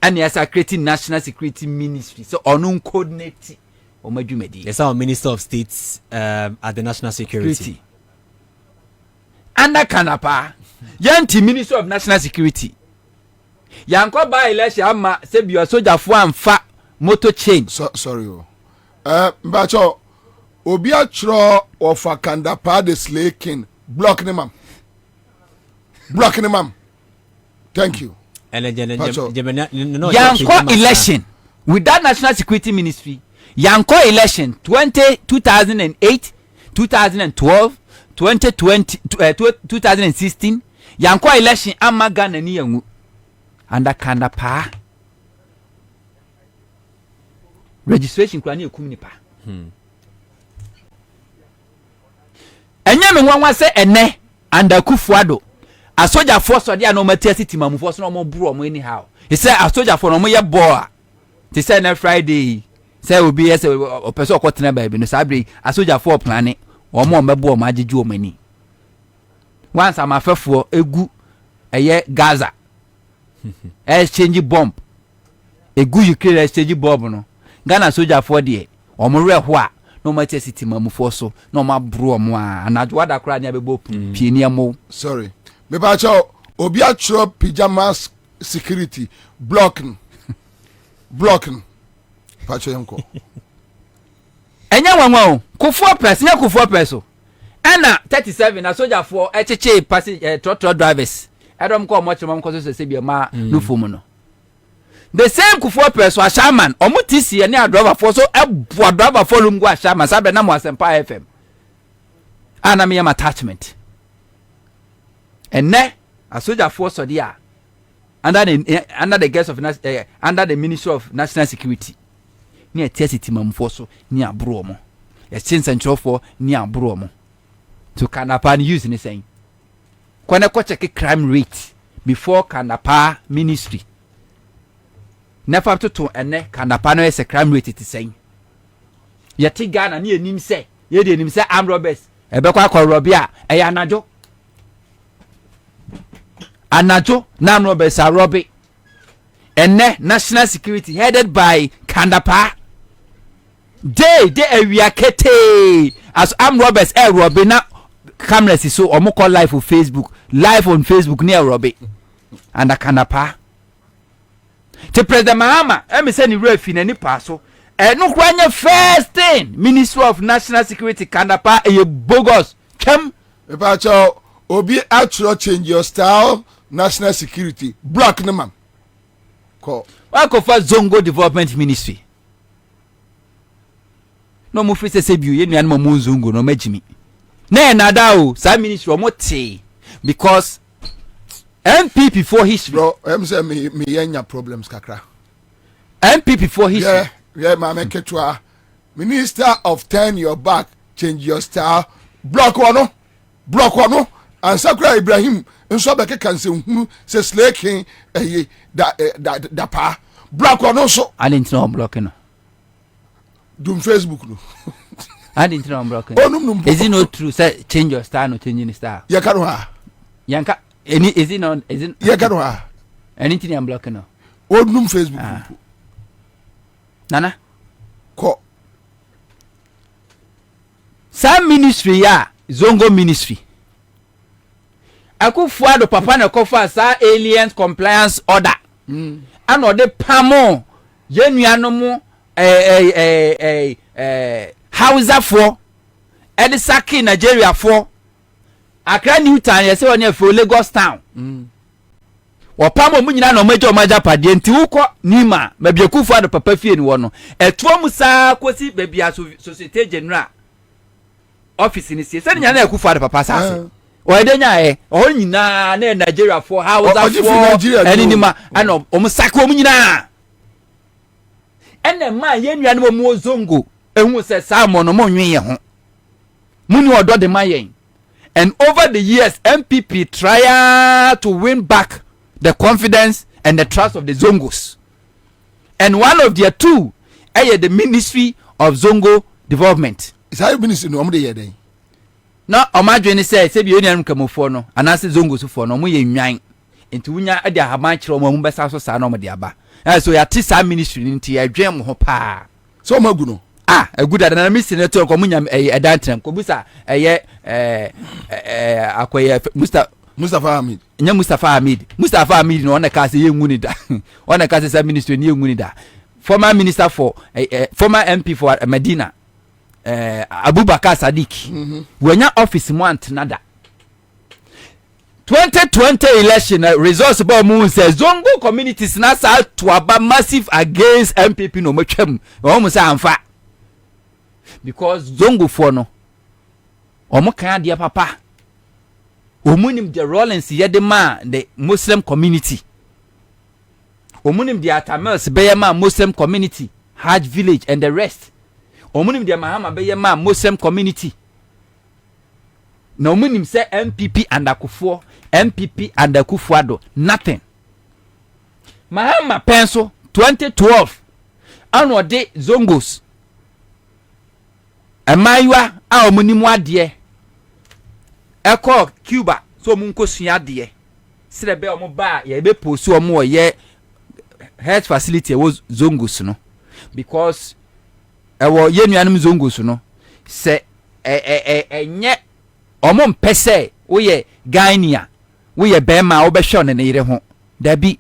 And yes, I creating National Security Ministry. So on coordinate or my Jumedi. Yes, our Minister of States at the National Security. And that kanapa yanti Ministry of National Security. Yanko ba election ama se bi soldier fo amfa motor change. Sorry mbacho obi atro of Kandapa the slay king block ni mam thank you Yanko election with that National Security Ministry Yanko election 2008 2012 2020 2016 Yanko election ama Ghana ni yangu under Kandapa registration kwa ni ekum nipa enya me nwanwa se ene under Kufuado a soldier force odi an o matiasi timamufo so no mo buru o mo anyhow he say a soldier for no mo ye boa ti say na Friday say obi yes o person okotena ba bi no sabre a soldier for plan o mo mebo o ma ajeju o mani once am afefo egu eye Gaza exchange bomb egu Ukraine exchange bomb no Ghana soldier for there o mo reho a no matter city mamufo so no ma bro o mo a anadwo ada kra nya bebo pie ni amo sorry me ba cha obi atro pyjamas security blocking pacho yanko enya wanwa Kufuor person nya Kufuor person ana 37 na soldier for echeche passenger trotro drivers edom ko mo chemo ko so se bia ma no fom no the same Kufuor person a shaman omutisi ene a driver for so ebo driver for lungu a shaman sabe na mo Asempa FM ana me attachment ene a soldier for so dia under the guest of under the Ministry of National Security ni etesity mamfo so ni abro mo exchange central for ni abro mo to Kandapa use ni saying kwana ko check crime rate before Kandapa ministry never to ene Kandapa no is a crime rate it is saying yeti Ghana ni enim say ye de enim say armed robbers ebe kwa robbia e ya najo anajo na Roberts Robbie ene national security headed by Kandapa they awiakete as am Roberts Robbie na cameras so omoko live on Facebook near Robbie and Kandapa te President Mahama me say ni refi na ni paso no kwanya first thing Ministry of National Security Kandapa bogus chem Epacho obi actually change your style national security block no man call why go for Zongo Development Ministry no mo fi say bi ye nuan mo Zongo no magimi na nada o sa ministry o mo te because MPP for history bro say me yenya problems kakra MPP for history yeah ma make to minister of turn your back change your style block one Ansah kura Ibrahim nso be keka nsehunu se slaking da pa block one so I didn't know I'm blocking dum Facebook no I didn't know I'm blocking is it not true say change your style no change your style ya kanu ha yanka any is it not is it ya kanu ha anything I'm blocking no onum Facebook nana ko some ministry ya Zongo ministry akufuado papa na kofa sa aliens compliance order ano de pamo yenuano mu Hausa for edisaki Nigeria for Accra New Town yese woni afo Lagos town wo pamo mu nyina na omaje omaja pade nti wuko nima mabiekufuado papa fie ni wo no eto mu sa kosi babia societe general office ni sie se nya na ekufuado papa sase o edenya o nyina na Nigeria for Hausa for enima ana o sako o nyina ene ma yenua no mo Zongo ehun se Simon no mo nwe ho muni odo de mayen and over the years MPP try to win back the confidence and the trust of the Zongos and one of their two the Ministry of Zongo Development is how ministry no amde yeden na omadwe ni say bi onian kamofo no anase Zongos fo no mo ye nwan enti wunya ade ahaban kire mo besa so sa na mo de aba so ya ti sa ministry nti adwen mo ho pa so magu no aguda na ministry ne to ko munya edantrem ko busa akoye Mustafa Hamid nya Mustafa Hamid no na ka se ye nguni da ona ka se sa ministry ni ye nguni da former minister for former MP for Medina Abubakar Sadiq wanya office mo antenada 2020 election results about moon says Zongo communities na sa to aba massive against MPP no matwam o say amfa because Zongo for no o kan dia papa omunim the Rollins yedema the Muslim community omunim the Atamels beyema Muslim community Hajj village and the rest omunim the Mahama beyema Muslim community na omunim say MPP and Akufo MPP and Akufuado nothing Mahama penso 2012 ano de Zongos amaywa a omunim ade eko Cuba so munko sua de sirebe omo ba ye be posu omo ye health facility was Zongos no because ewo yenuanum Zongos no se enye omo mpese wo ye Ghanaian wo ye bema wo be hwe ne yire ho da bi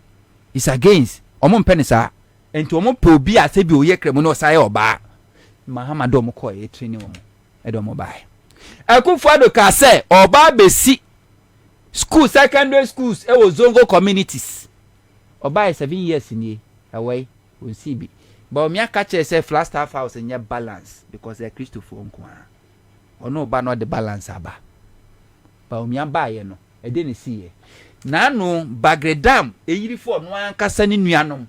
is against omo mpene sa enti omo pe obi ase bi oye kremu no sa ye oba Mahama do mo ko ye training omo edo mo ba Akufuado ka say oba besi school secondary schools e wo Zongo communities oba 7 years ni away we see bi but me aka che say flat staff house nya balance because they Christopher Nkwa ono oba no the balance aba ba o me aba ye no e de ne see ye na no bagredam eyiri fo no ankasa ni nuanom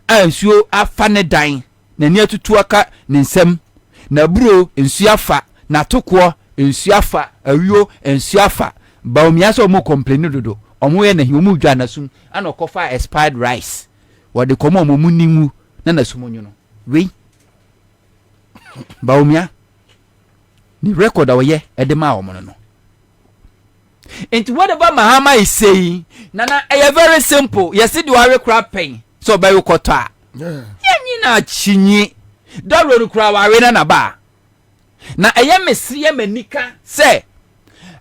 ansuo afane dan na ni atutu aka ne nsam na bro ensuafa na tokwo ensuafa awio ensuafa ba omia so mo complain dodo omo ye na hi omo dwa nasum ana okofa expired rice wode komo omo muningu na nasum onyo no we ba omia ni record awoye edema omo no And whatever Mahama is saying, Nana, I very simple. You see, do I crap pain? So by your quota. Yeah, na chinyi. Don't run crowd arena na ba. Na I am a menika say.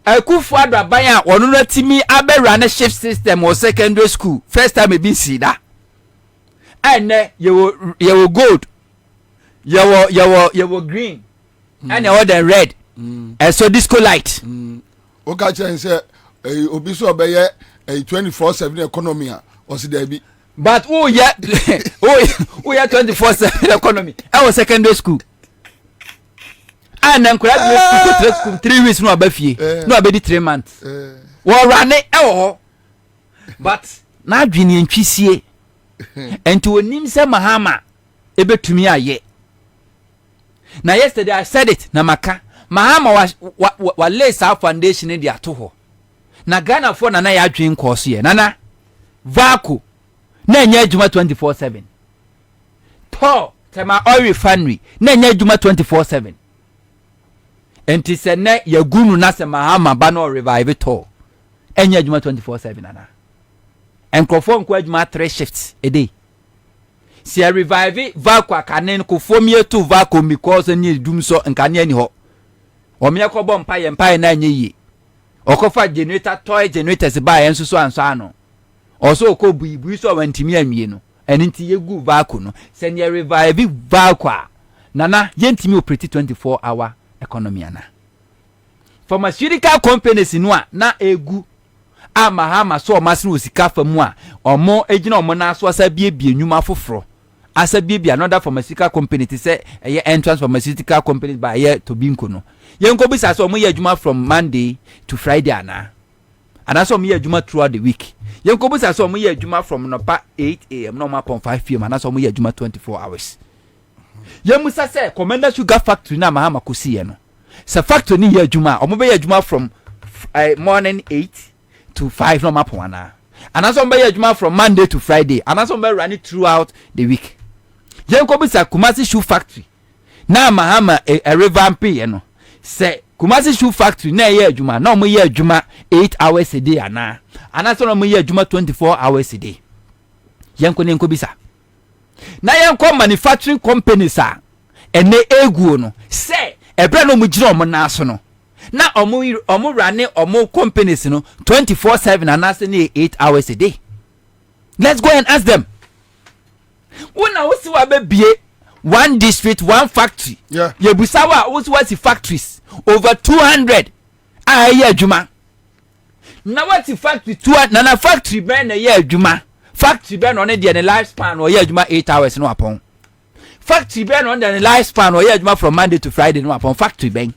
I could father buy a one timi abe run a shift system or secondary school. First time be see that. And you were gold. You were green. And you were red. And so disco light. Okay, and say obiso obeye a 24/7 economy was there be. But oh yeah 24/7 economy. I was secondary school. And then graduate school 3 weeks no abafie. No abedi 3 months. We run it but na adwene ntwisie. Enti onim se Mahama ebetumi aye. Na yesterday I said it na maka. Mahama was lay sa foundation in the atoho. Na Ghana for na ya adwen course ye. Nana vaco na nya adwuma 24/7. To tema oil refinery na nya adwuma 24/7. Enti se na ya gunu na se Mahama ba no revive to. Enya adwuma 24/7 nana. Enkrofo nko adwuma 3 shifts a day. Si a revive vaco akanen ko fomie to vaco because any dum so nkane ani ho. Omia ko bom paye na anye yi. Okofa generator toy generators ba enso so anso ano. Oso ko buibu so wantimi anwie no. Eni nti yegu vaco no. Se ne revive vaco nana yentimi operate 24-hour economy ana. Pharmaceutical companies no na egu Mahama so masinu osika famu a omo ejina omo na so asa biebie nwuma foforo asa biebie another pharmaceutical company ti say entrance pharmaceutical company by here to binko no yenko bisa so omo ye adwuma from Monday to Friday ana so omo ye adwuma throughout the week yenko bisa so omo ye adwuma from nopa 8 am no ma pon 5 pm ana so omo ye adwuma 24 hours yemusa say Commander Sugar Factory na Mahama kosi no sa factory ni ye adwuma omo be ye adwuma from morning 8 to 5 no map one and as somebody adwuma from Monday to Friday and as somebody run it throughout the week yenko bisa Kumasi Shoe Factory na Mahama a revamp no say Kumasi Shoe Factory na ye adwuma na mo ye adwuma 8 hours a day ana so no mo ye adwuma 24 hours a day yenko bisa na yenko manufacturing companies a ene eguo no say ebre no mo gire omo na so no na omo run omo companies no 24/7 and as 8 hours a day. Let's go and ask them. Una wosi wa be one district, one factory. Yeah. Ye busawa wosi wasi factories over 200 aye adwuma. Na wati factory 200 na factory ben na ye adwuma. Factory ben on the lifespan or ye adwuma 8 hours no upon. Factory ben on the lifespan or ye adwuma from Monday to Friday no upon factory ben.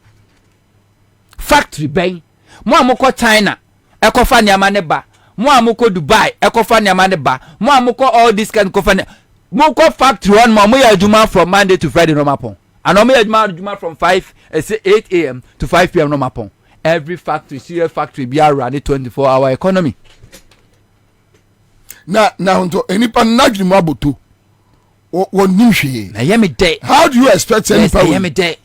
Factory ben mo amoko China ekofa niama ne ba mo amoko Dubai ekofa niama ne ba mo amoko all this kind kofa ne mo ko factory one mo ya adwuma from Monday to Friday no mapon and mo ya adwuma from 8 am to 5 pm no mapon. Every factory serial factory be around 24-hour economy na nto enipa na adwuma aboto won hwe na ye me dey. How do you expect enipa ye me dey?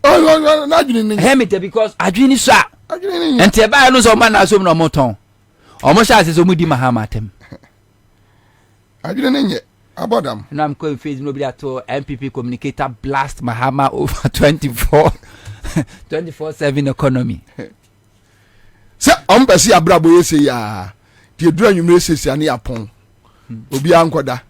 Oh, na adwene ni he me dey because adwene so a adwene ni ente ba no so man na so no moton omo sha se so mudi Mahama atem adwene ni abodam na am ko face no be ato MPP communicator blast Mahama over 24/7 economy se ompesi abrabo yese ya tie dura nwumre sesi ane yapon obi ankoda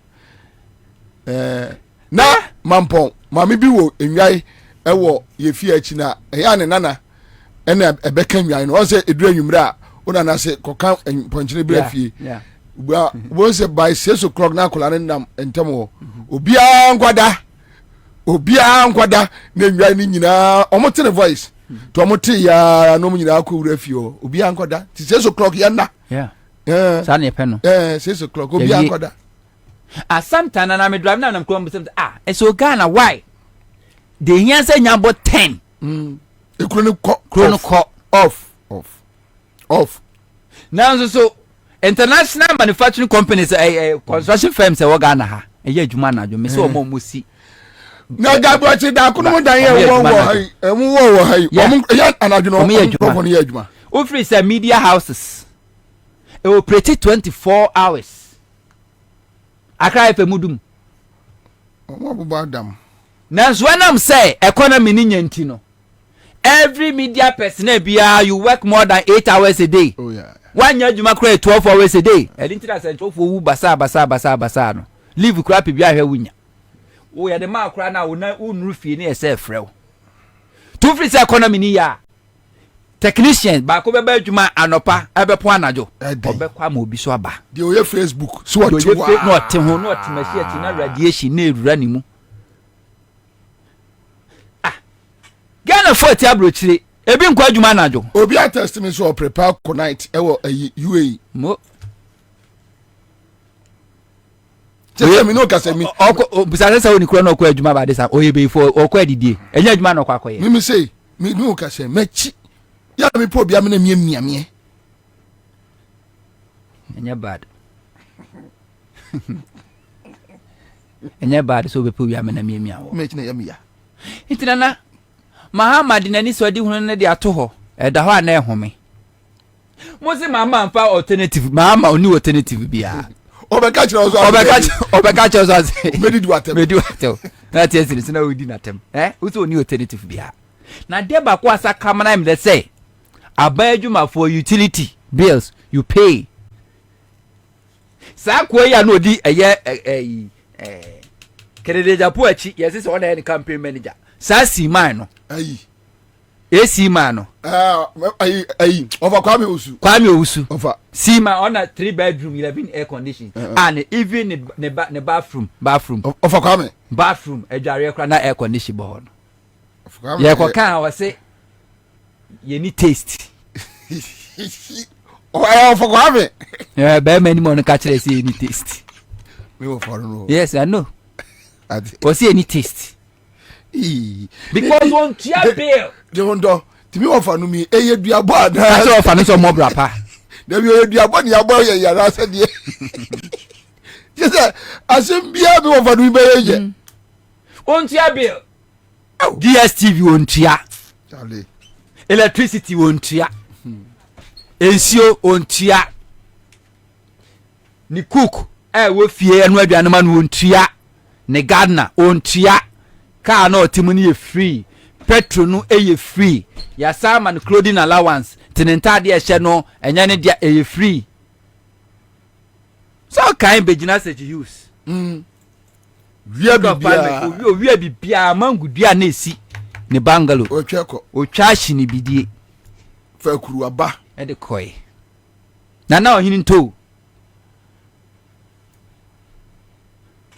na mampon mami bi wo enwai ewo yefi achi na ya ne nana ena ebeka nwai no se edura nwumre a ona na se koka ponchine bi afie wo se by 6 o'clock na kola nam entamo obi ankwada na nwai ni nyina omote ne voice to omote ya no nyina akowura afie obi ankwada ti 6 o'clock ya na Sani epeno. 6 o'clock obi ankwada. Sometimes na me drive na am come say so Ghana why? The here say nyambo 10. Chrono off. Now so international manufacturing companies construction firms say Ghana ha. Eye adwuma na adwuma say omo musi. Na gabo che da kuno dan ye wo hai. Emu wo hai. Omo ya anadwuma omo ye adwuma. Ofri say media houses. It operate 24 hours. Akra FM mudum. What about them? Now when I'm say economy ni nyentino. Every media person you work more than 8 hours a day. Oh yeah. One year you make 12 hours a day. I didn't say 12 for basa no. Leave crap bia hwe wunya. Oh ya the man kra na unru fie ne ese frɛ. Two free economy ni ya. Technician ba ko beba adwuma anopa ebepo anajo. Obekwa ma obi so aba. The oye Facebook. So what you want? No te ho no te machine na radiation na ewura ni mu. Ghana 40 abrochire ebi nkwa adwuma anajo. Obi attest me so prepare tonight ewo UAE. Mo Tell me no kase mi. Bisase say oni kura no kwa adwuma ba de sa oye be for okwa didie. Enya adwuma no kwa akoye. Me say me no kase mechi. Ya me po bia me na miamie. Enya bad. Enya bad so be po bia me na miamia wo. Mechi na yamia. Intinana Muhammad nani so di hunu ne de ato ho. Eda ho ana ehome. Mo se mama amfa alternative. Mama oni alternative bia. Obeka chira ozo. Obeka chira ozo. Medi du atem. Na tie sini na odi na tem. Uso oni alternative bia. Na de ba kwa asa kamana im de say abadwuma for utility bills you pay. Sa kwa ya no di Kennedy Japo achi yes so na campaign manager. Sa si man no. AC man no. Over Kwame Owusu. Over. See man on a 3-bedroom 11 air condition. And even the bathroom. Over Kwame. Bathroom edware kra na air condition bo no. Yeah, kwa kan wa say you need taste. Oh, for Kwame. Yeah, be many money catch say you need taste. Me will follow. Yes, I know. Was see any taste? Because one tia bill. The one do. Timi offer no me eye duabo ada. That's offer no so mo bra pa. Dem ye duabo ni abo ye ya na se de. Just asem bia be offer no be ye. On tia bill. DSTV on tia. Charlie. Electricity on tia. Ensio on tia. Ni cook wo fie anu aduane ma no on tia. Ne gardener on tia. Car no timuni ye free. Petrol no ye free. Ya sama clothing allowance. Tinentade ye hye no enya ne dia ye free. So kind begina say to use. Via bibia mangudua na esi ne bungalow. Otwa hye ne bidie. Fa kuru aba e de koi. Na ohini nto.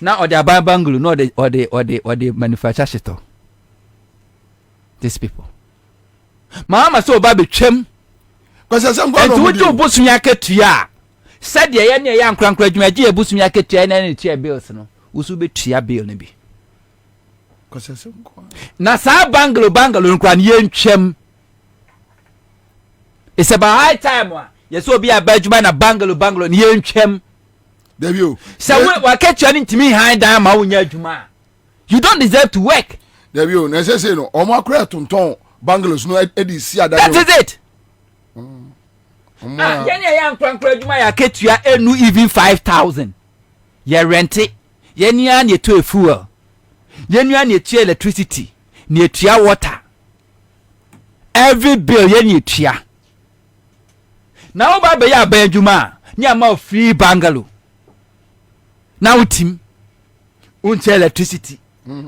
Na ode aba bungalow no ode manufacture shito. These people. Mama so ba betwem. Kwase sem kwa no. Etu obosun yaketua. Said ye ne ya nkrankra adwumaje ebusun yaketua na ne tia bills no. Usu betua bill ne bi. Kwase sem kwa. Na sa bungalow nkra ne yentwem. It's about high time wa. Yeso bi abadwuma na bungalow ne yentwem. Debio. So we ketua ni ntimi high down ma wonya adwuma. You don't deserve to work. Debio, na say no, omo akra tonton bungalows no edisi ada. That is it. Yenya ya nkrankra adwuma ya ketua enu even 5,000. Ye rent it. Yenya ne to fuel. Yenya ne to electricity. Ne tua water. Every bill yenya tua. Now ba be ya ban adwuma, ni ama free bungalow. Now team untia electricity.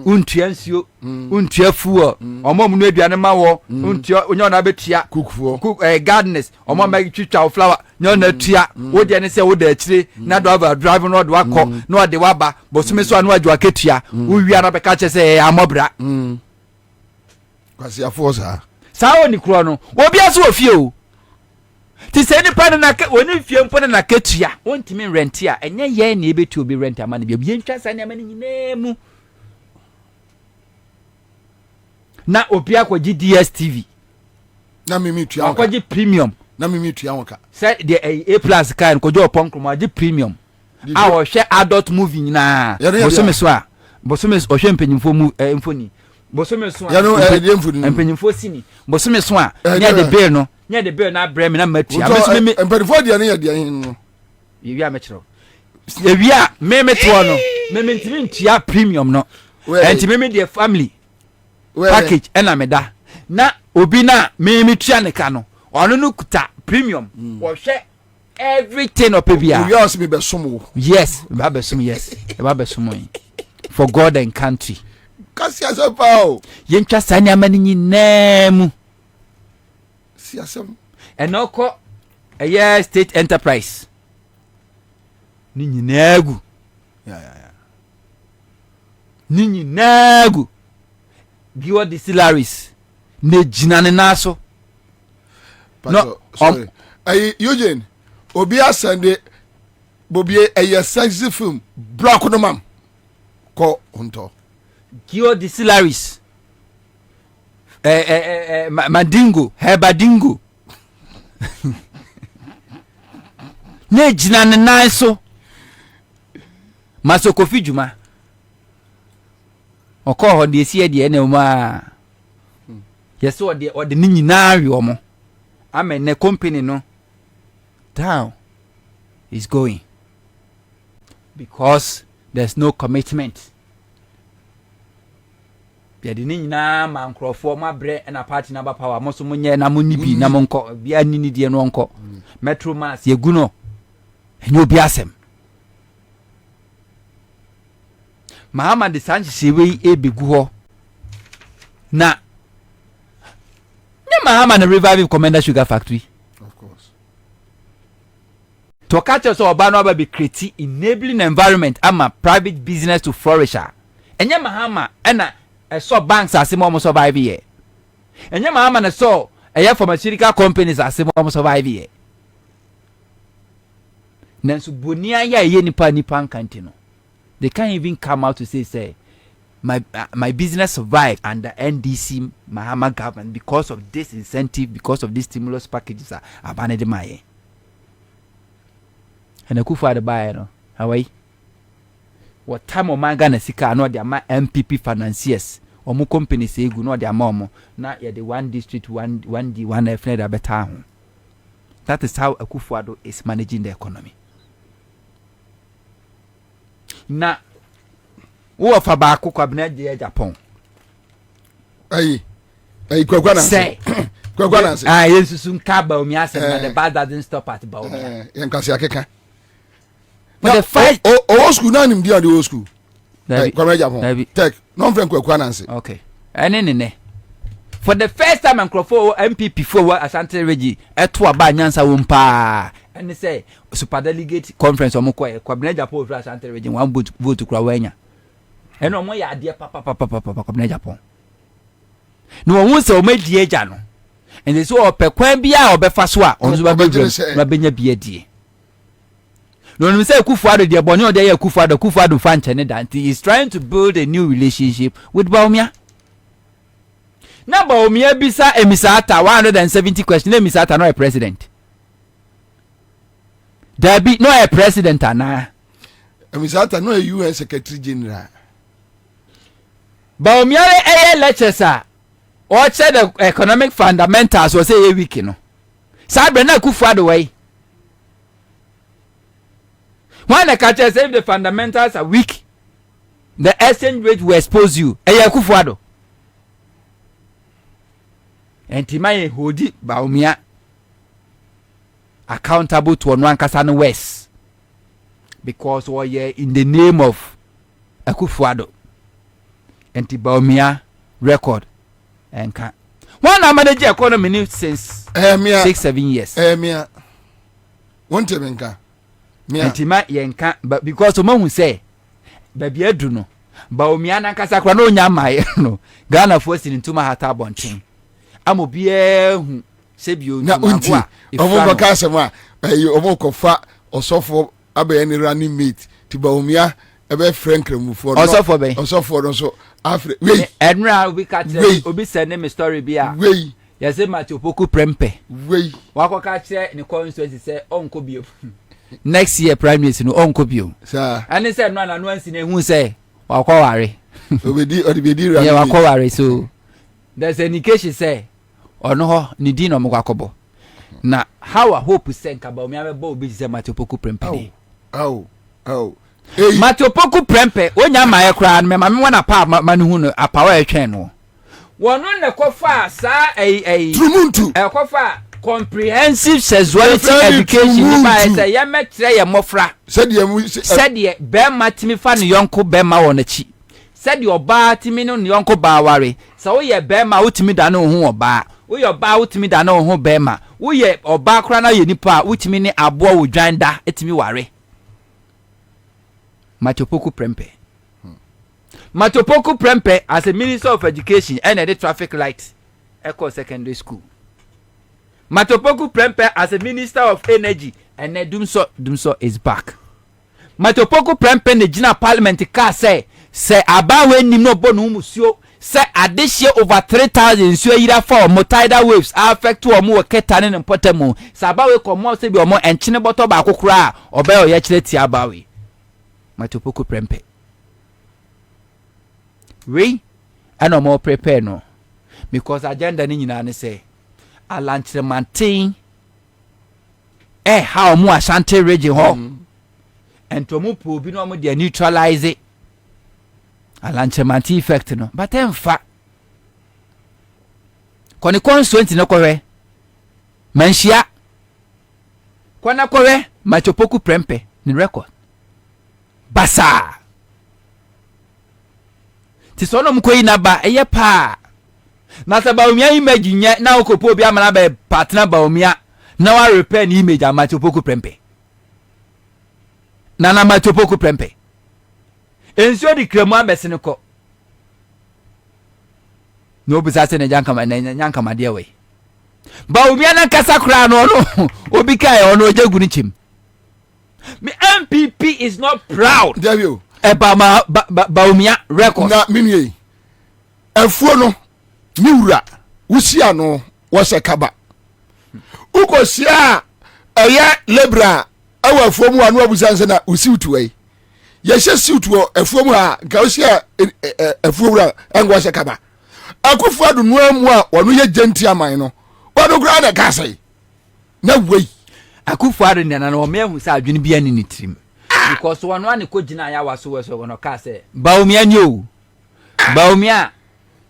Untia nsio, untia fuel. Omo mu no aduane ma wo, untia onyo na betua cook gardeners. Omo ma twitwa flower, nyo na tua. Wo de ne se wo da akire, na do aba drive no do akọ, no de waba, bosume so anu adwo aketua. Wo wi ana be ka che se amobra. Kwase afosa. Sa oni kro no, obi aso ofie o. Ti se ni pa na ka oni fie mpo na ketua. Wontimi rent a, enye ye na ebetu obi rent ama na bia ntwa sa na ma ni nyinemu. Na obi akwaji DSTV. Na mimi tua. Akwaji premium. Na mimi tua wonka. Say the A+ kind ko jo pon kromo aji premium. A wo hwe adult movie nyina. Bosome so a. Bosome o hwe mpanyimfo mu mfoni. Bosome so a. Ya no mfoni. Mpanyimfo sini. Bosome so a. Nya the bill no nya de bill na brɛ me na matua me empathy dia ne ya dia no yewia me kyerɛ yewia me to no me ntimi ntua premium no enti me de family package ɛna me da na obi na me tua ne ka no ɔno no kuta premium wɔhwɛ everything opebia you ask me be som yes ba be som yes ba be som for God and country kasi asapa o yentwa sani amani nyinaa mu si asem enoko eye state enterprise ni nyinaa gu ya ni nyinaa gu giwa distilleries ne jina ne naso no sorry Eugene obi asende Bobie a sexy film block no mam ko hunto giwa distilleries madingo hebadingo ne jina ne naso masokofi juma okọ ho de esi de na ma yeso de ni nyina awe omo amen ne company no down is going because there's no commitment bia de ni nyina ma nkrofo ma bre na party na ba power mo so mo nye na mo ni bi na mo nko bia ni de no nko metro mass yegu no enye obi asem Mahama de Sanchez we ebegu ho na Mahama na revive Commander Sugar Factory of course to catch us oba no be create enabling environment ama private business to flourish enye Mahama na so banks asemo mo survive here enye Mahama na so pharmaceutical companies asemo mo survive here nanso bonia ya ye nipa nkantino they can't even come out to say my business survived under NDC Mahama government because of this incentive, because of these stimulus packages are banned in my and a kufa the buyer no Hawaii what time of man Ghana sika no their MPP financiers or more companies say go no their mom na ya the one district 1D1 F net better. That is how Akufo-Addo is managing the economy. Na wo fa ba ko Kwabena de Japan Kwabena say Kwabena say yesusu nkaba omi asem na the bad doesn't stop at ba omi yen kasi akeka for the fight old school na nim dia the old school Kwabena Japan take non friend Kwabena say okay ne for the first time Nkrofo MPP for Asante Regi eto aba nyansa wo mpa and say super delegate conference omukọ Kwabena Japan for Asante Regi one vote kura wanya eno mo ya ade papa Kwabena Japan no won se o medie agya no and so opekwan bia obefa so a onzo ba benya bia die no no say Akufo-Addo de boni o de Akufo-Addo fan chene that he is trying to build a new relationship with Bawumia. Na Bawumia bisa emisata 170 question emisata no a president. There be no a president ana. Emisata no a UN secretary general. Bawumia lectures or said the economic fundamentals was a week no. Sabe na Akufo-Addo way. When the catcher say the fundamentals are weak, the exchange rate will expose you. Akufo-Addo. And Timaye Hodi Bawumia accountable to Onwankasa West because we are in the name of Akufo-Addo. And Bawumia record and can one manage economy since 6-7 years. Mia won't menka Tima yenka but because of who say baby edu no Bawumia na nkasa kra no nya mai no Ghana force into my hata bonchen amobie hu sebio na unti omo ka asema omo kofa osofo abe ni running mate ti Bawumia ebe frank remufo no osofo no so afre we enra we ka tell obi send me story bia we yase Matthew Poku prempe we wakoka tell ni constituency say onko bio next year prime minister no onko bio sir and say no na no ansi na hu say wakoware obedi yeah wakoware so there's an indication say ono ho ni di no mokwakobo na how a hope send ka ba me abeba obi se Matopoku Prempeh Matopoku Prempeh onya ma ye kra no me ma me wona pa ma no hu no apawa etwen no wono ne kofa sa trumuntu kofa comprehensive sexuality education ba say ye metre ye mofra said ye be matimi fa ne yonko be ma wona chi said ye oba timi no ne yonko ba ware sa wo ye be ma wotimi da no hu oba wo ye oba wotimi da no hu be ma wo ye oba kra na ye nipa wotimi ne abo wo dwanda etimi ware Matopoku Prempeh Matopoku Prempeh as a minister of education and the traffic light Echo Secondary School. Matopoku Prempeh as a minister of energy and Dumso is back. Matopoku Prempeh ne jina parliament ka say abawe nim no bonu musio say adehye over 3,000 so yira for mo tidal waves affect o mo ketane ne potemu say abawe komo say bi o mo enchine boto ba kokora obe o ye kire ti abawe Matopoku Prempeh we and more prepare no because agenda ni nyina ne say alanchremantin how mo Ashanti region ho and to mo po bi no mo de neutralize alanchremantin effect no but emfa koni constituency no kowe manhia kwana kowe Matopoku Prempeh ni record basa ti so no mkoyi na ba eye pa na sa ba omia image nye na okopo bi amana ba partner ba omia na wa repair ni image Matopoku Prempeh na Matopoku Prempeh ensio di kremu abese ne ko no bisa se ne nyanka ma de we ba omia na kasa kra no obi kai ono jegu ni chim me MPP is not proud Devio Baumia record na minye efuo no ni wura wusia no wose kaba ukosia eye lebra awa efuo mu anu abusanse na usiutuwe ye hye siutuo efuo mu ha nka osia efuo wura engwa se kaba akufu adu no amu a wonu ye genti aman no wonu gra na kasai na wei akufu adu na na o mehu sa adwene bia ni trim because one one ko gina ya waso waso no ka say Baumia ni o Baumia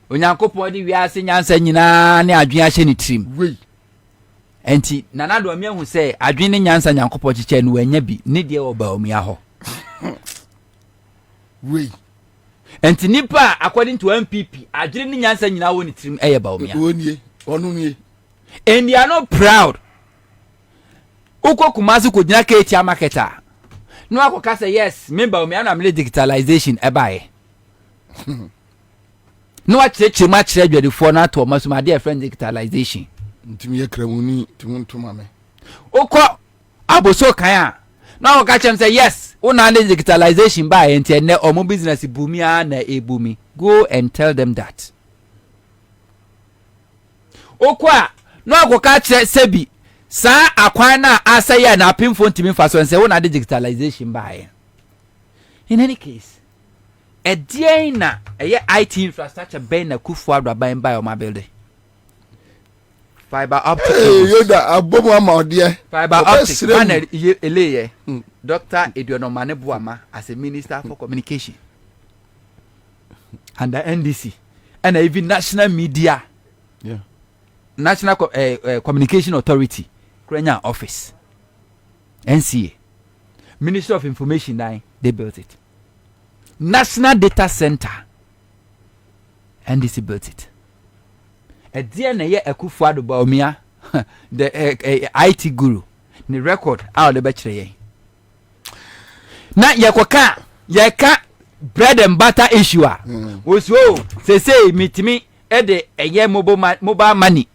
onyankopon di wiase nyansa nyina ne adwen ahye ni trim we enti nana do mehu say adwen ne nyansa nyankopon chiche no anya bi ne de o Baumia ho we enti nipa according to MPP adwen ne nyansa nyina wo ni trim eye Baumia onie onu nie and they are not proud uko Kumasi ko gina ke tia marketer no akoka say yes member o me na me digitalization ebae no a cheche ma chere dwadefo na to ma so ma dear friend digitalization ntimi ye kramuni timuntuma me uko aboso kan a no akoka chem say yes una na digitalization ba enti ene o mo business bumi a na ebumi go and tell them that uko no akoka chere sebi sa akwan na asaya na pimfo ntimi fa so nse wona digitalization bae in any case e die na IT infrastructure ben na kufu abraban bae o ma build fiber optic yoda abomu ama ode fiber optic ana eleye Dr. Edionomane Buama as a minister for communication and the NDC and even national media national communication authority Kenya office NCA Ministry of Information they built it National Data Center NDC built it a DNA ye Akufo-Addo Baumia the IT guru the record out the bachelor na yakoka yeka bread and butter issue was say mitimi e de eye mobile money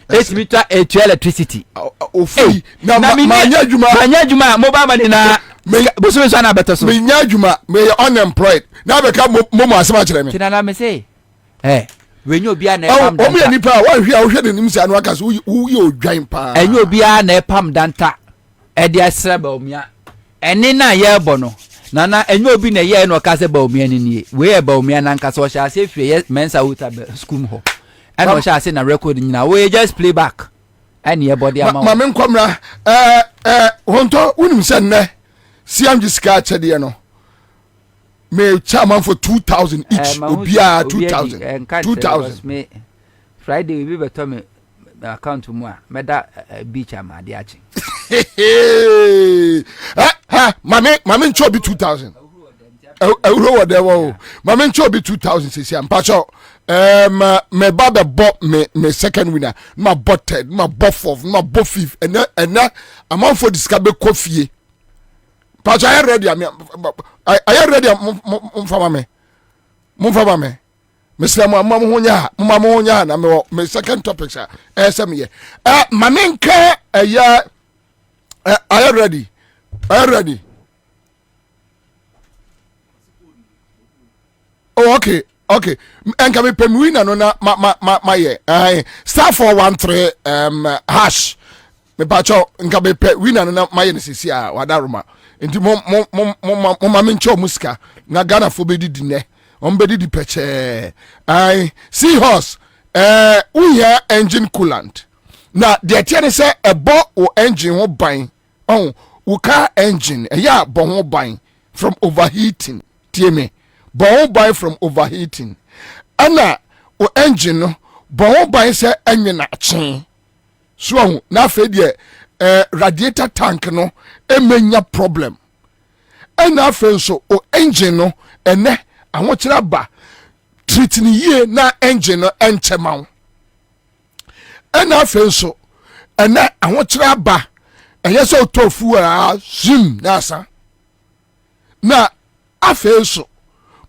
esmita to electricity ofi na manya juma mobile money na boso so na beto so manya juma me unemployed na be ka momo asema kire me tinana me say wenyo bia na epam danta o me nipa wa hwe a wo hwe de nim se anu aka so wo ye odwan pa enyo bia na epam danta e de asra ba omia eni na ye bo no nana enyo bi na ye no ka se ba omia ni nie we e ba omia na nka so sha se fie mensa wuta school ho and o sha say na record nyina we just play back Any body amount. Mamen Kwamra, Honto, Unim Senne, Siam Jiska Chediano. May chairman for 2,000 each. Ubia 2,000. 2,000. Friday, we were told me account to more. Meda beach am adiachi. Mamen Chobi 2,000. Euro there wo. Mamen Chobi 2,000 says I'm pacho. Me baba bought me second winner. My bought third, my bought fourth, my bought fifth, and now amount for discover coffee. Pacho I ready. I ready. Mumfama me. Mr. Mamunya, na me second topic sir. SM Maminka are you ready? Are you ready? Oh, okay. And can we pay me no na my star 413 hash. Me pacho nka be pay winner no na my sisi a wadaruma. Enti mo mamincho muska na Ghana fo bedi dine. Ombedi di peche. Seahorse. We hear engine coolant. Now, the attorney say a bo or engine will buying. Oh, car engine. Yeah, bon buying from overheating. TMA. Bon buy from overheating. Anna or engine. Bon buy say engine a chain. So now fed ye radiator tank no a mania problem. And now feel so or engine no and I want you to treating ye na engine no enchema. And I feel so. And I want you to and yes, so tofu zoom nasa. Na I feel so.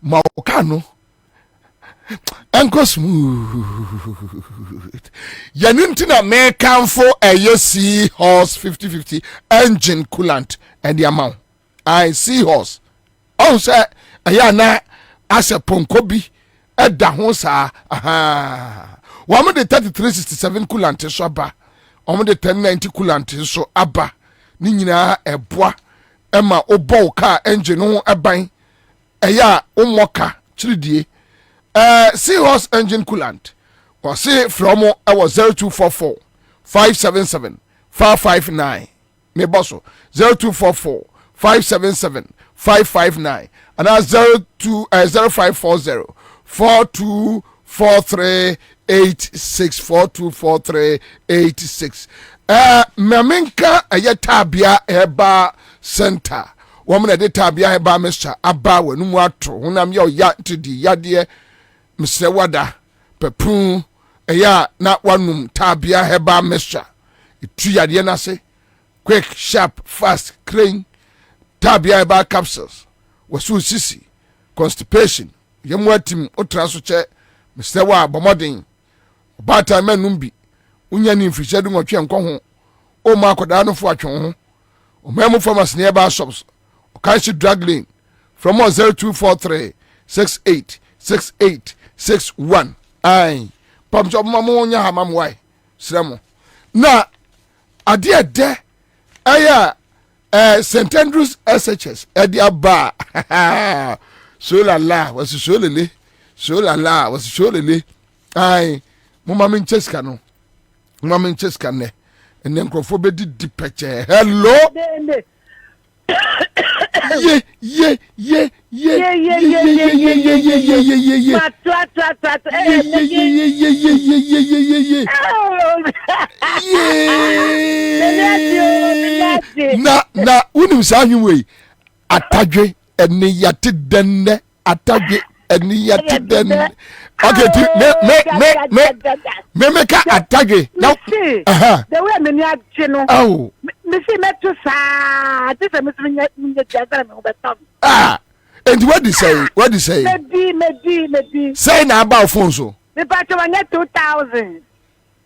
Maokano Uncle Smooth. Yanintina may come for a Seahorse 50-50 engine coolant and the amount. I Seahorse. Also, ayana. As a ponkobi at the hosa, one of the 3367 coolant so abba, one of the 1090 coolant so abba, Nina a bois, Emma obo car engine on a bang, a ya moka, 3D, Seahorse engine coolant, or say from our 0244 577 559, me bosso 0244 577 559. And that's 0540 424386 424386. Maminka ayatabia eba center. Woman de tabia eba Mr. Abba when watro. Unam yo yatidi yadie Mr. Wada pepun eya na wanum tabia eba Mr. Itu yadie na se quick sharp fast clean tabia eba capsules. Wasu sisi constipation yemwatim otraso che Mr. Wa bomodin bata menumbi unya ni mfishe du nwotwe nko ho o ma akoda no fo atwon ho o memu pharmacy nearby shops o kanshi drug lane from 0243 686861 ai pamjo mamo nya ha mamwai sremo na ade de aya St. Andrews SHS Edia Bar so la la was so lele ai mama Manchester no mama Manchester ne and then crofo di peche hello yeah na unim sa anwe atadwe eni yate denne atadwe eni yate denne okay me make atadwe now the way me ni no oh me see me to sa this me jazza me obetom and what do you say me say na about phone so me patch one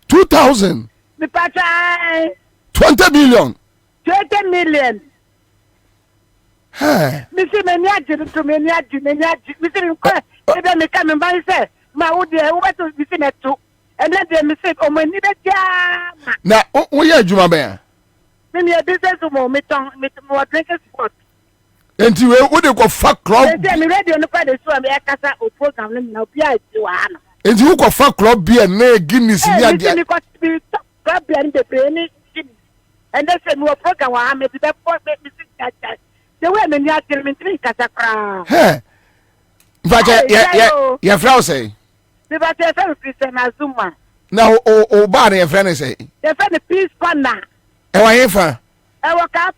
2000 me patch 20 million 20 million. Hey. Missy Maniaji to Maniaji. Missy, maybe me come and buy say, my would be over to be seen at 2. And then they mistake on my needed jam. Now, we are Juma Bear. Maybe a business of more drinking sport. And you would go fuck club. I'm ready on the Friday, so I'm a casa or program. Now, Pia, you are. And you go fuck club be a nay Guinness. Kwabena the brain and they said no program wa me the for me sister the way me ya tell me three kasakra Hey. Your friend say. The better Christian Azuma. Now, oh, bar your friend say. The friend peace partner. And why if I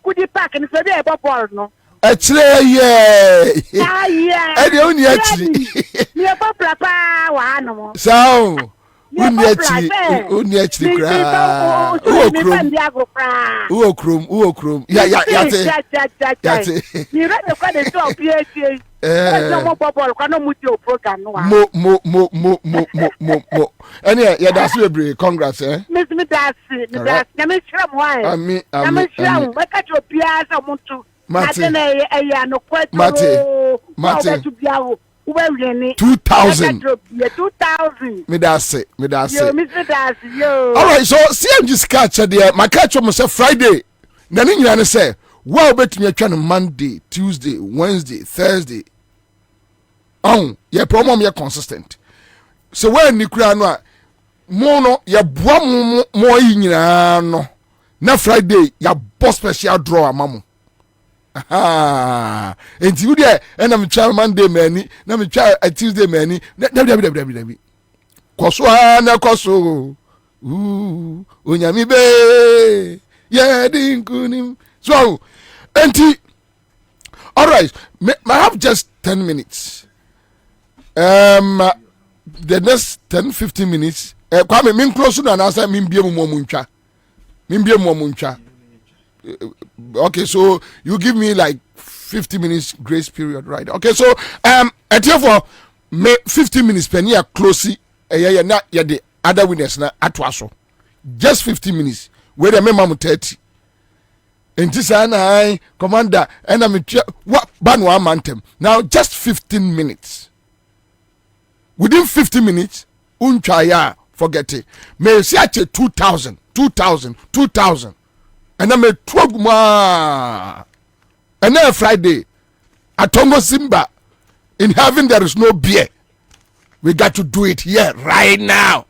could you pack and say about no? Actually, yeah. Yeah. I don't actually. You're papa, one. So, only actually cry. Oh, crom. Yeah. You read the credit to PhD. No more can move your program. Mo. And yeah, that's very congrats, eh? Miss me, that's I'm sure why. I'm sure. What at your piazza want to. Mate. No question. Mate. 2,000. 2,000. Me that's it. Yo, Mr. Darcy, yo. All right, so CM just catch there. My catch almost say Friday. Then you say, well, bet me trying Monday, Tuesday, Wednesday, Thursday. Oh, your problem you're consistent. So when you cry no, mono ya boa mo yinyina no. Na Friday ya boss special draw amamu. Aha. Enti you there and I'm try Monday mani, na me try Tuesday mani. Dabi. Koso na koso. Onyami be. Yeah, dinkunim. So, enti. All right, I have just 10 minutes. The next 10-15 minutes. Kwame min close na answer min bie mo muncha. Okay, so you give me like 50 minutes grace period, right? Okay, so therefore me 15 minutes penny a close ya na ya the other winners na atwaso. Just 15 minutes. Where the member 30. Enti sana commander and I'm what ban one mantem. Now just 15 minutes. Within 50 minutes, unchaya forget it. May see at 2,000. And then me 12 ma. And then Friday, at Tongo Simba, in heaven there is no beer. We got to do it here right now.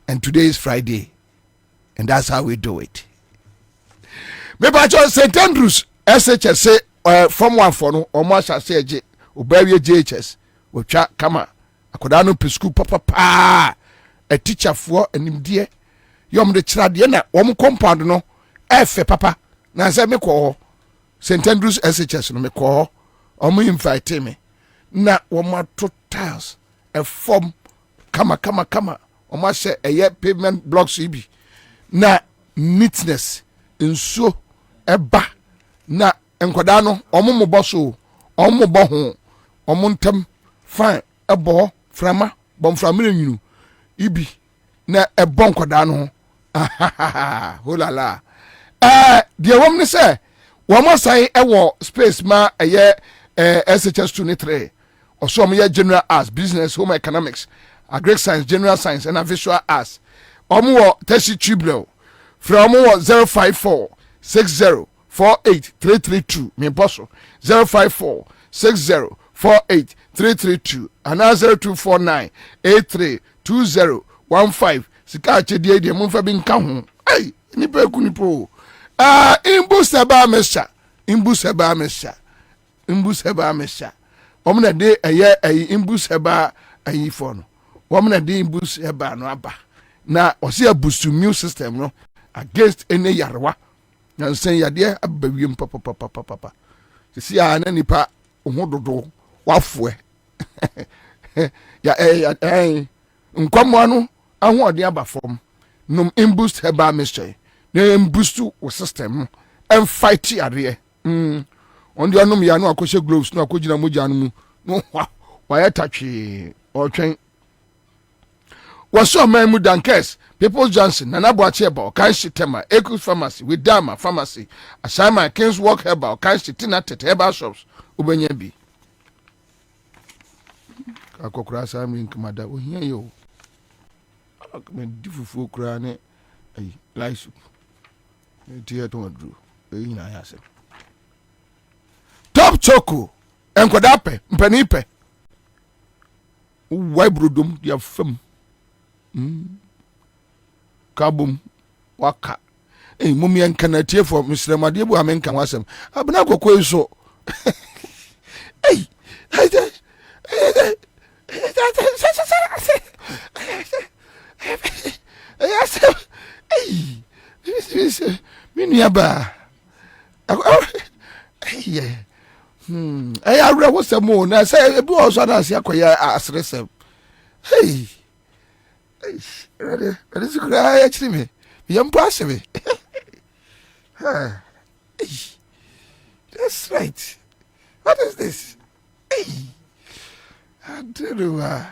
And today is Friday. And that's how we do it. Me bacho St. Andrews SHS say from one for no or more shall say Oberia JHS Ocha Kama Akodano Pisku Papa a teacher for an dear Yom the Chadiana compound no F papa na say me call St. Andrews SHS no me call or me invite me na more 2 tiles a form kama or more say a year pavement blocks ibi na neatness nso eba na enkwada no omo boso omo ho omo ntem fine ebo frama bom frama nyunu ibi na ebon kwada no holala de wom ne say wo mo sai ewo space ma eye SHS 23 also mo ye general arts business home economics agric science general science and visual arts omo tertiary tribunal from 054 6048 me bosso 0546048 and 0249 832015 sika chedie de mo fa bi nka ho ai ni pe kunipo imbusa ba mesha omna de eye imbusa ba ayi fo no omna de imbusa ba no aba na osi abusu immune system no against any yarwa na nsen yade abawiem papa sisi a na nipa ohododo wafue ya nkwamo anu ahoɔden aba fam num imboost herbal mixture na imboost wo system and fight yare on the anum ya no akɔhye gloves no akɔgina mogya no mu no wa ya tatwe ɔtwen waso man mu dankes People's Johnson Nana Boacheba Kanshi Tema Ekus Pharmacy with Dama Pharmacy Asama Kings Walk Herbal Kanshi Tina Tete Herbal Shops Ubenyebi akokura sami nkamada ohia yo akme difufu kura ne ai laisu tie to adru eyi na ya se top choco enkoda pe mpani pe wai brodom dia fam kabum waka mummy and canatia for Mr. Madibu Amenka wasem abnako kweso hey Miniaba I read what's the moon. I say a boss on us, Yakoya as receive. Hey, that is a cry actually. Young possible. That's right. What is this? Hey, I don't know.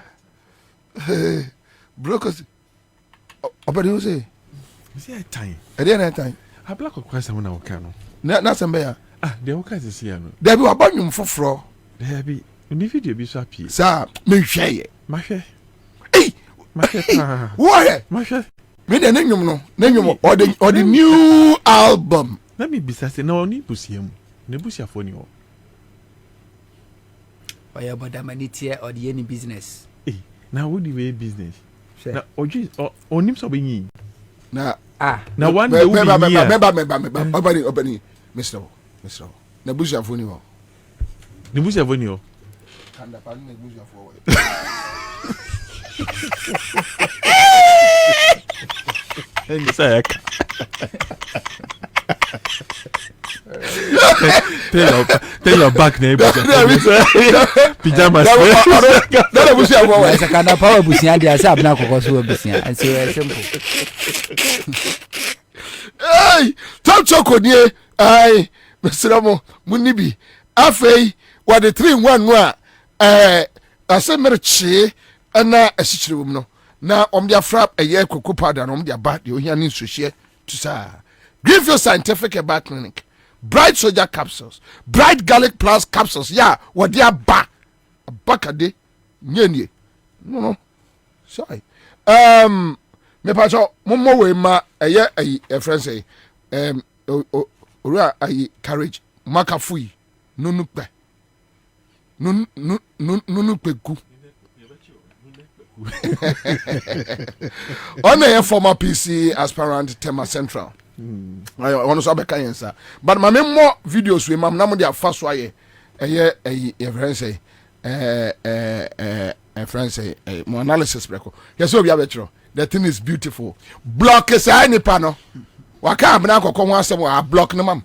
Brokers. But you say, is there a time? I didn't have time. I black or question when I can. Not some bear. The okay is here. There be a bunion for fro. There be any video be so happy. Sir, me share. My share. Hey, my share. Why? My share. Me the name or the new album. Let me be saying no need to see him. Nebusia for you. Why about that money tier or the any business? Hey, now what do you business? Now, or him so being now one day opening Mr. Nebusia for you. Nebusia for you. Tell your back neighbor. Pajamas. That was a kind of power bushia. There's a black or so bushia. And so simple. Hey, Tom Choco, dear. Aye, Mr. Ramo, Munibi. Afei, what the 3-1-1. I said, Merche, and now a situation. No. Now, their frap a year cocoa powder and their bat, you hear needs to share to say. Greenfield Scientific Bar Clinic. Bright Soldier capsules. Bright Garlic Plus capsules. Yeah, what they are back. A back a day. Nye. No. Sorry. Me pacho, momo we ma, a friend say, ora ayi courage. Maka fui. Nunukpe. Nunukpe ku. On a former PC aspirant Tema Central. I want to say answer. But my more videos with my name they first way a friend say a friend say more analysis break. Yes, we have it. The thing is beautiful. Block is any panel. Waka bna ko kon asem a block no mam.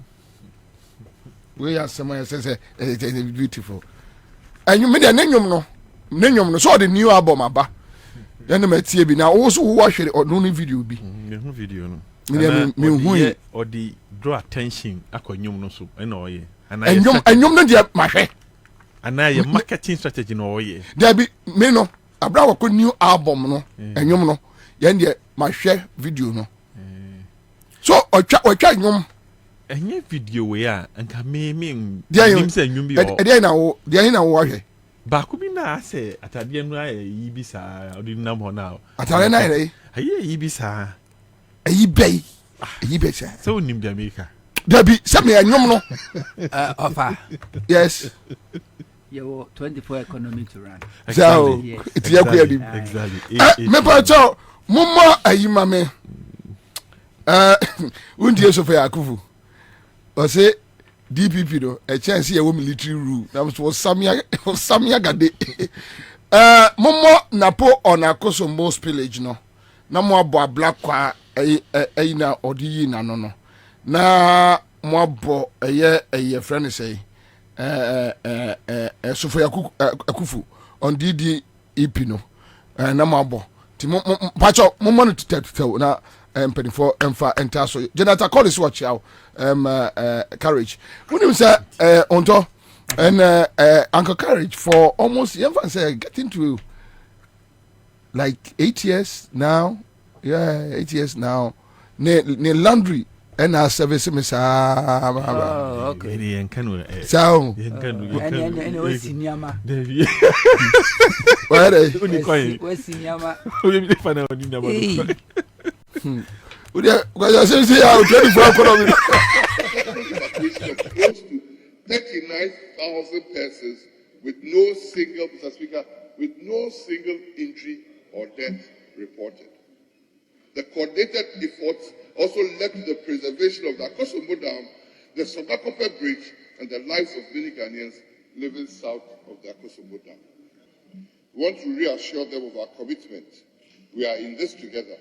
We are someone say it is beautiful. And you me the nenwom no so the new album aba. Then me tie bi na also watch the no video bi. No video no. Me or the draw attention akonyum no so na oye. And nyom no dia mahwe. And now your marketing strategy no oye. There be me no abra wo new album no enyom no ye dia mahwe video no. So otwa nyom enye video we a anka me nim say nyum bi o. Dia na wo hwe. Ba ku bi na say atade no aye yi bi sa odi nam ho na. Atade na aye yi bi sa. Ayi bay sir. So nim the America. There be some nyom no. Offer. Yes. You 24 economy to run. So it's exactly. Me pa cho mumma ayi mame. Undi so for Yakubu. O say DPP do a chance here military rule. That was Samia Gade. Mumma napo on Akosombo spillage no. Na mo abo black kwa na odi na no. Na mo abo friend say so for Akufu on DDEP no. Na mo abo. Ti mo pacho mo monitor na penny for emfa enter so Jonathan call is watch out courage when you say onto and Uncle Courage for almost say getting to like 8 years now. Yeah, 8 years now. Ne laundry and our service miss okay. So we are saying how 24 economy. 39,000 persons with no single, Mr. Speaker, with no single injury or death reported. The coordinated efforts also led to the preservation of the Akosombo Dam, the Sodakope Bridge, and the lives of many Ghanaians living south of the Akosombo Dam. We want to reassure them of our commitment. We are in this together,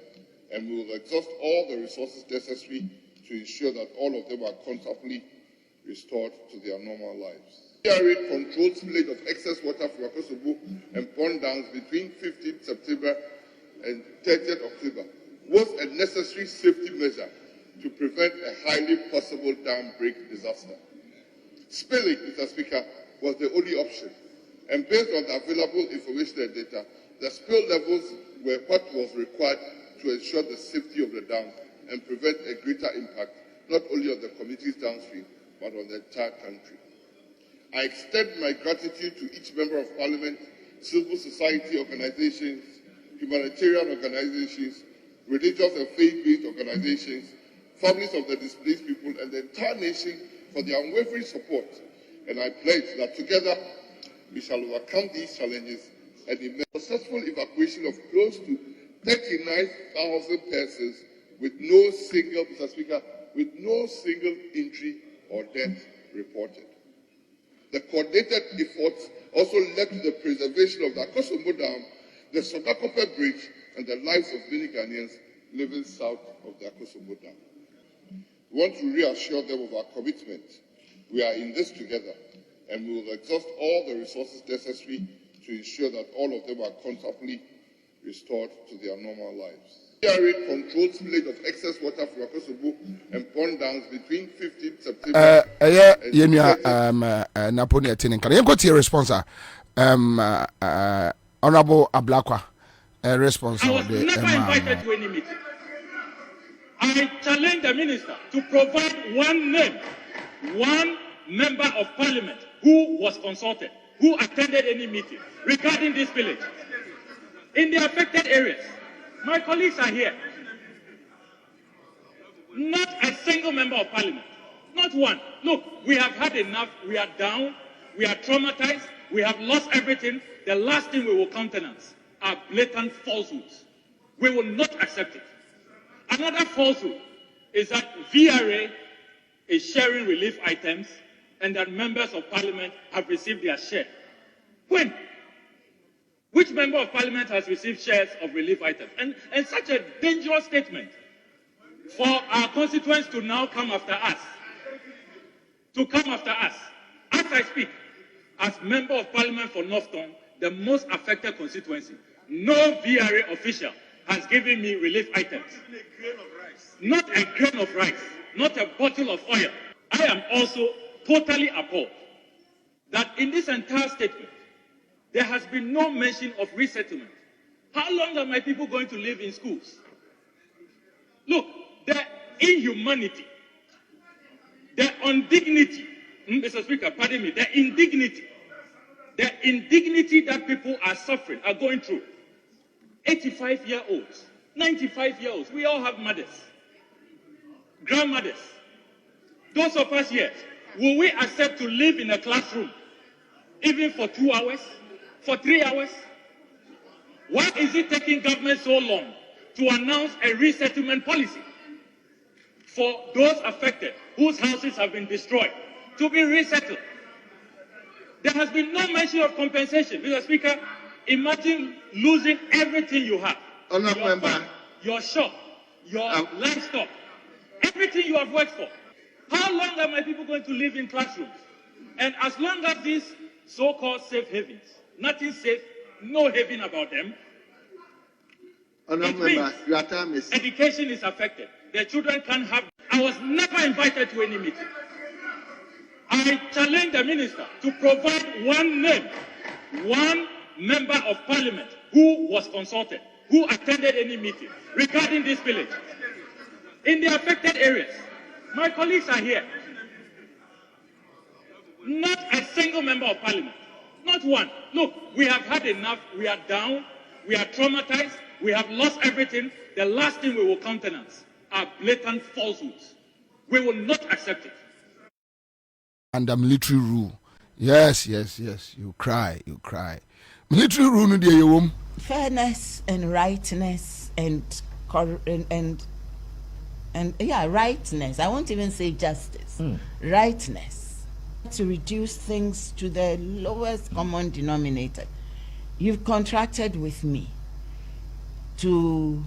and we will exhaust all the resources necessary to ensure that all of them are comfortably restored to their normal lives. CRA controlled spillage of excess water from Akosombo and pond dams between 15th September and 30th October was a necessary safety measure to prevent a highly possible dam break disaster. Spilling, Mr. Speaker, was the only option, and based on the available information and data, the spill levels were what was required to ensure the safety of the dam and prevent a greater impact not only on the communities downstream, but on the entire country. I extend my gratitude to each member of Parliament, civil society organizations, humanitarian organizations, religious and faith-based organizations, families of the displaced people, and the entire nation for their unwavering support. And I pledge that together we shall overcome these challenges and a successful evacuation of close to 39,000 persons with no single, Mr. Speaker, with no single injury or death reported. The coordinated efforts also led to the preservation of the Akosombo Dam, the Sodakope Bridge, and the lives of many Ghanaians living south of the Akosombo Dam. We want to reassure them of our commitment. We are in this together, and we will exhaust all the resources necessary to ensure that all of them are comfortably restored to their normal lives. CRA controlled spillage of excess water from Akosombo and pond dams between 15th September. Naponia Tininka. You got your response, Honorable Ablakwa. Response. I was never invited to any meeting. I challenge the minister to provide one name, one member of parliament who was consulted, who attended any meeting regarding this village. In the affected areas, my colleagues are here. Not a single member of parliament. Not one. Look, we have had enough. We are down. We are traumatized. We have lost everything. The last thing we will countenance are blatant falsehoods. We will not accept it. Another falsehood is that VRA is sharing relief items and that members of parliament have received their share. When? Which member of parliament has received shares of relief items? And such a dangerous statement for our constituents to now come after us. To come after us. As I speak, as member of parliament for Northton, the most affected constituency, no VRA official has given me relief items. Not a grain of rice, not a bottle of oil. I am also totally appalled that in this entire statement, there has been no mention of resettlement. How long are my people going to live in schools? Look, the inhumanity, the indignity, Mr. Speaker, pardon me, the indignity that people are suffering, are going through. 85-year-olds, 95-year-olds, we all have mothers, grandmothers. Those of us here, will we accept to live in a classroom even for 2 hours? For 3 hours? Why is it taking government so long to announce a resettlement policy for those affected whose houses have been destroyed to be resettled? There has been no mention of compensation. Mr. Speaker, imagine losing everything you have. Your farm, your shop, your livestock, everything you have worked for. How long are my people going to live in classrooms? And as long as these so-called safe havens, nothing safe, no haven about them, it means your time is... education is affected. Their children can't have... I was never invited to any meeting. I challenge the minister to provide one name, one member of parliament who was consulted, who attended any meeting regarding this village. In the affected areas, my colleagues are here. Not a single member of parliament. Not one. Look, we have had enough. We are down. We are traumatized. We have lost everything. The last thing we will countenance are blatant falsehoods. We will not accept it. Under military rule. Yes. You cry. Military rule no dey you. Fairness and rightness and rightness. I won't even say justice. Rightness to reduce things to the lowest common denominator. You've contracted with me to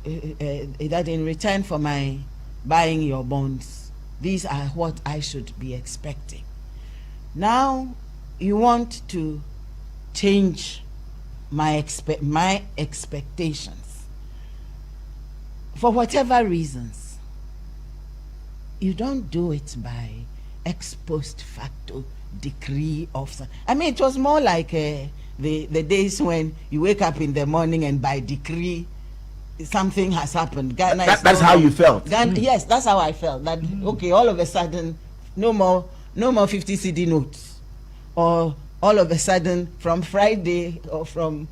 that in return for my buying your bonds, these are what I should be expecting. Now you want to change my expectations for whatever reasons. You don't do it by ex post facto decree of. I mean, it was more like the days when you wake up in the morning and by decree something has happened. That's how you felt. Yes, that's how I felt. That okay, all of a sudden, no more 50 CD notes, or all of a sudden from Friday or from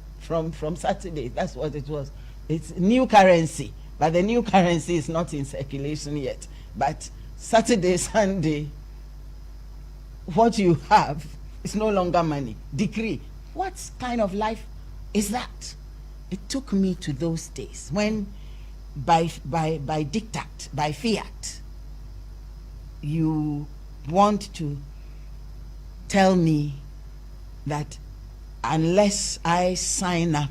Saturday. That's what it was. It's new currency, but the new currency is not in circulation yet. But Saturday, Sunday, what you have is no longer money. Decree. What kind of life is that? It took me to those days when by diktat, by fiat, you want to tell me that unless I sign up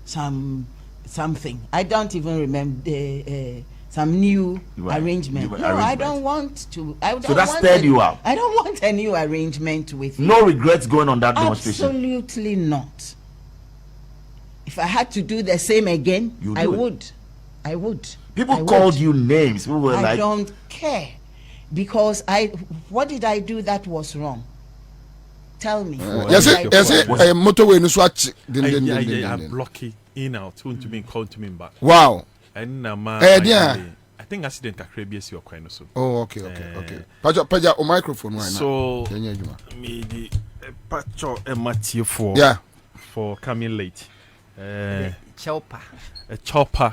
something, I don't even remember some new arrangement. No, I don't want to. So that stirred you up. I don't want a new arrangement with you. No regrets going on that demonstration. Absolutely not. If I had to do the same again, I would. People called you names. People were I don't care, because what did I do that was wrong? Tell me. Yes, motorway no swatch. I'm blocking in out. Want to be called to me back. Wow. And I think accident akrebiesi okwan so. Oh, okay. Paja o microphone right now. So me the patcho Matthew for coming late. Chopper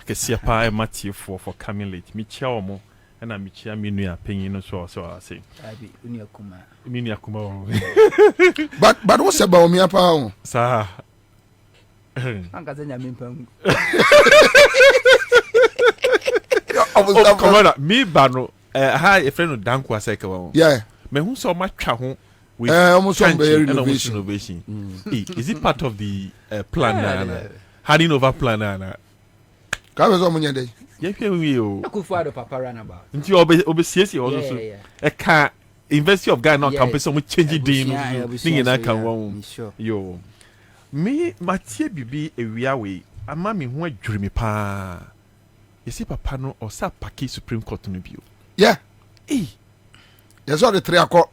kesia pa Matthew for coming late. Me chia omo na me chia me nua panyin no so I say. Abi uni akuma. Me nua akuma. But what's about me apa? Sir. Angaza nyame mpam. Come on, me bano ha a friend of Danko aseka wa. Yeah. Me hu so matwa ho with almost renovation. Is it part of the plan handing over plan na? Ka be so munya dey. Ye hwe we o. Akufo papa run about. Nti obesiesi also so. E ka University of Ghana campus so change din thing na kan won. Yo. Me Matie bibi ewia we ama me ho adwure me pa. Yesi papa no osa paki Supreme Court no bio. Yeah. Yes, all the three akọ.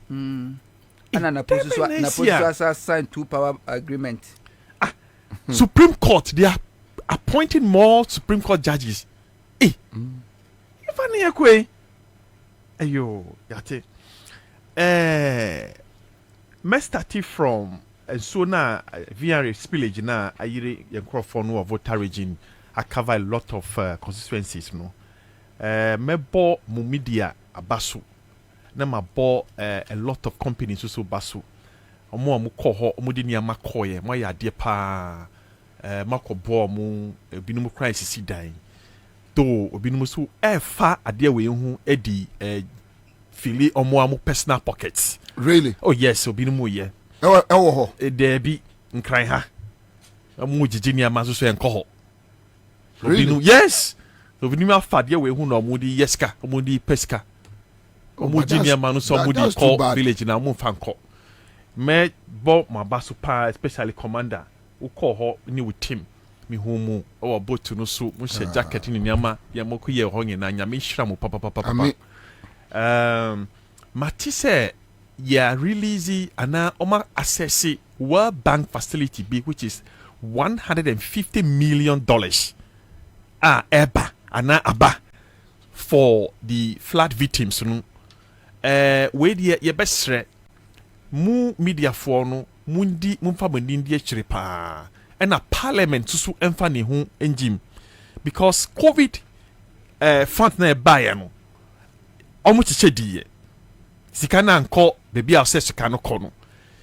Ana na posu sign 2 power agreement. Supreme Court, they are appointing more Supreme Court judges. Ifani ekwe. Ayo, yate. Me start from so na VR spillage na ayire yenkrofo no voter region. I cover a lot of constituencies, no. Mebo mu media abasu. Na mabo a lot of companies also basu. Omo ko ho omo de niam makoye, mo ya de pa makobo mu binumu crisis si dan. To obinumu so fa ade we hu edi fili omo amu personal pockets. Really? Oh yes, obinumu ye. Ewo ho. There be nkran ha. Omo jiji niam so enko ho. Really? Yes. So we need we hu no mudi yeska, mudi pesca. Mudi niamanu so mudi call village na mu fanko. Me bo mabasu pa especially commander. U call ho ni with team. Mi hu mu o boat no so mu she jacket ni niama ya moku ye ho nyina nyame hira mu papa. Mati say ya release ana oma access World Bank facility B, which is $150 million. Eba ana aba for the flood victims no we dey ye besre mu media for no mundi mumfa bandi ndi akire pa na parliament susu emfa ne ho engim because COVID fund na eba ya no omu chiche diye sika na anko bebi a se sika no kono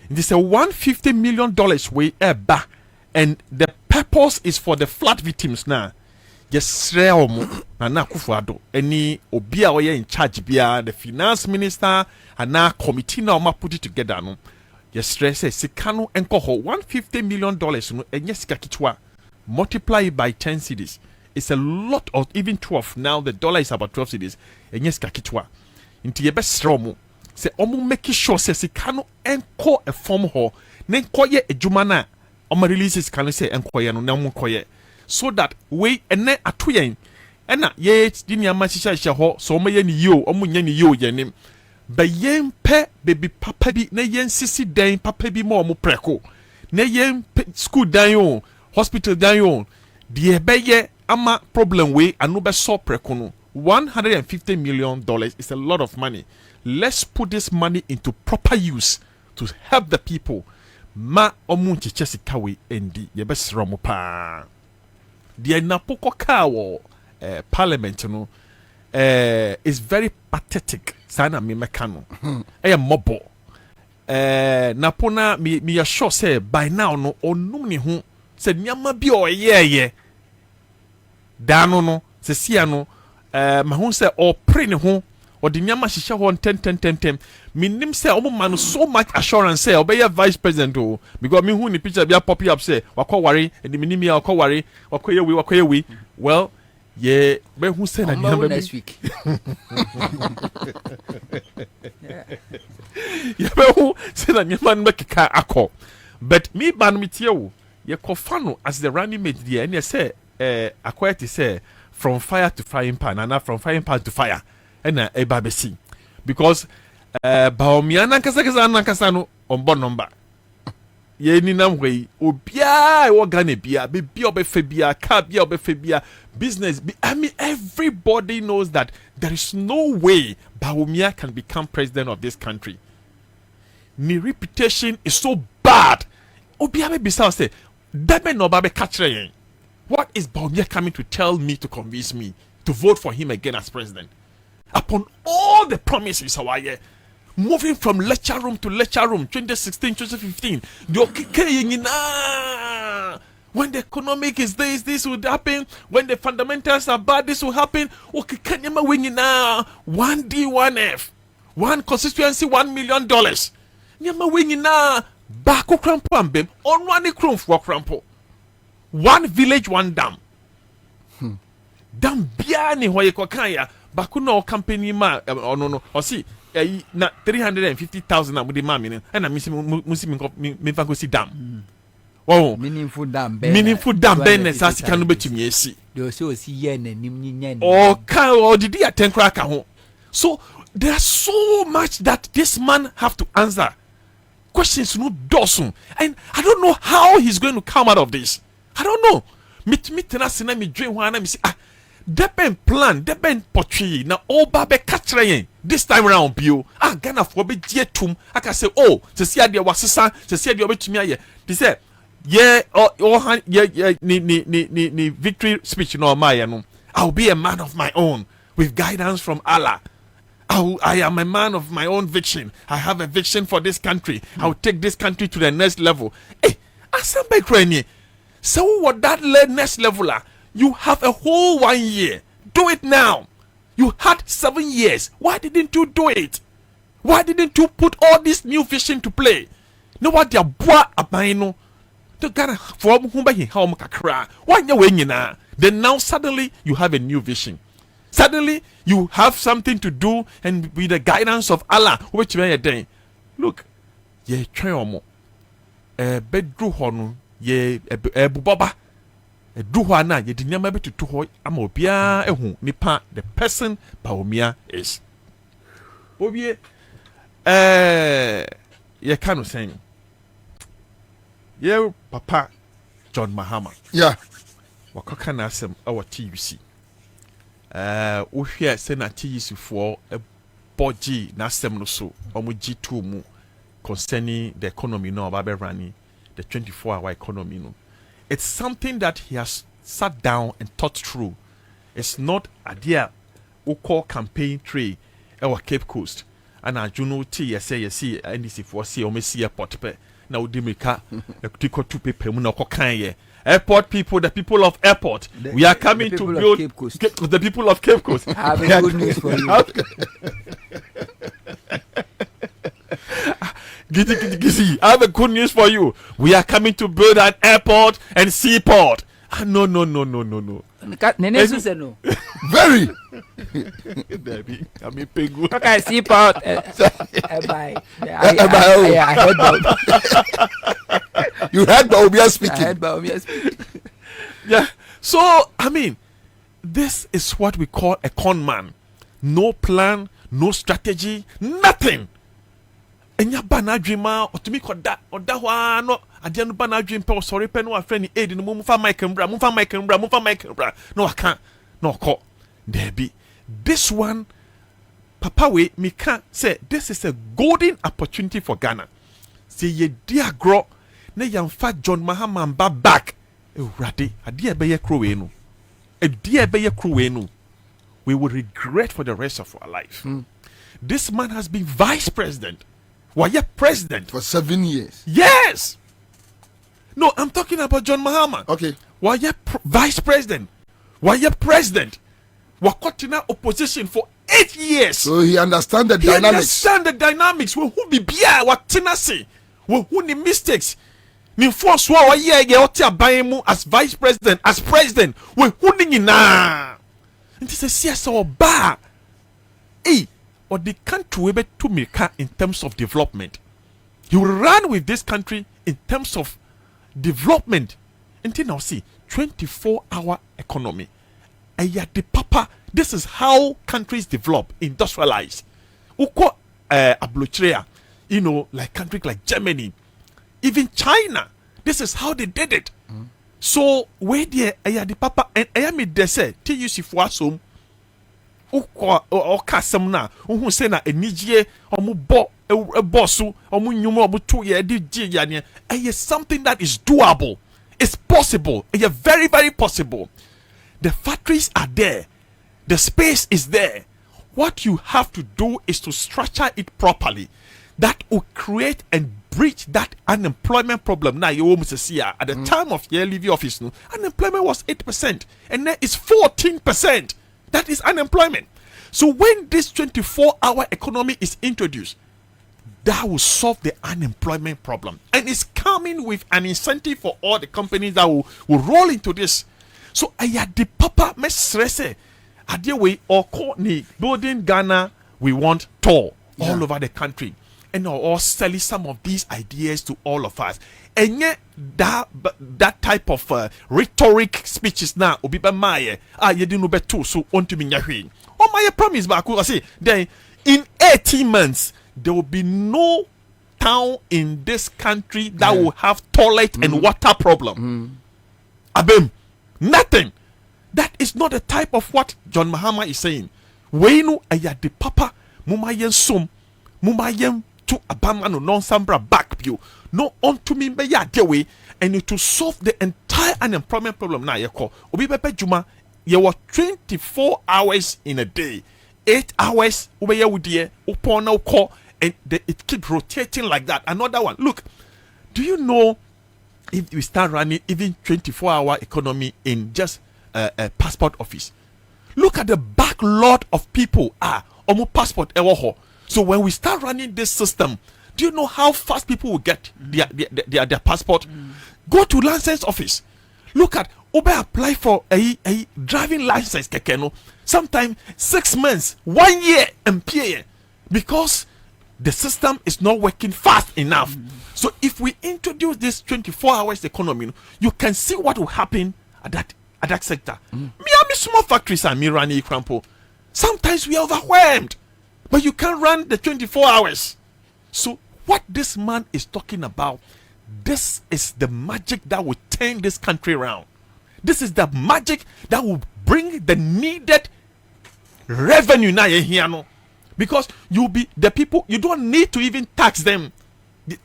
it is a $150 million we eba and the purpose is for the flood victims now. yɛsrɛ ɔmo Nana Akufo-Addo any obi a ɔyɛ in charge bia the finance minister ana committee na ɔma put it together no yɛsrɛ sɛ sika no ɛnkɔ hɔ $150 million no ɛnyɛ sika ketewa multiply it by 10 cedis. It's a lot of even 12 now the dollar is about 12 cedis ɛnyɛ sika ketewa nti yɛbɛsrɛ ɔmo sɛ ɔmo make sure sɛ sika no ɛnkɔ a form hɔ na nkɔyɛ adwuma no a ɔma release sika no sɛ ɛnkɔyɛ no na ɔmo nkɔyɛ so that we ɛnɛ ato yɛn ɛna yɛ di nneɛma hyehyɛ hɔ so ɔmo yɛ ne yio ɔmo nyɛ ne yio yɛ nim bɛ yɛn pɛ baby papa bi na yɛn sisi dan papa bi ma ɔmo prɛko na yɛn school dan o hospital dan o deɛ bɛyɛ ama problem we ano bɛsɔ prɛko no $150 million is a lot of money. Let's put this money into proper use to help the people. Ma ɔmo nkyekyɛ sika we endi yɛbɛsrɛ ɔmo paa deɛ napokɔ kaa wɔ parliament no is very pathetic saa na memɛka no ɛyɛ mmɔbɔ napo na meyɛ sure sɛ by now no ɔnom ne ho sɛ nneɛma bi ɔyɛɛyɛ daa no sɛsia no mahu sɛ ɔpere ne ho ɔde nneɛma hyehyɛ hɔ ntɛntɛntɛntɛm menim sɛ ɔmo ma no so much assurance sɛ ɔbɛyɛ vice president o because mehu ne picture bi a pop up sɛ wakɔ ware ɛde menim yɛ wakɔ ware wakɔyɛ wei well yeah bɛhu sɛ na nneɛma next week yɛbɛhu sɛ na nneɛma no bɛkeka akɔ but me ba no metie wo yɛkɔfa no as the running mate deɛ ɛneɛ sɛ akɔyɛ te sɛ from fire to frying pan and from frying pan to fire ɛna ɛba bɛsi because baomia nankasa no ɔmbɔ number yɛni nam hɔ yi obiaa ɛwɔ Ghana bia bebia ɔbɛfa bia car bia ɔbɛfa bia business I mean everybody knows that there is no way Baomia can become president of this country. Ni reputation is so bad. Obiaa bɛbisa sɛ dɛbɛ na ɔba bɛka kyerɛ yɛn. What is Bobie coming to tell me to convince me to vote for him again as president? Upon all the promises, moving from lecture room to lecture room, 2016, 2015, when the economic is this would happen. When the fundamentals are bad, this will happen. Okay, can you win now? 1D, 1F, one constituency, $1 million. Nyama win now. Bako crampo ambem on one crum for crampo. One village, one dam. Dam biani hoye kokaya. Bakuno company ma no or see na 350,000 na mudi mami and I miss me see dam. Oh, meaningful dam ben as you can bet me see. You also see yen and oh did he attend crack home? So there's so much that this man have to answer. Questions no dozen. And I don't know how he's going to come out of this. I don't know. Me tena me dream one me say depend plan, depend portray. Now all babe catch this time around bio. Ghana for be tum. I can say oh, to see the wasisa, to see the to me. They say ni victory speech no my no. I'll be a man of my own with guidance from Allah. I am a man of my own vision. I have a vision for this country. I'll take this country to the next level. Hey, Ansah Ukraine. So what that next level are? You have a whole 1 year. Do it now. You had 7 years. Why didn't you do it? Why didn't you put all this new vision to play? No what they boy abaino. The Ghana from whom he home kakra. Why you winning now? Then now suddenly you have a new vision. Suddenly you have something to do and with the guidance of Allah, which may a day. Look, ye try omo. Bedru honu. Ye bubaba duhana ye di nyama betu to ho ama obia ehu nipa the person Baomia is Bobie ye kanu saying ye papa John Mahama wakaka na asem awa TUC wo hwe se na TUC for a boji na asem no so omo G2 mu concerning the economy no ba be running the 24-hour economy. No. It's something that he has sat down and thought through. It's not a dear who call campaign tree our Cape Coast. And I do know you see NDC for see or see a pot pe. Now Dimika, a tico to paper, no cocaine, airport people, the people of airport, we are coming to build the people of Cape Coast. I have a good news for you. Gizzy, I have a good news for you. We are coming to build an airport and seaport. No. Nene said no. Very. Okay, seaport. Bye. I heard Bob. You heard Bobie speaking. I heard Bobie speaking. Yeah. So I mean, this is what we call a con man. No plan, no strategy, nothing. Enya bana dreamer otumi koda oda hwa no ade no bana dream pe sorry pe no afrani aid no mumfa mic mbra no aka no ko there be this one papa we me can say this is a golden opportunity for Ghana. Say ye dia gro na yamfa John Mahama back ewrade ade e be ye kro we no we will regret for the rest of our life. This man has been vice president. Why you president for 7 years? Yes. No, I'm talking about John Mahama. Okay. Why you vice president? Why you president? Wakotina opposition for 8 years. So he understand the dynamics. Understand the dynamics. Who be bia watina say? Who ni mistakes? Ni force wa ye oti abayemu as vice president, as president. Who ni na? It is a CSO or bar. Or the country will be to make in terms of development. He will run with this country in terms of development. Until now, see 24-hour economy. And yet the papa, this is how countries develop, industrialize. Uko abluchrea, like countries like Germany, even China. This is how they did it. So where the papa and I am they say TUC for some. Okasem na who say na enije omu bo ebosu omu nyumo omu tu ye di ya ne something that is doable. It's possible. It's very, very possible. The factories are there. The space is there. What you have to do is to structure it properly. That will create and bridge that unemployment problem. Now you almost see at the time of your leaving office, unemployment was 8%, and now it's 14%. That is unemployment. So when this 24-hour economy is introduced, that will solve the unemployment problem. And it's coming with an incentive for all the companies that will roll into this. So I had the papa mesrese. Adia way or call ni building Ghana, we want tall all over the country. And all selling some of these ideas to all of us. And yet that type of rhetoric speeches now obi ba maye you didn't know better so on to me nyahwe. Oh my promise back I say then in 18 months there will be no town in this country that will have toilet and water problem. Abem, nothing. That is not the type of what John Mahama is saying. Wenu aya de papa mumayen sum mumayen to abamano non sambra back view no on to me be ya way and to solve the entire unemployment problem now you call obi pepe juma you were 24 hours in a day 8 hours over here with you upon now call and it keep rotating like that. Another one, look, do you know if we start running even 24-hour economy in just a passport office, look at the backlog of people almost passport ewo. So when we start running this system, do you know how fast people will get their passport? Go to license office. Look at Obe apply for a driving license kekeno. Sometimes 6 months, 1 year MPA because the system is not working fast enough. So if we introduce this 24 hours economy, you can see what will happen at that sector. Miami small factories are me running crampo. Sometimes we are overwhelmed. But you can't run the 24 hours. So what this man is talking about, this is the magic that will turn this country around. This is the magic that will bring the needed revenue now here. Because you'll be the people, you don't need to even tax them,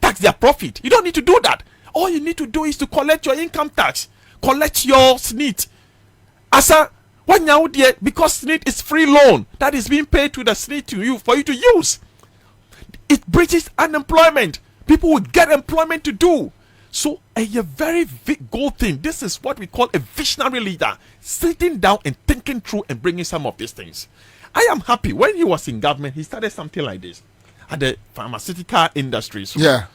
tax their profit. You don't need to do that. All you need to do is to collect your income tax, collect your SNIT. Ansah, what now, dear? Because SNIT is free loan that is being paid to the SNIT to you for you to use. It bridges unemployment. People will get employment to do. So a very good thing. This is what we call a visionary leader, sitting down and thinking through and bringing some of these things. I am happy when he was in government, he started something like this at the pharmaceutical industries. Yeah.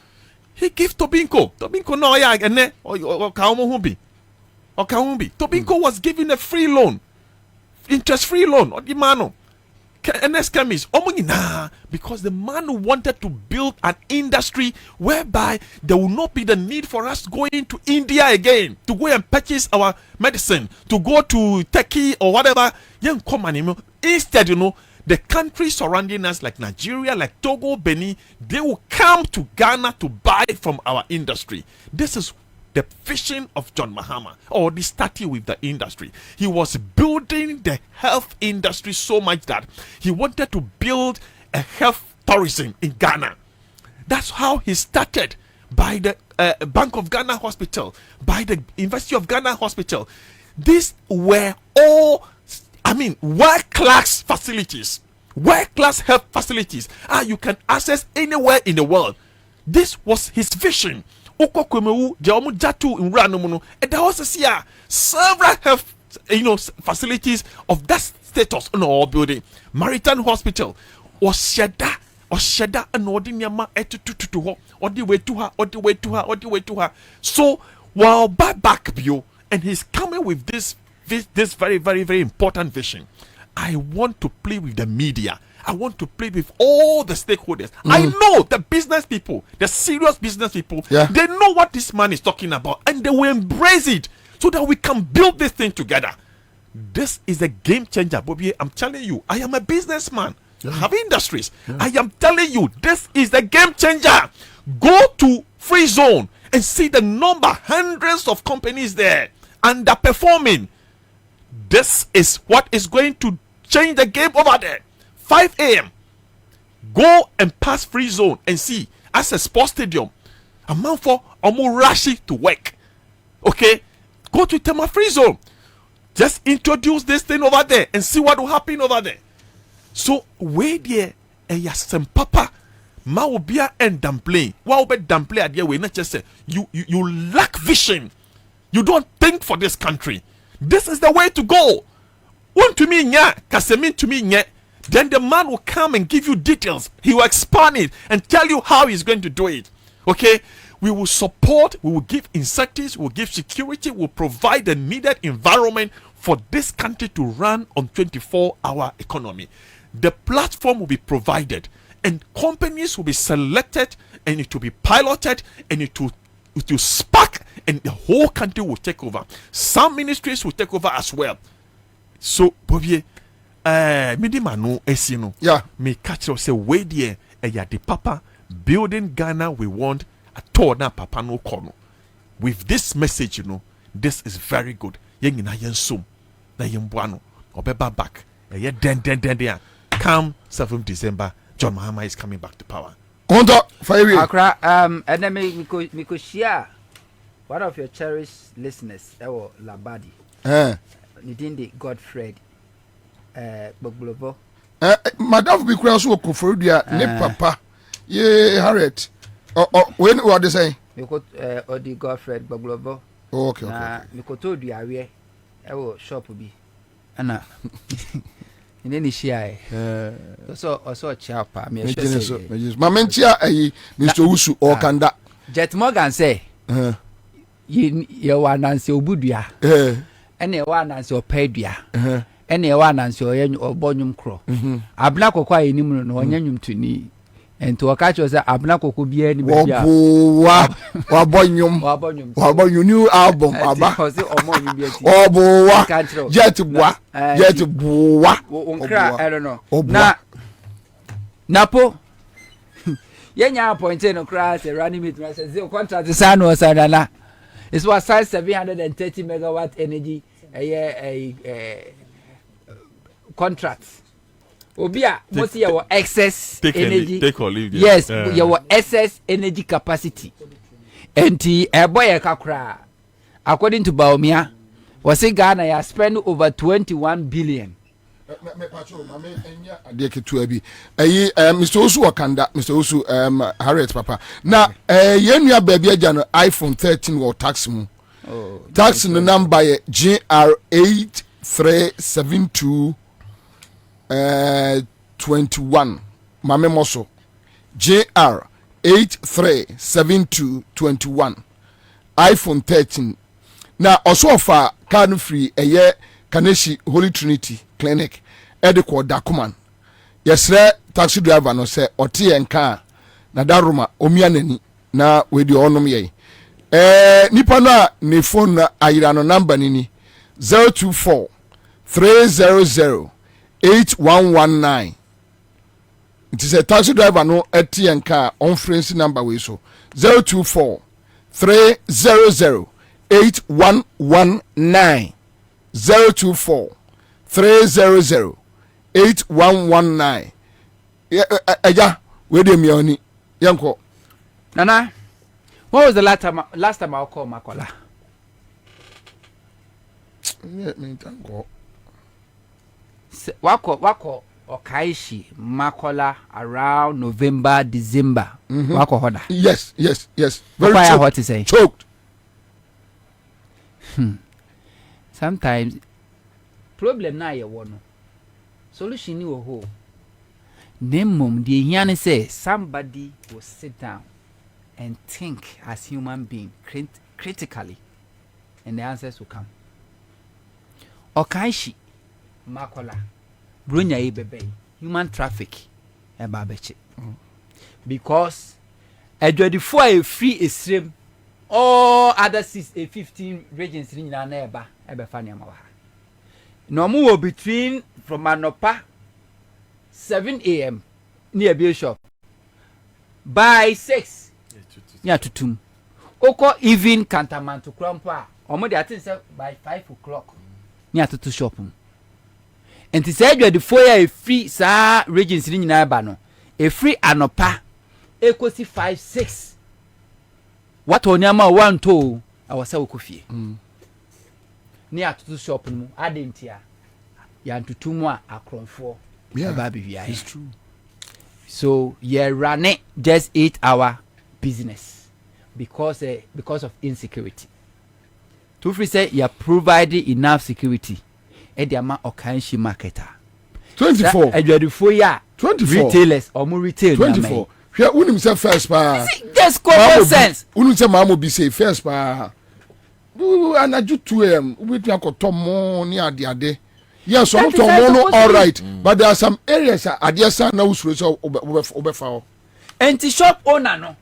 He gave Tobinco no yeah and or Tobinco was given a free loan, interest-free loan or the man. NS chemist because the man wanted to build an industry whereby there will not be the need for us going to India again to go and purchase our medicine, to go to Turkey or whatever. Instead, the countries surrounding us like Nigeria, like Togo, Benin, they will come to Ghana to buy from our industry. This is the vision of John Mahama, or the starting with the industry. He was building the health industry so much that he wanted to build a health tourism in Ghana. That's how he started, by the Bank of Ghana Hospital, by the University of Ghana Hospital. These were all, world-class facilities, world-class health facilities. You can access anywhere in the world. This was his vision. Several health facilities of that status in our building. Maritime Hospital was sheda and ordinary all the way to her. So while back bio, and he's coming with this very, very, very important vision. I want to play with the media. I want to play with all the stakeholders. I know the business people, the serious business people, they know what this man is talking about, and they will embrace it so that we can build this thing together. This is a game changer, Bobie. I'm telling you, I am a businessman. I have industries. I am telling you, this is the game changer. Go to Free Zone and see the number, hundreds of companies there underperforming. This is what is going to change the game over there. 5 a.m. Go and pass Free Zone and see as a sports stadium. A man for rushing to work. Okay? Go to Tema Free Zone. Just introduce this thing over there and see what will happen over there. So, where there a some papa Maubia and Dumpling. Wow, but Dumpling at the way not just say you lack vision. You don't think for this country. This is the way to go. Want to me nya, kasemin to me nya. Then the man will come and give you details. He will expand it and tell you how he's going to do it. Okay? We will support, we will give incentives, we will give security, we will provide the needed environment for this country to run on 24-hour economy. The platform will be provided and companies will be selected and it will be piloted and it will spark and the whole country will take over. Some ministries will take over as well. So, Bobie, Midimano Esino. Yeah. Me catch us say, wait there, the papa building Ghana we want a torna papa no kono. With this message, this is very good. Yen na yen sum, na yen buano, obeba back. Den. Come 7th December, John Mahama is coming back to power. Accra, and then me could share one of your cherished listeners, Labadi. Nidindi Godfred. Boglobo. Madam be cross work for dia ne papa. Ye Harriet. When what they say? You got Odi Godfred Boglobo. Okay. Me ko to dua we e shop bi. Ana. Nini share. Also chapa me so. Mamentia Mr. Usu or Kanda. Jet Morgan say. You wa nansi obudua. Ene wa nansi opedua. Ene wa nansi oyen obonyum kro. Abna kokwa enim no onyanyum tuni. Ento wakacho say abna kokko bia ni bia. Wabonyum new album aba. Because omonyum bia ti. Obowa. Jet boa. Onkra I don't know. Na Napo yenya appointed no crash running meet say the contract is no sadana. It was size 730 megawatt energy a contract. Obia, most your excess energy. Take or leave. Yes, your excess energy capacity. And a boy kakra. According to Baumia, was in Ghana, you spend over 21 billion adeɛ ketewa bi ɛyi Mr. Osu Wakanda Mr. Osu Harriet papa na yɛn nua baabi agya no iPhone 13 wɔ tax mu tax no number yɛ GR8372 21 mame moso GR837221 iPhone 13 na also offer card free ɛyɛ Kaneshi Holy Trinity Clinic ediko Dakuman yesre taxi driver no se otie nka na daruma omia nani na wedi onom ye nipa no ne phone na ayira no number ni 024 300 8119 it is a taxi driver no etie nka on friends number we so 024 300 8119 024 300 8119 eja we dey me oni yanko Nana, what was the last time I called Makola? Me tango Wako Okaishi Makola around November December wako hoda. Yes very choked. What to say choked. Sometimes problem na ye wono solution ni wo ho nemom the hiane say somebody will sit down and think as human being critically and the answers will come. Okaishi Makola brunya e bebe human traffic e ba beche because adwadifo a free esrem all other 15 regions in na eba fa niam wa no mo between from anopa 7 a.m. near Bishop by 6 near tutum oko even Cantamanto Krampa omo dey atin say by 5 o'clock near tutu shop and say you the foyer free sa regions in na eba no a free anopa ekosi 5-6 what on yama 1-2 awasa okofie ni atutu shop mu adentia ya ntutumu akronfo yeah it's true so you run it just 8-hour business because of insecurity to free say you providing enough security e dey ma okanshi marketer 24 adwadifo ya 24 retailers or mu retail 24 hwe unim say first pa just common sense unim say mamo bi say first pa anaju 2 am we akoto mo ni ade yes so to mo all right but there are some areas adesa na usuro so obefa o enti shop owner no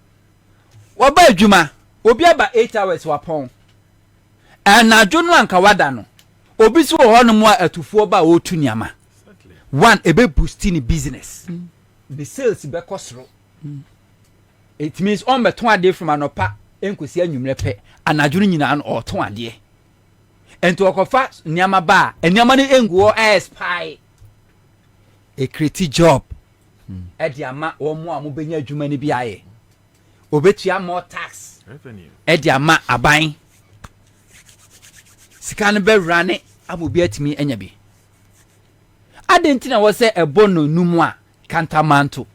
wo ba adwuma obi aba 8 hours wapon anaju no anka wada no obi si wo hono mu atufuo ba o tu niama one ebe boosting business the sales be kosro it means on beton ade from anopa enkosi anwumre pe anaju no nyina no oton ade ento okofa niama ba niama no enguo spy a creative job edi ama wo mo amo benya adwuma ni bi aye obetua more tax revenue edi ama aban sika no be rane amobi atimi anya bi adentina wo se ebono numu a Cantamanto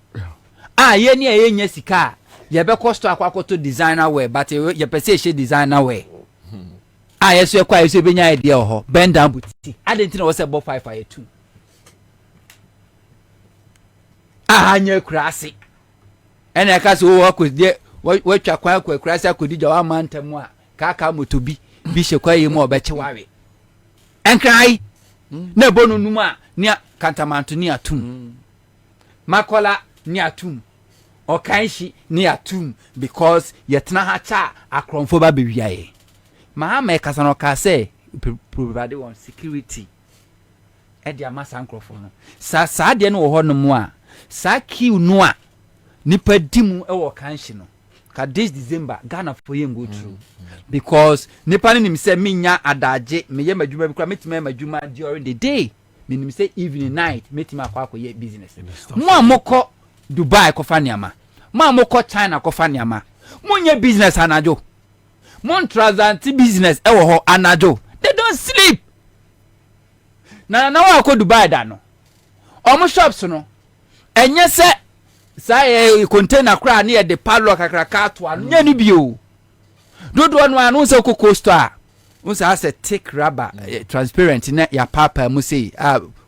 ye ni enya sika ye be cost akwakoto designer wear but ye pese she designer wear yeso ekwa yeso benya idea ho bend down boutique adentina wo se bo 552 anya kurase ene ka so wo akodie wo twa kwa kurase akodija wa mantamu a kaka motobi bi hye ye mu obeche wawe enkrai na bonu numu a ni Cantamanto ni atum Makola ni atum Okanshi ni atum because yetna ha cha akronfo ba bewiaye mahama kasano ka say provide on security e dia masa nkrofo no sa de no ho no mu a sa kiu no a nipa dimu e wo kanshi no ka this December Ghana for yen go through because nipa ni say minya adaje meye madwuma bi kra metima madwuma during the day minim say evening night metima akwa business mo amoko Dubai kofa niama mo amoko China kofa niama munye business anajo mon transanti business ewo ho anajo they don't sleep na wa ko Dubai da no omo shops no enye se say container kra na de palo kakraka to anu nya ni bio dodo no anu se Cocoa store unse has a thick rubber transparent na ya papa mu say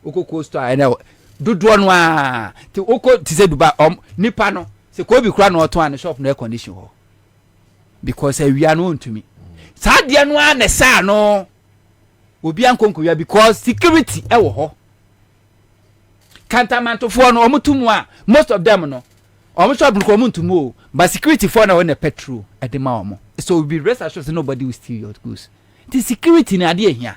Cocoa store na dodo no a ti oko ti se Dubai nipa no se ko bi kra na oto an shop na air condition ho because we are known to me sa de no a na sa no obi ankonko ya because security e wo ho kantamanto for no omutumu a most of them no omu shop ko omutumu but security for na when petrol e de ma omo so we be rest assured nobody will steal your goods the security na de ehia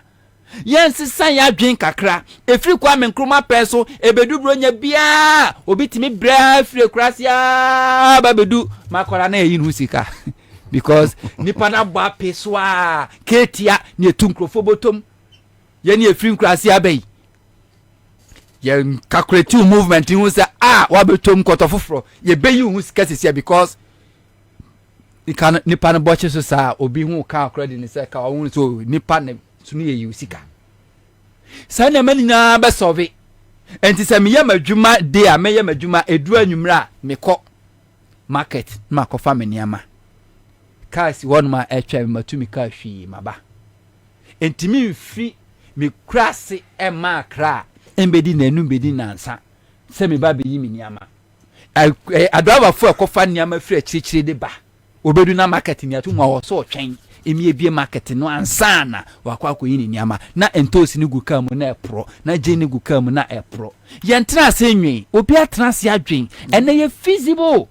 yes san ya dwen kakra efri kwa menkroma peso ebedu bronya bia obi timi bra free krasia babedu makola na eyi nu sika because nipa na gba peso a ketia ne tunkrofo botom ye ne efri krasia bai ye calculative movement hu say wa betom kotofofro ye bayi hu sika sisia because ikana nipa na boche so sa obi hu ka credit ni say ka hu so nipa na sunu ye usika sa na mani na be solve enti se me ye madwuma de a me ye madwuma edu anwumra me kɔ market ma kɔ fa me niama cars won ma etwa me matumi ka hwi maba enti mi mfi me krase e ma kra embedi na enu bedi na Ansah se me ba be yi me niama adwa fo ekɔfa niama firi akyirikyiri de ba obedu na market ni atu mo so twɛn emi ebie market no Ansah na wakɔ akɔyi ni niama na entos ni guka mu na epro na je ni guka mu na epro yentra ase nwen obi atra ase adwen ene ye feasible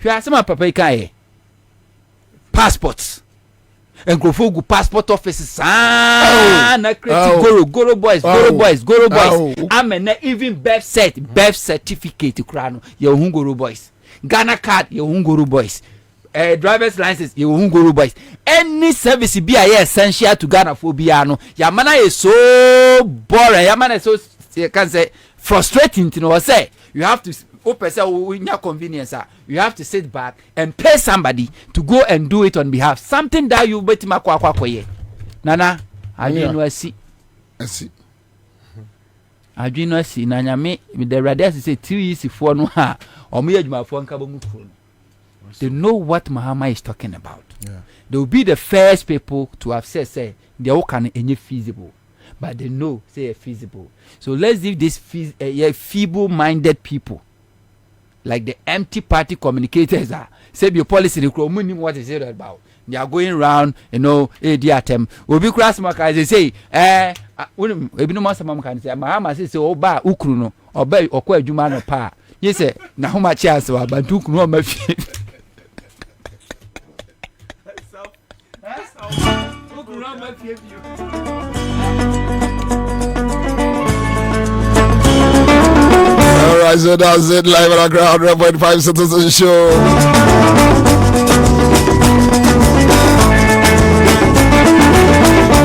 hwe ase ma papa ikaye passports enkrofo gu passport office na create goro boys amena even birth certificate krano ye hu goro boys Ghana card ye hu goro boys driver's license ye hu goro boys any service be essential to Ghana for bia no ya mana is so boring ya mana so can say frustrating to know say you have to open say in your convenience you have to sit back and pay somebody to go and do it on behalf something that you bet makwa ye nana adwinu asi adwinu asi na nyame the radius say 2 years for no ha omo yadwuma fo nka bomu kuro they know what Mahama is talking about. They will be the first people to have said say they all can any feasible, but they know say feasible. So let's leave this feeble-minded people, like the empty party communicators are. Say your policy, what is it about? They are going around, ADATM. Will be cross markers. They say, we no master mama can say Mahama say oba ukruno oba okwa adwuma no pa. You say na how much chance wa bantu ukruno ma fi. Alright, so that's it. Live on our ground, 1.5 Citizen Show.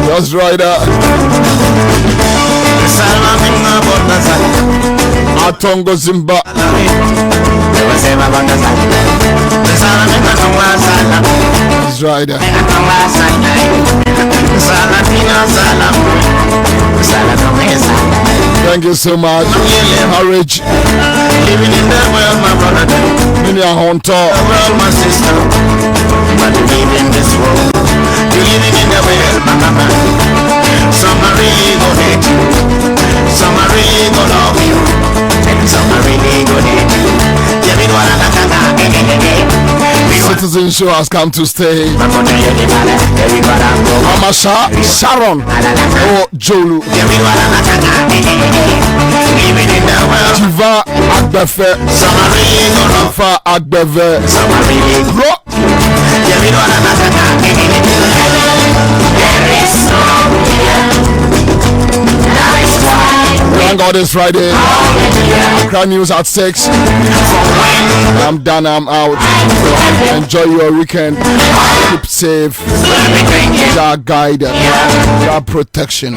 Just right Atongo Zimba. That's right. Thank you so much. Courage. Living in the world, my brother. In your home talk. My sister. But you live in this world. You living in the world, my mama. Some are really gonna hate you. Some are really gonna love you. And some are really gonna hate you. Citizen Show has come to stay. Amasha, Sharon, Jolu, Jiva Agbefe, Jiva Agbefe, Thank God it's Friday. Crowd News at 6. I'm done, I'm out. Enjoy your weekend. Keep safe. Your guide, your protection.